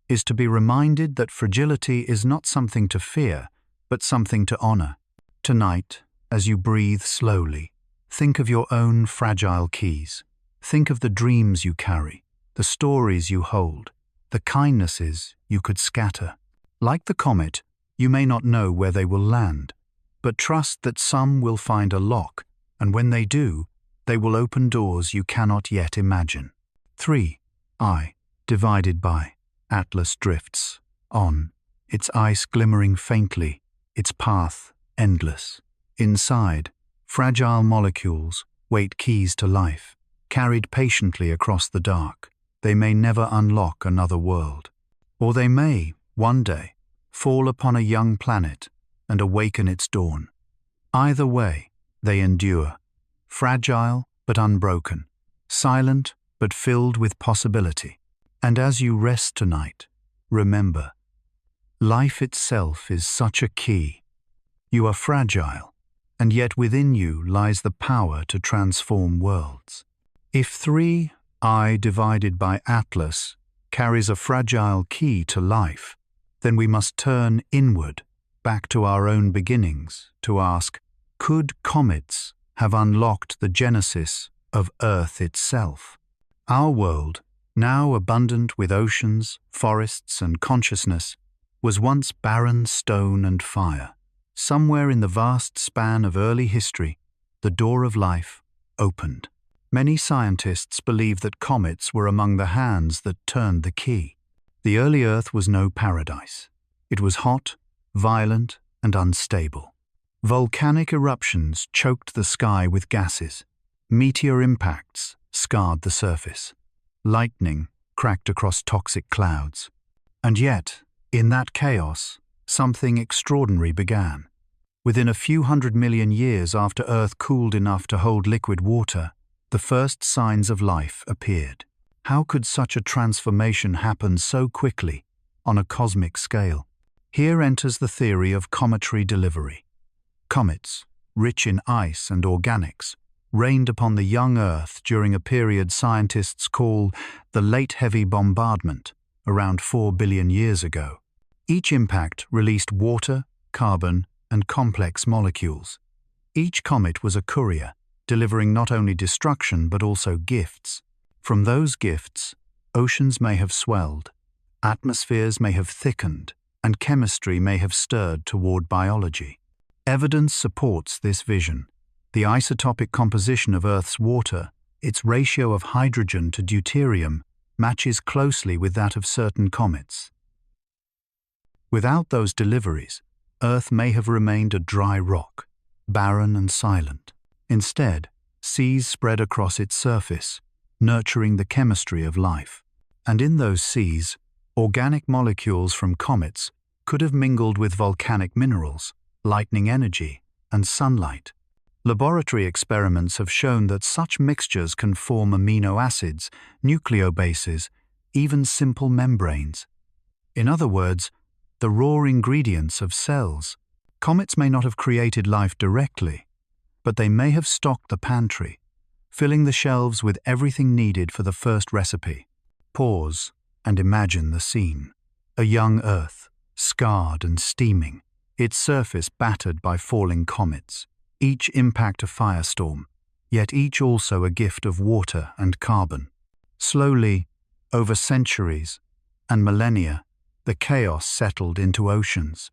is to be reminded that fragility is not something to fear, but something to honor. Tonight, as you breathe slowly, think of your own fragile keys. Think of the dreams you carry, the stories you hold, the kindnesses you could scatter. Like the comet, you may not know where they will land, but trust that some will find a lock, and when they do, they will open doors you cannot yet imagine. 3I divided by Atlas drifts on, its ice glimmering faintly, its path endless. Inside, fragile molecules wait keys to life, carried patiently across the dark. They may never unlock another world. Or they may, one day, fall upon a young planet and awaken its dawn. Either way, they endure, fragile but unbroken, silent but filled with possibility. And as you rest tonight, remember, life itself is such a key. You are fragile, and yet within you lies the power to transform worlds. If 3I divided by Atlas carries a fragile key to life, then we must turn inward, back to our own beginnings, to ask, could comets have unlocked the genesis of Earth itself? Our world, now abundant with oceans, forests, and consciousness, was once barren stone and fire. Somewhere in the vast span of early history, the door of life opened. Many scientists believe that comets were among the hands that turned the key. The early Earth was no paradise. It was hot, violent, and unstable. Volcanic eruptions choked the sky with gases. Meteor impacts scarred the surface. Lightning cracked across toxic clouds. And yet, in that chaos, something extraordinary began. Within a few 100 million years after Earth cooled enough to hold liquid water, the first signs of life appeared. How could such a transformation happen so quickly, on a cosmic scale? Here enters the theory of cometary delivery. Comets, rich in ice and organics, rained upon the young Earth during a period scientists call the Late Heavy Bombardment, around 4 billion years ago. Each impact released water, carbon, and complex molecules. Each comet was a courier, delivering not only destruction but also gifts. From those gifts, oceans may have swelled, atmospheres may have thickened, and chemistry may have stirred toward biology. Evidence supports this vision. The isotopic composition of Earth's water, its ratio of hydrogen to deuterium, matches closely with that of certain comets. Without those deliveries, Earth may have remained a dry rock, barren and silent. Instead, seas spread across its surface, nurturing the chemistry of life. And in those seas, organic molecules from comets could have mingled with volcanic minerals, lightning energy, and sunlight. Laboratory experiments have shown that such mixtures can form amino acids, nucleobases, even simple membranes. In other words, the raw ingredients of cells. Comets may not have created life directly, but they may have stocked the pantry, filling the shelves with everything needed for the first recipe. Pause and imagine the scene. A young Earth, scarred and steaming, its surface battered by falling comets, each impact a firestorm, yet each also a gift of water and carbon. Slowly, over centuries and millennia, the chaos settled into oceans.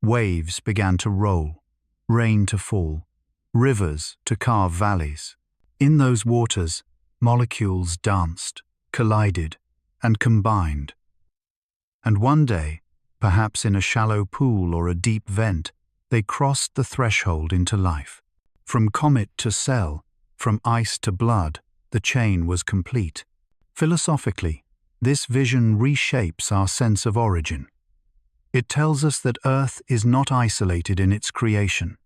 Waves began to roll, rain to fall, rivers to carve valleys. In those waters, molecules danced, collided, and combined. And one day, perhaps in a shallow pool or a deep vent, they crossed the threshold into life. From comet to cell, from ice to blood, the chain was complete. Philosophically, this vision reshapes our sense of origin. It tells us that Earth is not isolated in its creation.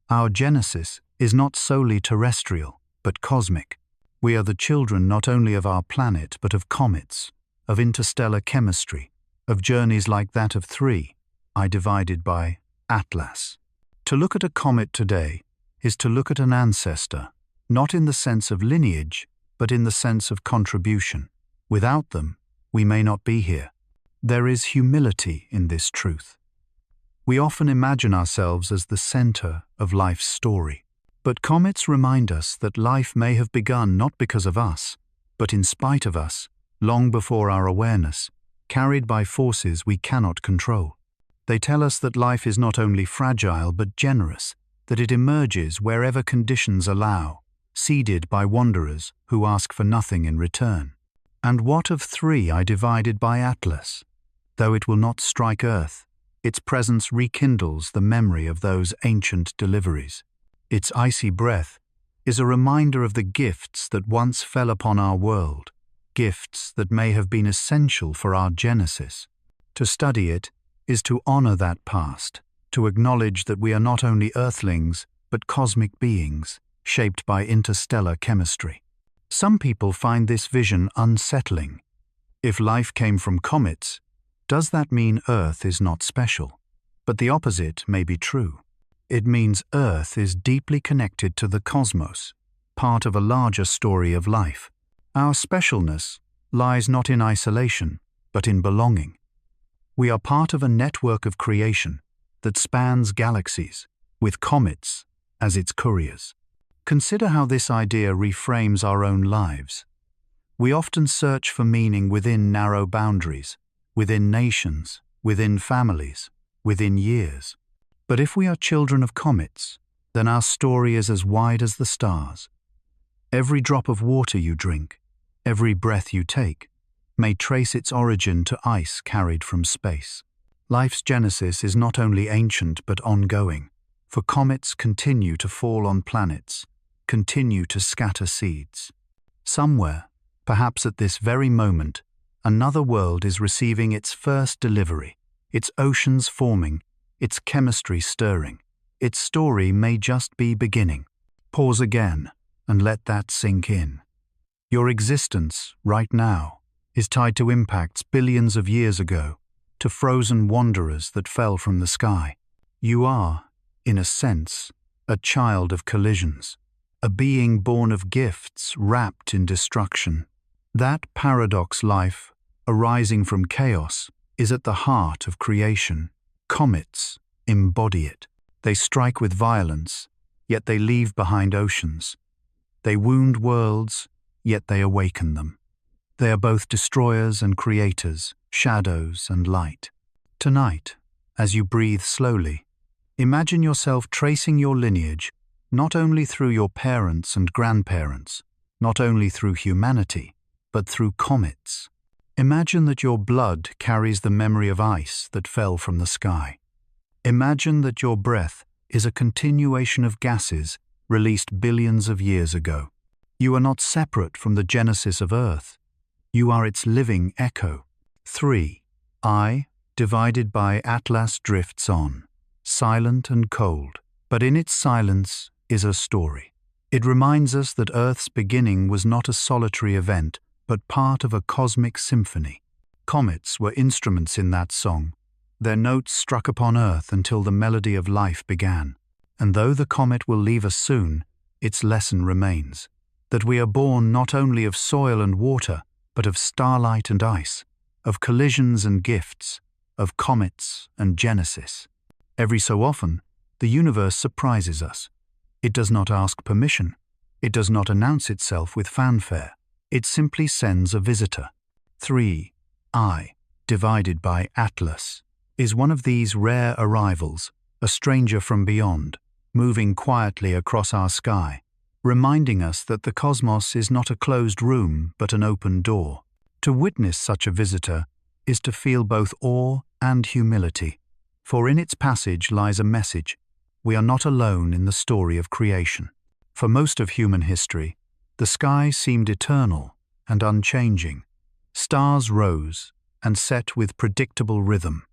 Our genesis is not solely terrestrial, but cosmic. We are the children not only of our planet, but of comets, of interstellar chemistry, of journeys like that of 3I divided by Atlas. To look at a comet today is to look at an ancestor, not in the sense of lineage, but in the sense of contribution. Without them, we may not be here. There is humility in this truth. We often imagine ourselves as the center of life's story. But comets remind us that life may have begun not because of us, but in spite of us, long before our awareness, carried by forces we cannot control. They tell us that life is not only fragile but generous, that it emerges wherever conditions allow, seeded by wanderers who ask for nothing in return. And what of 3I divided by Atlas? Though it will not strike Earth, its presence rekindles the memory of those ancient deliveries. Its icy breath is a reminder of the gifts that once fell upon our world, gifts that may have been essential for our genesis. To study it is to honor that past, to acknowledge that we are not only earthlings, but cosmic beings, shaped by interstellar chemistry. Some people find this vision unsettling. If life came from comets, does that mean Earth is not special? But the opposite may be true. It means Earth is deeply connected to the cosmos, part of a larger story of life. Our specialness lies not in isolation, but in belonging. We are part of a network of creation that spans galaxies, with comets as its couriers. Consider how this idea reframes our own lives. We often search for meaning within narrow boundaries, within nations, within families, within years. But if we are children of comets, then our story is as wide as the stars. Every drop of water you drink, every breath you take, may trace its origin to ice carried from space. Life's genesis is not only ancient but ongoing, for comets continue to fall on planets, continue to scatter seeds. Somewhere, perhaps at this very moment, another world is receiving its first delivery, its oceans forming, its chemistry stirring. Its story may just be beginning. Pause again and let that sink in. Your existence, right now, is tied to impacts billions of years ago, to frozen wanderers that fell from the sky. You are, in a sense, a child of collisions, a being born of gifts wrapped in destruction. That paradox life, arising from chaos, is at the heart of creation. Comets embody it. They strike with violence, yet they leave behind oceans. They wound worlds, yet they awaken them. They are both destroyers and creators, shadows and light. Tonight, as you breathe slowly, imagine yourself tracing your lineage not only through your parents and grandparents, not only through humanity, but through comets. Imagine that your blood carries the memory of ice that fell from the sky. Imagine that your breath is a continuation of gases released billions of years ago. You are not separate from the genesis of Earth. You are its living echo. 3I divided by Atlas drifts on, silent and cold, but in its silence is a story. It reminds us that Earth's beginning was not a solitary event, but part of a cosmic symphony. Comets were instruments in that song. Their notes struck upon Earth until the melody of life began. And though the comet will leave us soon, its lesson remains, that we are born not only of soil and water, but of starlight and ice, of collisions and gifts, of comets and genesis. Every so often, the universe surprises us. It does not ask permission. It does not announce itself with fanfare. It simply sends a visitor. 3. I, divided by Atlas, is one of these rare arrivals, a stranger from beyond, moving quietly across our sky, reminding us that the cosmos is not a closed room but an open door. To witness such a visitor is to feel both awe and humility, for in its passage lies a message. We are not alone in the story of creation. For most of human history, the sky seemed eternal and unchanging. Stars rose and set with predictable rhythm.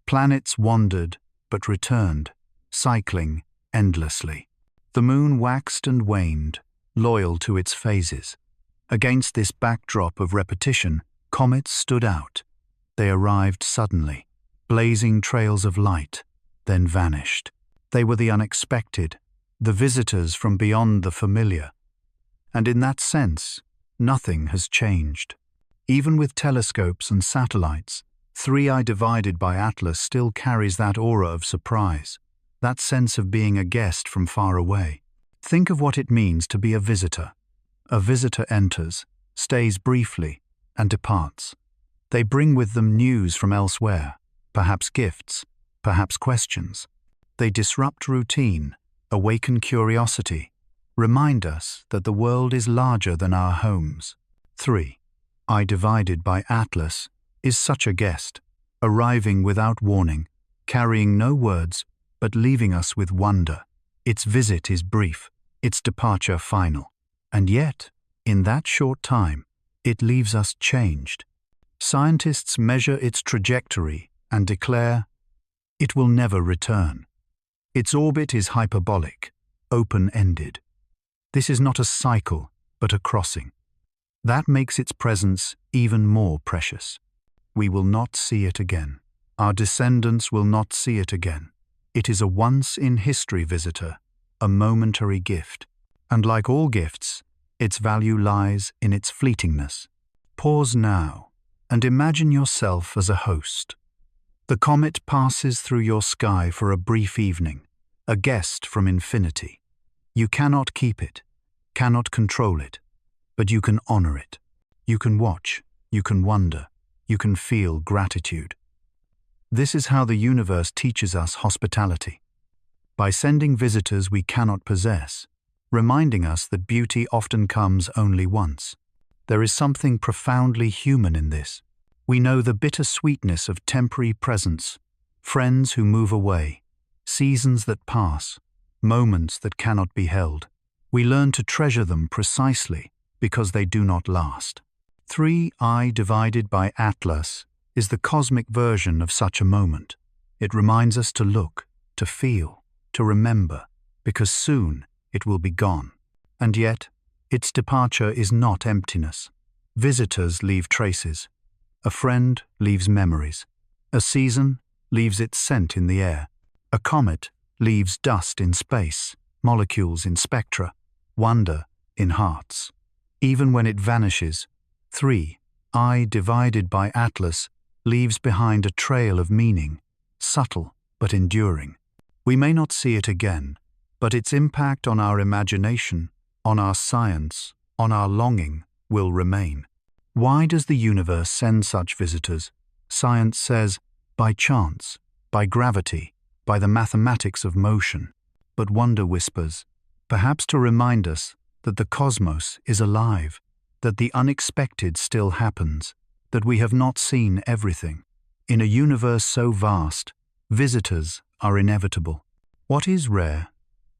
Planets wandered but returned, cycling endlessly. The moon waxed and waned, loyal to its phases. Against this backdrop of repetition, comets stood out. They arrived suddenly, blazing trails of light, then vanished. They were the unexpected, the visitors from beyond the familiar. And in that sense, nothing has changed. Even with telescopes and satellites, 3I divided by Atlas still carries that aura of surprise, that sense of being a guest from far away. Think of what it means to be a visitor. A visitor enters, stays briefly, and departs. They bring with them news from elsewhere, perhaps gifts, perhaps questions. They disrupt routine, awaken curiosity, remind us that the world is larger than our homes. 3. I divided by Atlas is such a guest, arriving without warning, carrying no words, but leaving us with wonder. Its visit is brief, its departure final. And yet, in that short time, it leaves us changed. Scientists measure its trajectory and declare, it will never return. Its orbit is hyperbolic, open-ended. This is not a cycle, but a crossing. That makes its presence even more precious. We will not see it again. Our descendants will not see it again. It is a once-in-history visitor, a momentary gift. And like all gifts, its value lies in its fleetingness. Pause now and imagine yourself as a host. The comet passes through your sky for a brief evening, a guest from infinity. You cannot keep it, cannot control it, but you can honor it. You can watch, you can wonder, you can feel gratitude. This is how the universe teaches us hospitality. By sending visitors we cannot possess, reminding us that beauty often comes only once. There is something profoundly human in this. We know the bitter sweetness of temporary presence, friends who move away, seasons that pass, moments that cannot be held. We learn to treasure them precisely because they do not last. 3I divided by Atlas is the cosmic version of such a moment. It reminds us to look, to feel, to remember, because soon it will be gone. And yet, its departure is not emptiness. Visitors leave traces. A friend leaves memories. A season leaves its scent in the air. A comet leaves dust in space, molecules in spectra, wonder in hearts. Even when it vanishes, 3I divided by Atlas leaves behind a trail of meaning, subtle but enduring. We may not see it again, but its impact on our imagination, on our science, on our longing will remain. Why does the universe send such visitors? Science says, by chance, by gravity, by the mathematics of motion. But wonder whispers, perhaps to remind us that the cosmos is alive, that the unexpected still happens, that we have not seen everything. In a universe so vast, visitors are inevitable. What is rare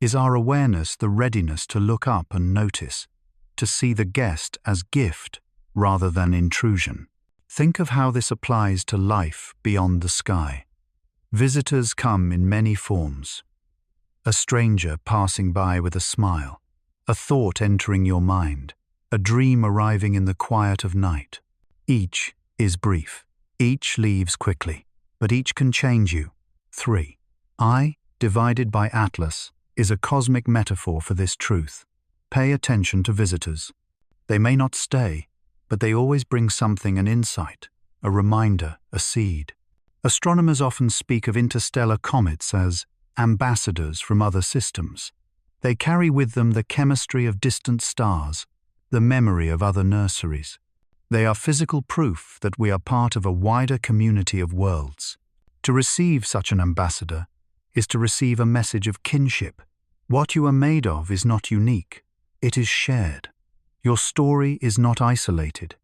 is our awareness, the readiness to look up and notice, to see the guest as gift rather than intrusion. Think of how this applies to life beyond the sky. Visitors come in many forms. a stranger passing by with a smile, a thought entering your mind, a dream arriving in the quiet of night. Each is brief. Each leaves quickly, but each can change you. 3. I, divided by Atlas, is a cosmic metaphor for this truth. Pay attention to visitors. They may not stay, but they always bring something, an insight, a reminder, a seed. Astronomers often speak of interstellar comets as ambassadors from other systems. They carry with them the chemistry of distant stars, the memory of other nurseries. They are physical proof that we are part of a wider community of worlds. To receive such an ambassador is to receive a message of kinship. What you are made of is not unique. It is shared. Your story is not isolated.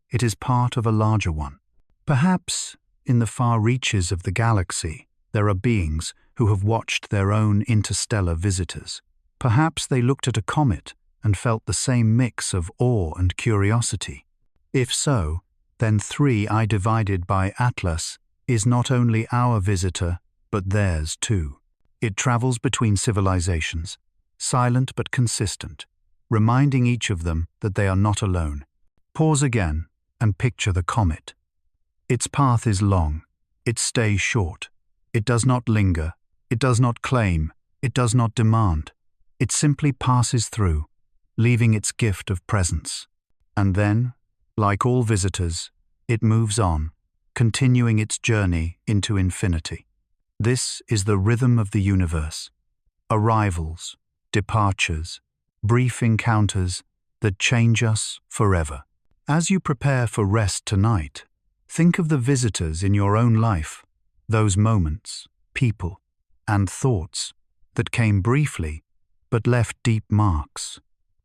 It is part of a larger one. Perhaps, in the far reaches of the galaxy, there are beings who have watched their own interstellar visitors. Perhaps they looked at a comet and felt the same mix of awe and curiosity. If so, then 3I divided by Atlas is not only our visitor, but theirs too. It travels between civilizations, silent but consistent, reminding each of them that they are not alone. Pause again and picture the comet. Its path is long. It stays short. It does not linger. It does not claim. It does not demand. It simply passes through, leaving its gift of presence. And then, like all visitors, it moves on, continuing its journey into infinity. This is the rhythm of the universe. Arrivals, departures, brief encounters that change us forever. As you prepare for rest tonight, think of the visitors in your own life, those moments, people, and thoughts that came briefly but left deep marks.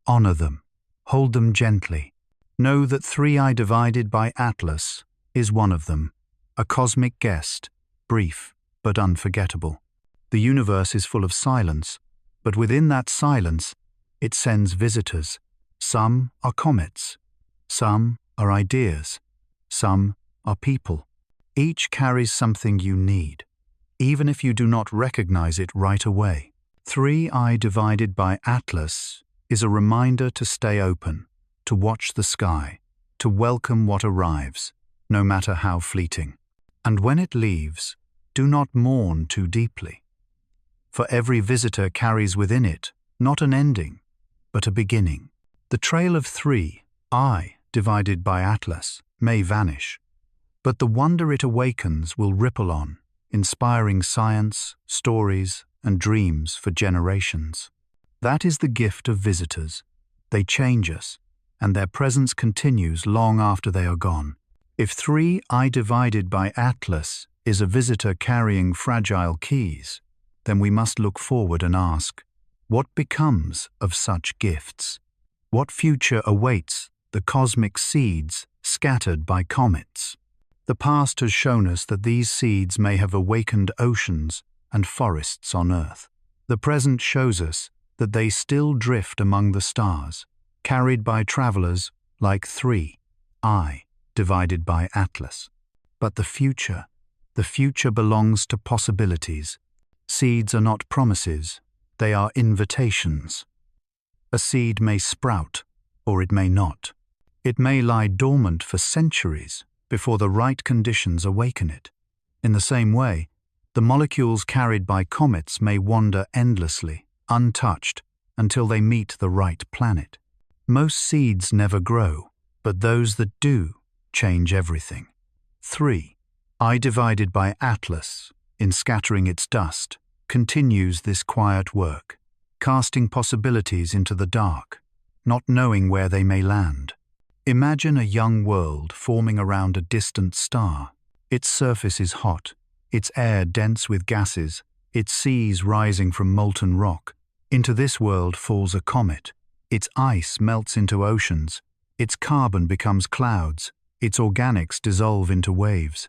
Honor them. Hold them gently. Know that 3I divided by Atlas is one of them, a cosmic guest, brief but unforgettable. The universe is full of silence, but within that silence, it sends visitors. Some are comets, some are ideas, some are people. Each carries something you need, even if you do not recognize it right away. 3I divided by Atlas is a reminder to stay open, to watch the sky, to welcome what arrives, no matter how fleeting. And when it leaves, do not mourn too deeply. For every visitor carries within it not an ending, but a beginning. The trail of 3I divided by Atlas may vanish, but the wonder it awakens will ripple on, inspiring science, stories, and dreams for generations. That is the gift of visitors. They change us, and their presence continues long after they are gone. If 3I divided by Atlas is a visitor carrying fragile keys, then we must look forward and ask, what becomes of such gifts? What future awaits the cosmic seeds scattered by comets? The past has shown us that these seeds may have awakened oceans and forests on Earth. The present shows us that they still drift among the stars, carried by travelers like 3I divided by Atlas. But the future belongs to possibilities. Seeds are not promises, they are invitations. A seed may sprout, or it may not. It may lie dormant for centuries before the right conditions awaken it. In the same way, the molecules carried by comets may wander endlessly, untouched, until they meet the right planet. Most seeds never grow, but those that do change everything. 3I divided by Atlas, in scattering its dust, continues this quiet work, casting possibilities into the dark, not knowing where they may land. Imagine a young world forming around a distant star. Its surface is hot, its air dense with gases, its seas rising from molten rock. Into this world falls a comet. Its ice melts into oceans, its carbon becomes clouds, its organics dissolve into waves.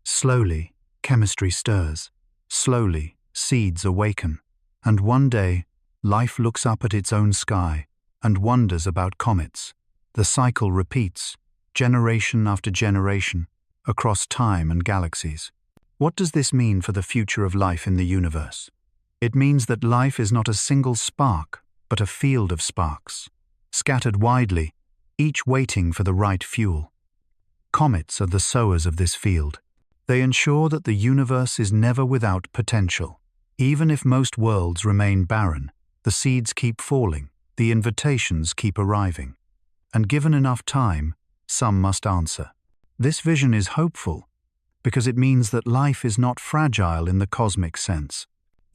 Slowly, chemistry stirs. Slowly, seeds awaken. And one day, life looks up at its own sky and wonders about comets. The cycle repeats, generation after generation, across time and galaxies. What does this mean for the future of life in the universe? It means that life is not a single spark, but a field of sparks, scattered widely, each waiting for the right fuel. Comets are the sowers of this field. They ensure that the universe is never without potential. Even if most worlds remain barren, the seeds keep falling, the invitations keep arriving. And given enough time, some must answer. This vision is hopeful because it means that life is not fragile in the cosmic sense.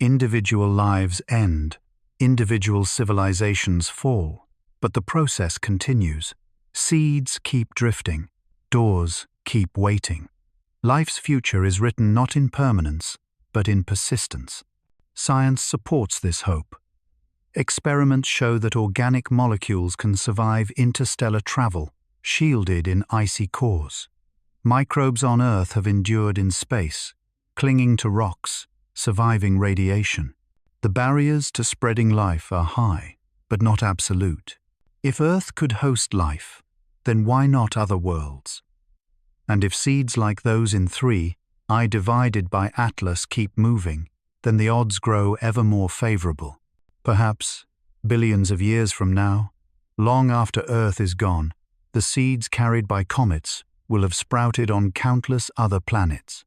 Individual lives end, individual civilizations fall, but the process continues. Seeds keep drifting, doors keep waiting. Life's future is written not in permanence, but in persistence. Science supports this hope. Experiments show that organic molecules can survive interstellar travel, shielded in icy cores. Microbes on Earth have endured in space, clinging to rocks, surviving radiation. The barriers to spreading life are high, but not absolute. If Earth could host life, then why not other worlds? And if seeds like those in 3I divided by Atlas keep moving, then the odds grow ever more favorable. Perhaps, billions of years from now, long after Earth is gone, the seeds carried by comets will have sprouted on countless other planets.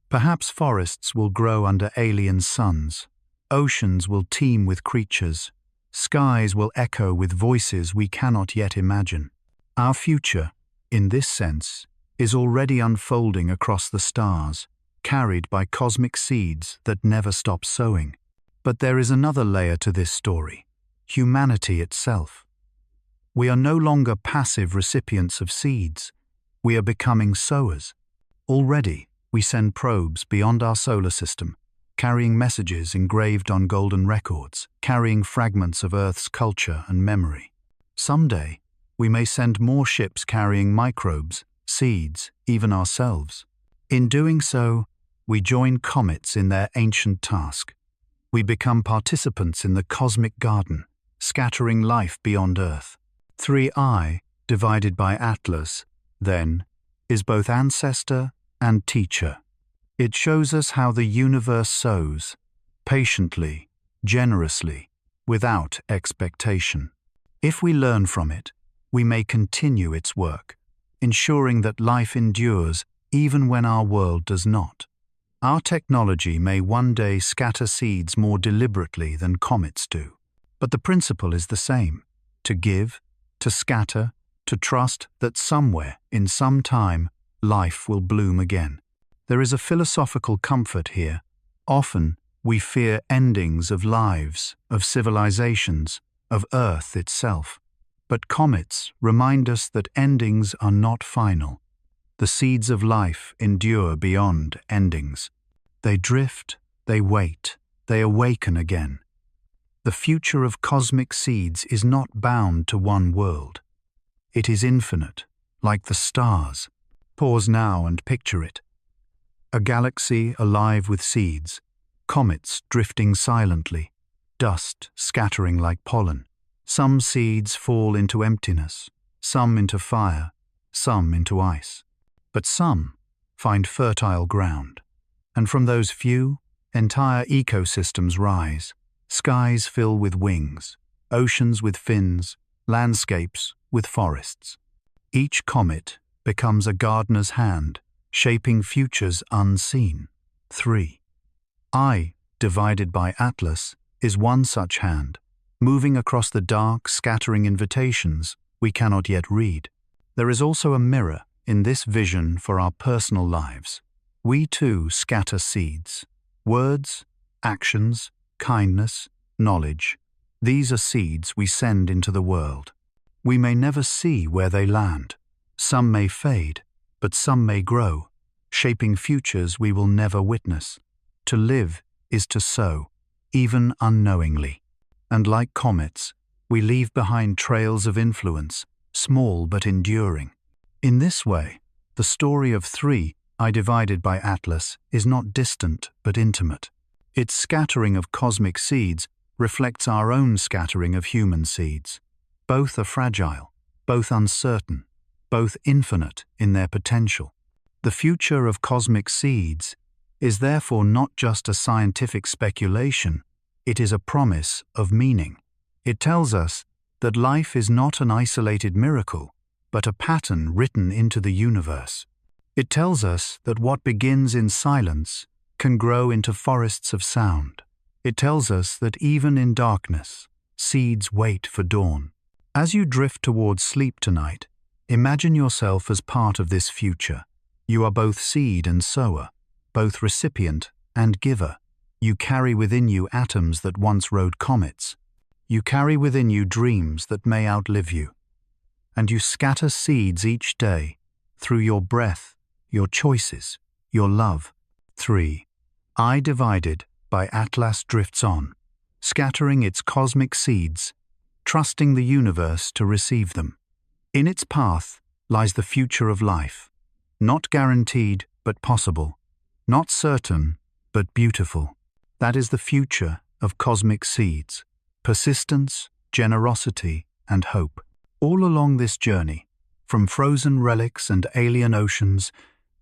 Perhaps forests will grow under alien suns, oceans will teem with creatures, skies will echo with voices we cannot yet imagine. Our future, in this sense, is already unfolding across the stars, carried by cosmic seeds that never stop sowing. But there is another layer to this story: humanity itself. We are no longer passive recipients of seeds. We are becoming sowers. Already, we send probes beyond our solar system, carrying messages engraved on golden records, carrying fragments of Earth's culture and memory. Someday, we may send more ships carrying microbes, seeds, even ourselves. In doing so, we join comets in their ancient task. We become participants in the cosmic garden, scattering life beyond Earth. 3I, divided by Atlas, then, is both ancestor and teacher. It shows us how the universe sows, patiently, generously, without expectation. If we learn from it, we may continue its work, ensuring that life endures even when our world does not. Our technology may one day scatter seeds more deliberately than comets do. But the principle is the same: to give, to scatter, to trust that somewhere, in some time, life will bloom again. There is a philosophical comfort here. Often, we fear endings of lives, of civilizations, of Earth itself. But comets remind us that endings are not final. The seeds of life endure beyond endings. They drift, they wait, they awaken again. The future of cosmic seeds is not bound to one world. It is infinite, like the stars. Pause now and picture it. A galaxy alive with seeds, comets drifting silently, dust scattering like pollen. Some seeds fall into emptiness, some into fire, some into ice. But some find fertile ground. And from those few, entire ecosystems rise. Skies fill with wings, oceans with fins, landscapes with forests. Each comet becomes a gardener's hand, shaping futures unseen. 3I, divided by Atlas, is one such hand, moving across the dark, scattering invitations we cannot yet read. There is also a mirror in this vision for our personal lives. We too scatter seeds. Words, actions, kindness, knowledge. These are seeds we send into the world. We may never see where they land. Some may fade, but some may grow, shaping futures we will never witness. To live is to sow, even unknowingly. And like comets, we leave behind trails of influence, small but enduring. In this way, the story of 3I divided by Atlas is not distant but intimate. Its scattering of cosmic seeds reflects our own scattering of human seeds. Both are fragile, both uncertain, both infinite in their potential. The future of cosmic seeds is therefore not just a scientific speculation, it is a promise of meaning. It tells us that life is not an isolated miracle, but a pattern written into the universe. It tells us that what begins in silence can grow into forests of sound. It tells us that even in darkness, seeds wait for dawn. As you drift towards sleep tonight, imagine yourself as part of this future. You are both seed and sower, both recipient and giver. You carry within you atoms that once rode comets. You carry within you dreams that may outlive you. And you scatter seeds each day through your breath, your choices, your love. 3. I divided by Atlas drifts on, scattering its cosmic seeds, trusting the universe to receive them. In its path lies the future of life, not guaranteed but possible, not certain but beautiful. That is the future of cosmic seeds, persistence, generosity, and hope. All along this journey, from frozen relics and alien oceans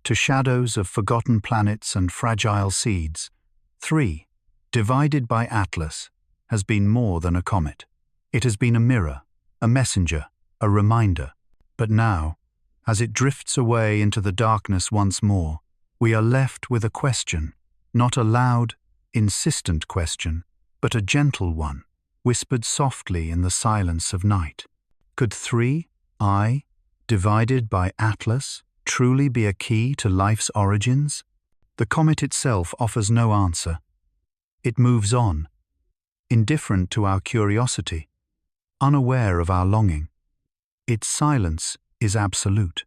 to shadows of forgotten planets and fragile seeds, 3. Divided by Atlas has been more than a comet. It has been a mirror, a messenger, a reminder. But now, as it drifts away into the darkness once more, we are left with a question, not a loud, insistent question, but a gentle one, whispered softly in the silence of night. Could 3I, divided by Atlas, truly be a key to life's origins? The comet itself offers no answer. It moves on, indifferent to our curiosity, unaware of our longing. Its silence is absolute.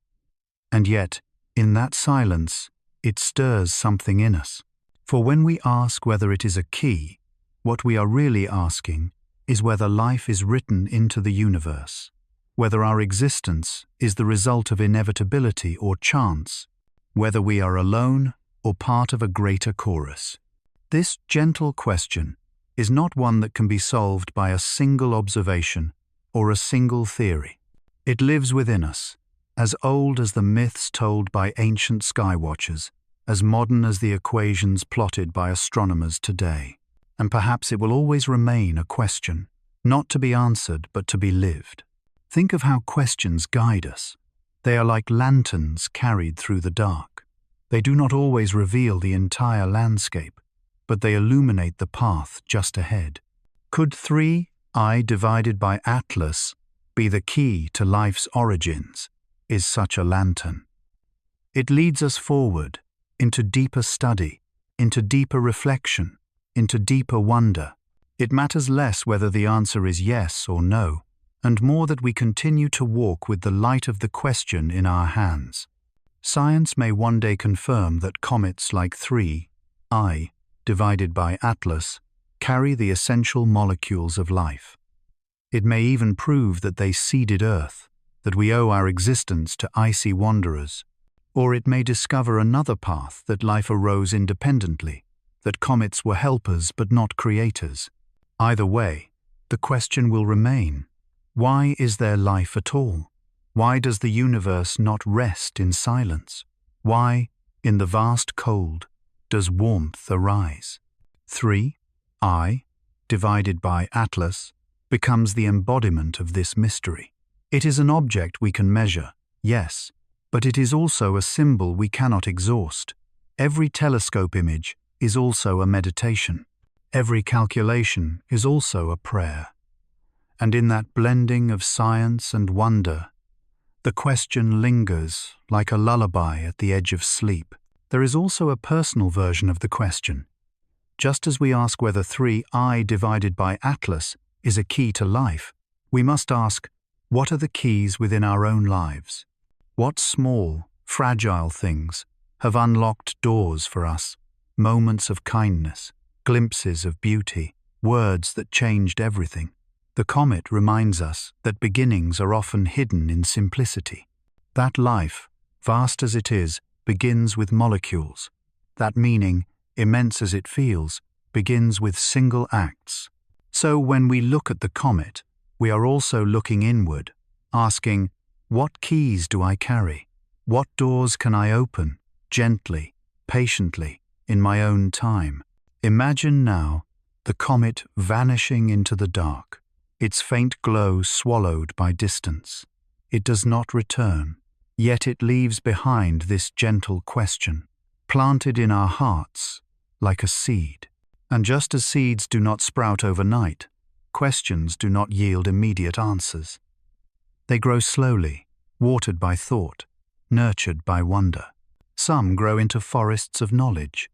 And yet, in that silence, it stirs something in us. For when we ask whether it is a key, what we are really asking is whether life is written into the universe, whether our existence is the result of inevitability or chance, whether we are alone or part of a greater chorus. This gentle question is not one that can be solved by a single observation or a single theory. It lives within us, as old as the myths told by ancient skywatchers, as modern as the equations plotted by astronomers today. And perhaps it will always remain a question, not to be answered but to be lived. Think of how questions guide us. They are like lanterns carried through the dark. They do not always reveal the entire landscape, but they illuminate the path just ahead. Could 3I divided by Atlas be the key to life's origins? Is such a lantern. It leads us forward, into deeper study, into deeper reflection, into deeper wonder. It matters less whether the answer is yes or no, and more that we continue to walk with the light of the question in our hands. Science may one day confirm that comets like 3I, divided by Atlas, carry the essential molecules of life. It may even prove that they seeded Earth, that we owe our existence to icy wanderers. Or it may discover another path, that life arose independently, that comets were helpers but not creators. Either way, the question will remain: why is there life at all? Why does the universe not rest in silence? Why, in the vast cold, does warmth arise? 3I, divided by Atlas, becomes the embodiment of this mystery. It is an object we can measure, yes, but it is also a symbol we cannot exhaust. Every telescope image is also a meditation. Every calculation is also a prayer. And in that blending of science and wonder, the question lingers like a lullaby at the edge of sleep. There is also a personal version of the question. Just as we ask whether 3I divided by Atlas is a key to life, we must ask, what are the keys within our own lives? What small, fragile things have unlocked doors for us, moments of kindness, glimpses of beauty, words that changed everything? The comet reminds us that beginnings are often hidden in simplicity. That life, vast as it is, begins with molecules. That meaning, immense as it feels, begins with single acts. So when we look at the comet, we are also looking inward, asking, what keys do I carry? What doors can I open, gently, patiently, in my own time? Imagine now the comet vanishing into the dark, its faint glow swallowed by distance. It does not return, yet it leaves behind this gentle question, planted in our hearts like a seed. And just as seeds do not sprout overnight, questions do not yield immediate answers. They grow slowly, watered by thought, nurtured by wonder. Some grow into forests of knowledge.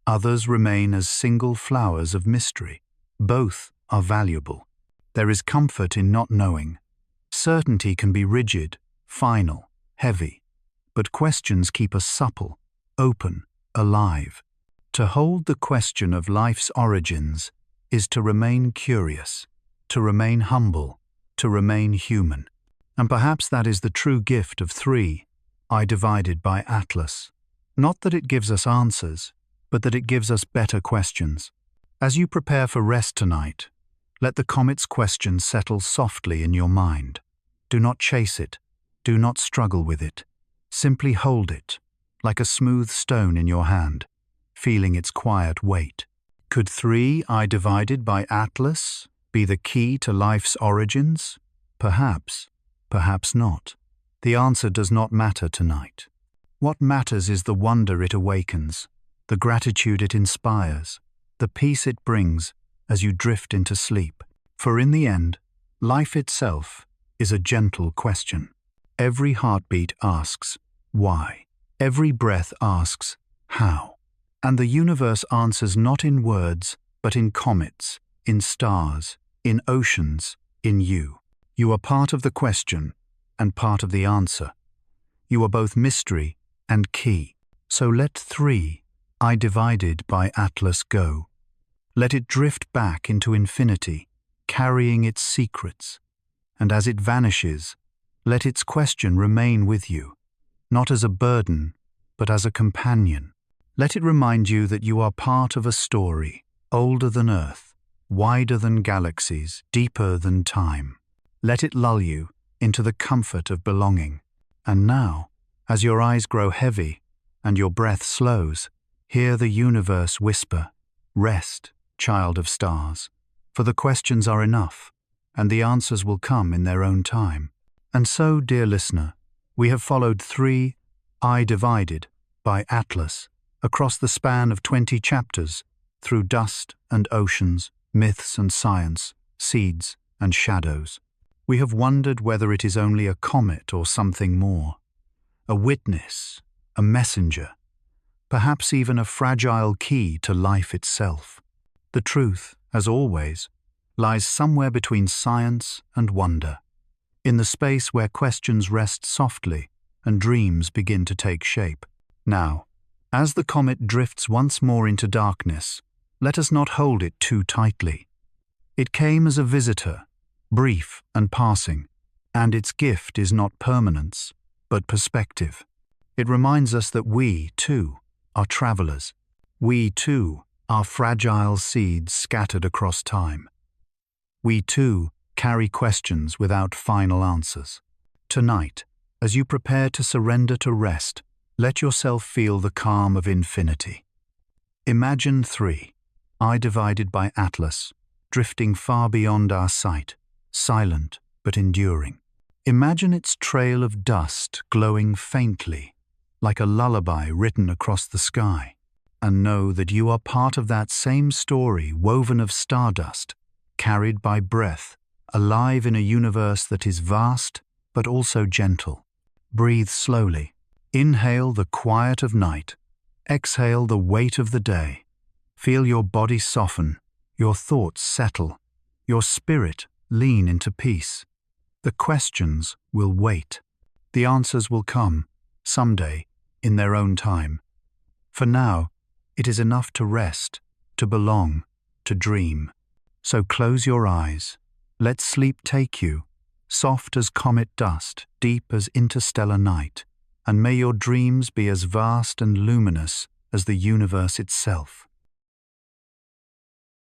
Others remain as single flowers of mystery. Both are valuable. There is comfort in not knowing. Certainty can be rigid, final, heavy. But questions keep us supple, open, alive. To hold the question of life's origins is to remain curious, to remain humble, to remain human. And perhaps that is the true gift of 3, I divided by Atlas. Not that it gives us answers, but that it gives us better questions. As you prepare for rest tonight, let the comet's question settle softly in your mind. Do not chase it. Do not struggle with it. Simply hold it, like a smooth stone in your hand, feeling its quiet weight. Could 3, I divided by Atlas, be the key to life's origins? Perhaps, perhaps not. The answer does not matter tonight. What matters is the wonder it awakens, the gratitude it inspires, the peace it brings as you drift into sleep. For in the end, life itself is a gentle question. Every heartbeat asks, why? Every breath asks, how? And the universe answers not in words, but in comets, in stars, in oceans, in you. You are part of the question and part of the answer. You are both mystery and key. So let 3, I divided by Atlas go. Let it drift back into infinity, carrying its secrets. And as it vanishes, let its question remain with you, not as a burden, but as a companion. Let it remind you that you are part of a story, older than Earth, wider than galaxies, deeper than time. Let it lull you into the comfort of belonging. And now, as your eyes grow heavy and your breath slows, hear the universe whisper, rest, child of stars, for the questions are enough, and the answers will come in their own time. And so, dear listener, we have followed 3, I divided by Atlas, across the span of 20 chapters, through dust and oceans, myths and science, seeds and shadows. We have wondered whether it is only a comet or something more, a witness, a messenger, perhaps even a fragile key to life itself. The truth, as always, lies somewhere between science and wonder, in the space where questions rest softly and dreams begin to take shape. Now, as the comet drifts once more into darkness, let us not hold it too tightly. It came as a visitor, brief and passing, and its gift is not permanence, but perspective. It reminds us that we, too, are travelers. We, too, are fragile seeds scattered across time. We, too, carry questions without final answers. Tonight, as you prepare to surrender to rest, let yourself feel the calm of infinity. Imagine 3, I divided by Atlas, drifting far beyond our sight, silent but enduring. Imagine its trail of dust glowing faintly, like a lullaby written across the sky, and know that you are part of that same story woven of stardust, carried by breath, alive in a universe that is vast but also gentle. Breathe slowly. Inhale the quiet of night. Exhale the weight of the day. Feel your body soften, your thoughts settle, your spirit lean into peace. The questions will wait. The answers will come, someday, in their own time. For now, it is enough to rest, to belong, to dream. So close your eyes. Let sleep take you, soft as comet dust, deep as interstellar night, and may your dreams be as vast and luminous as the universe itself.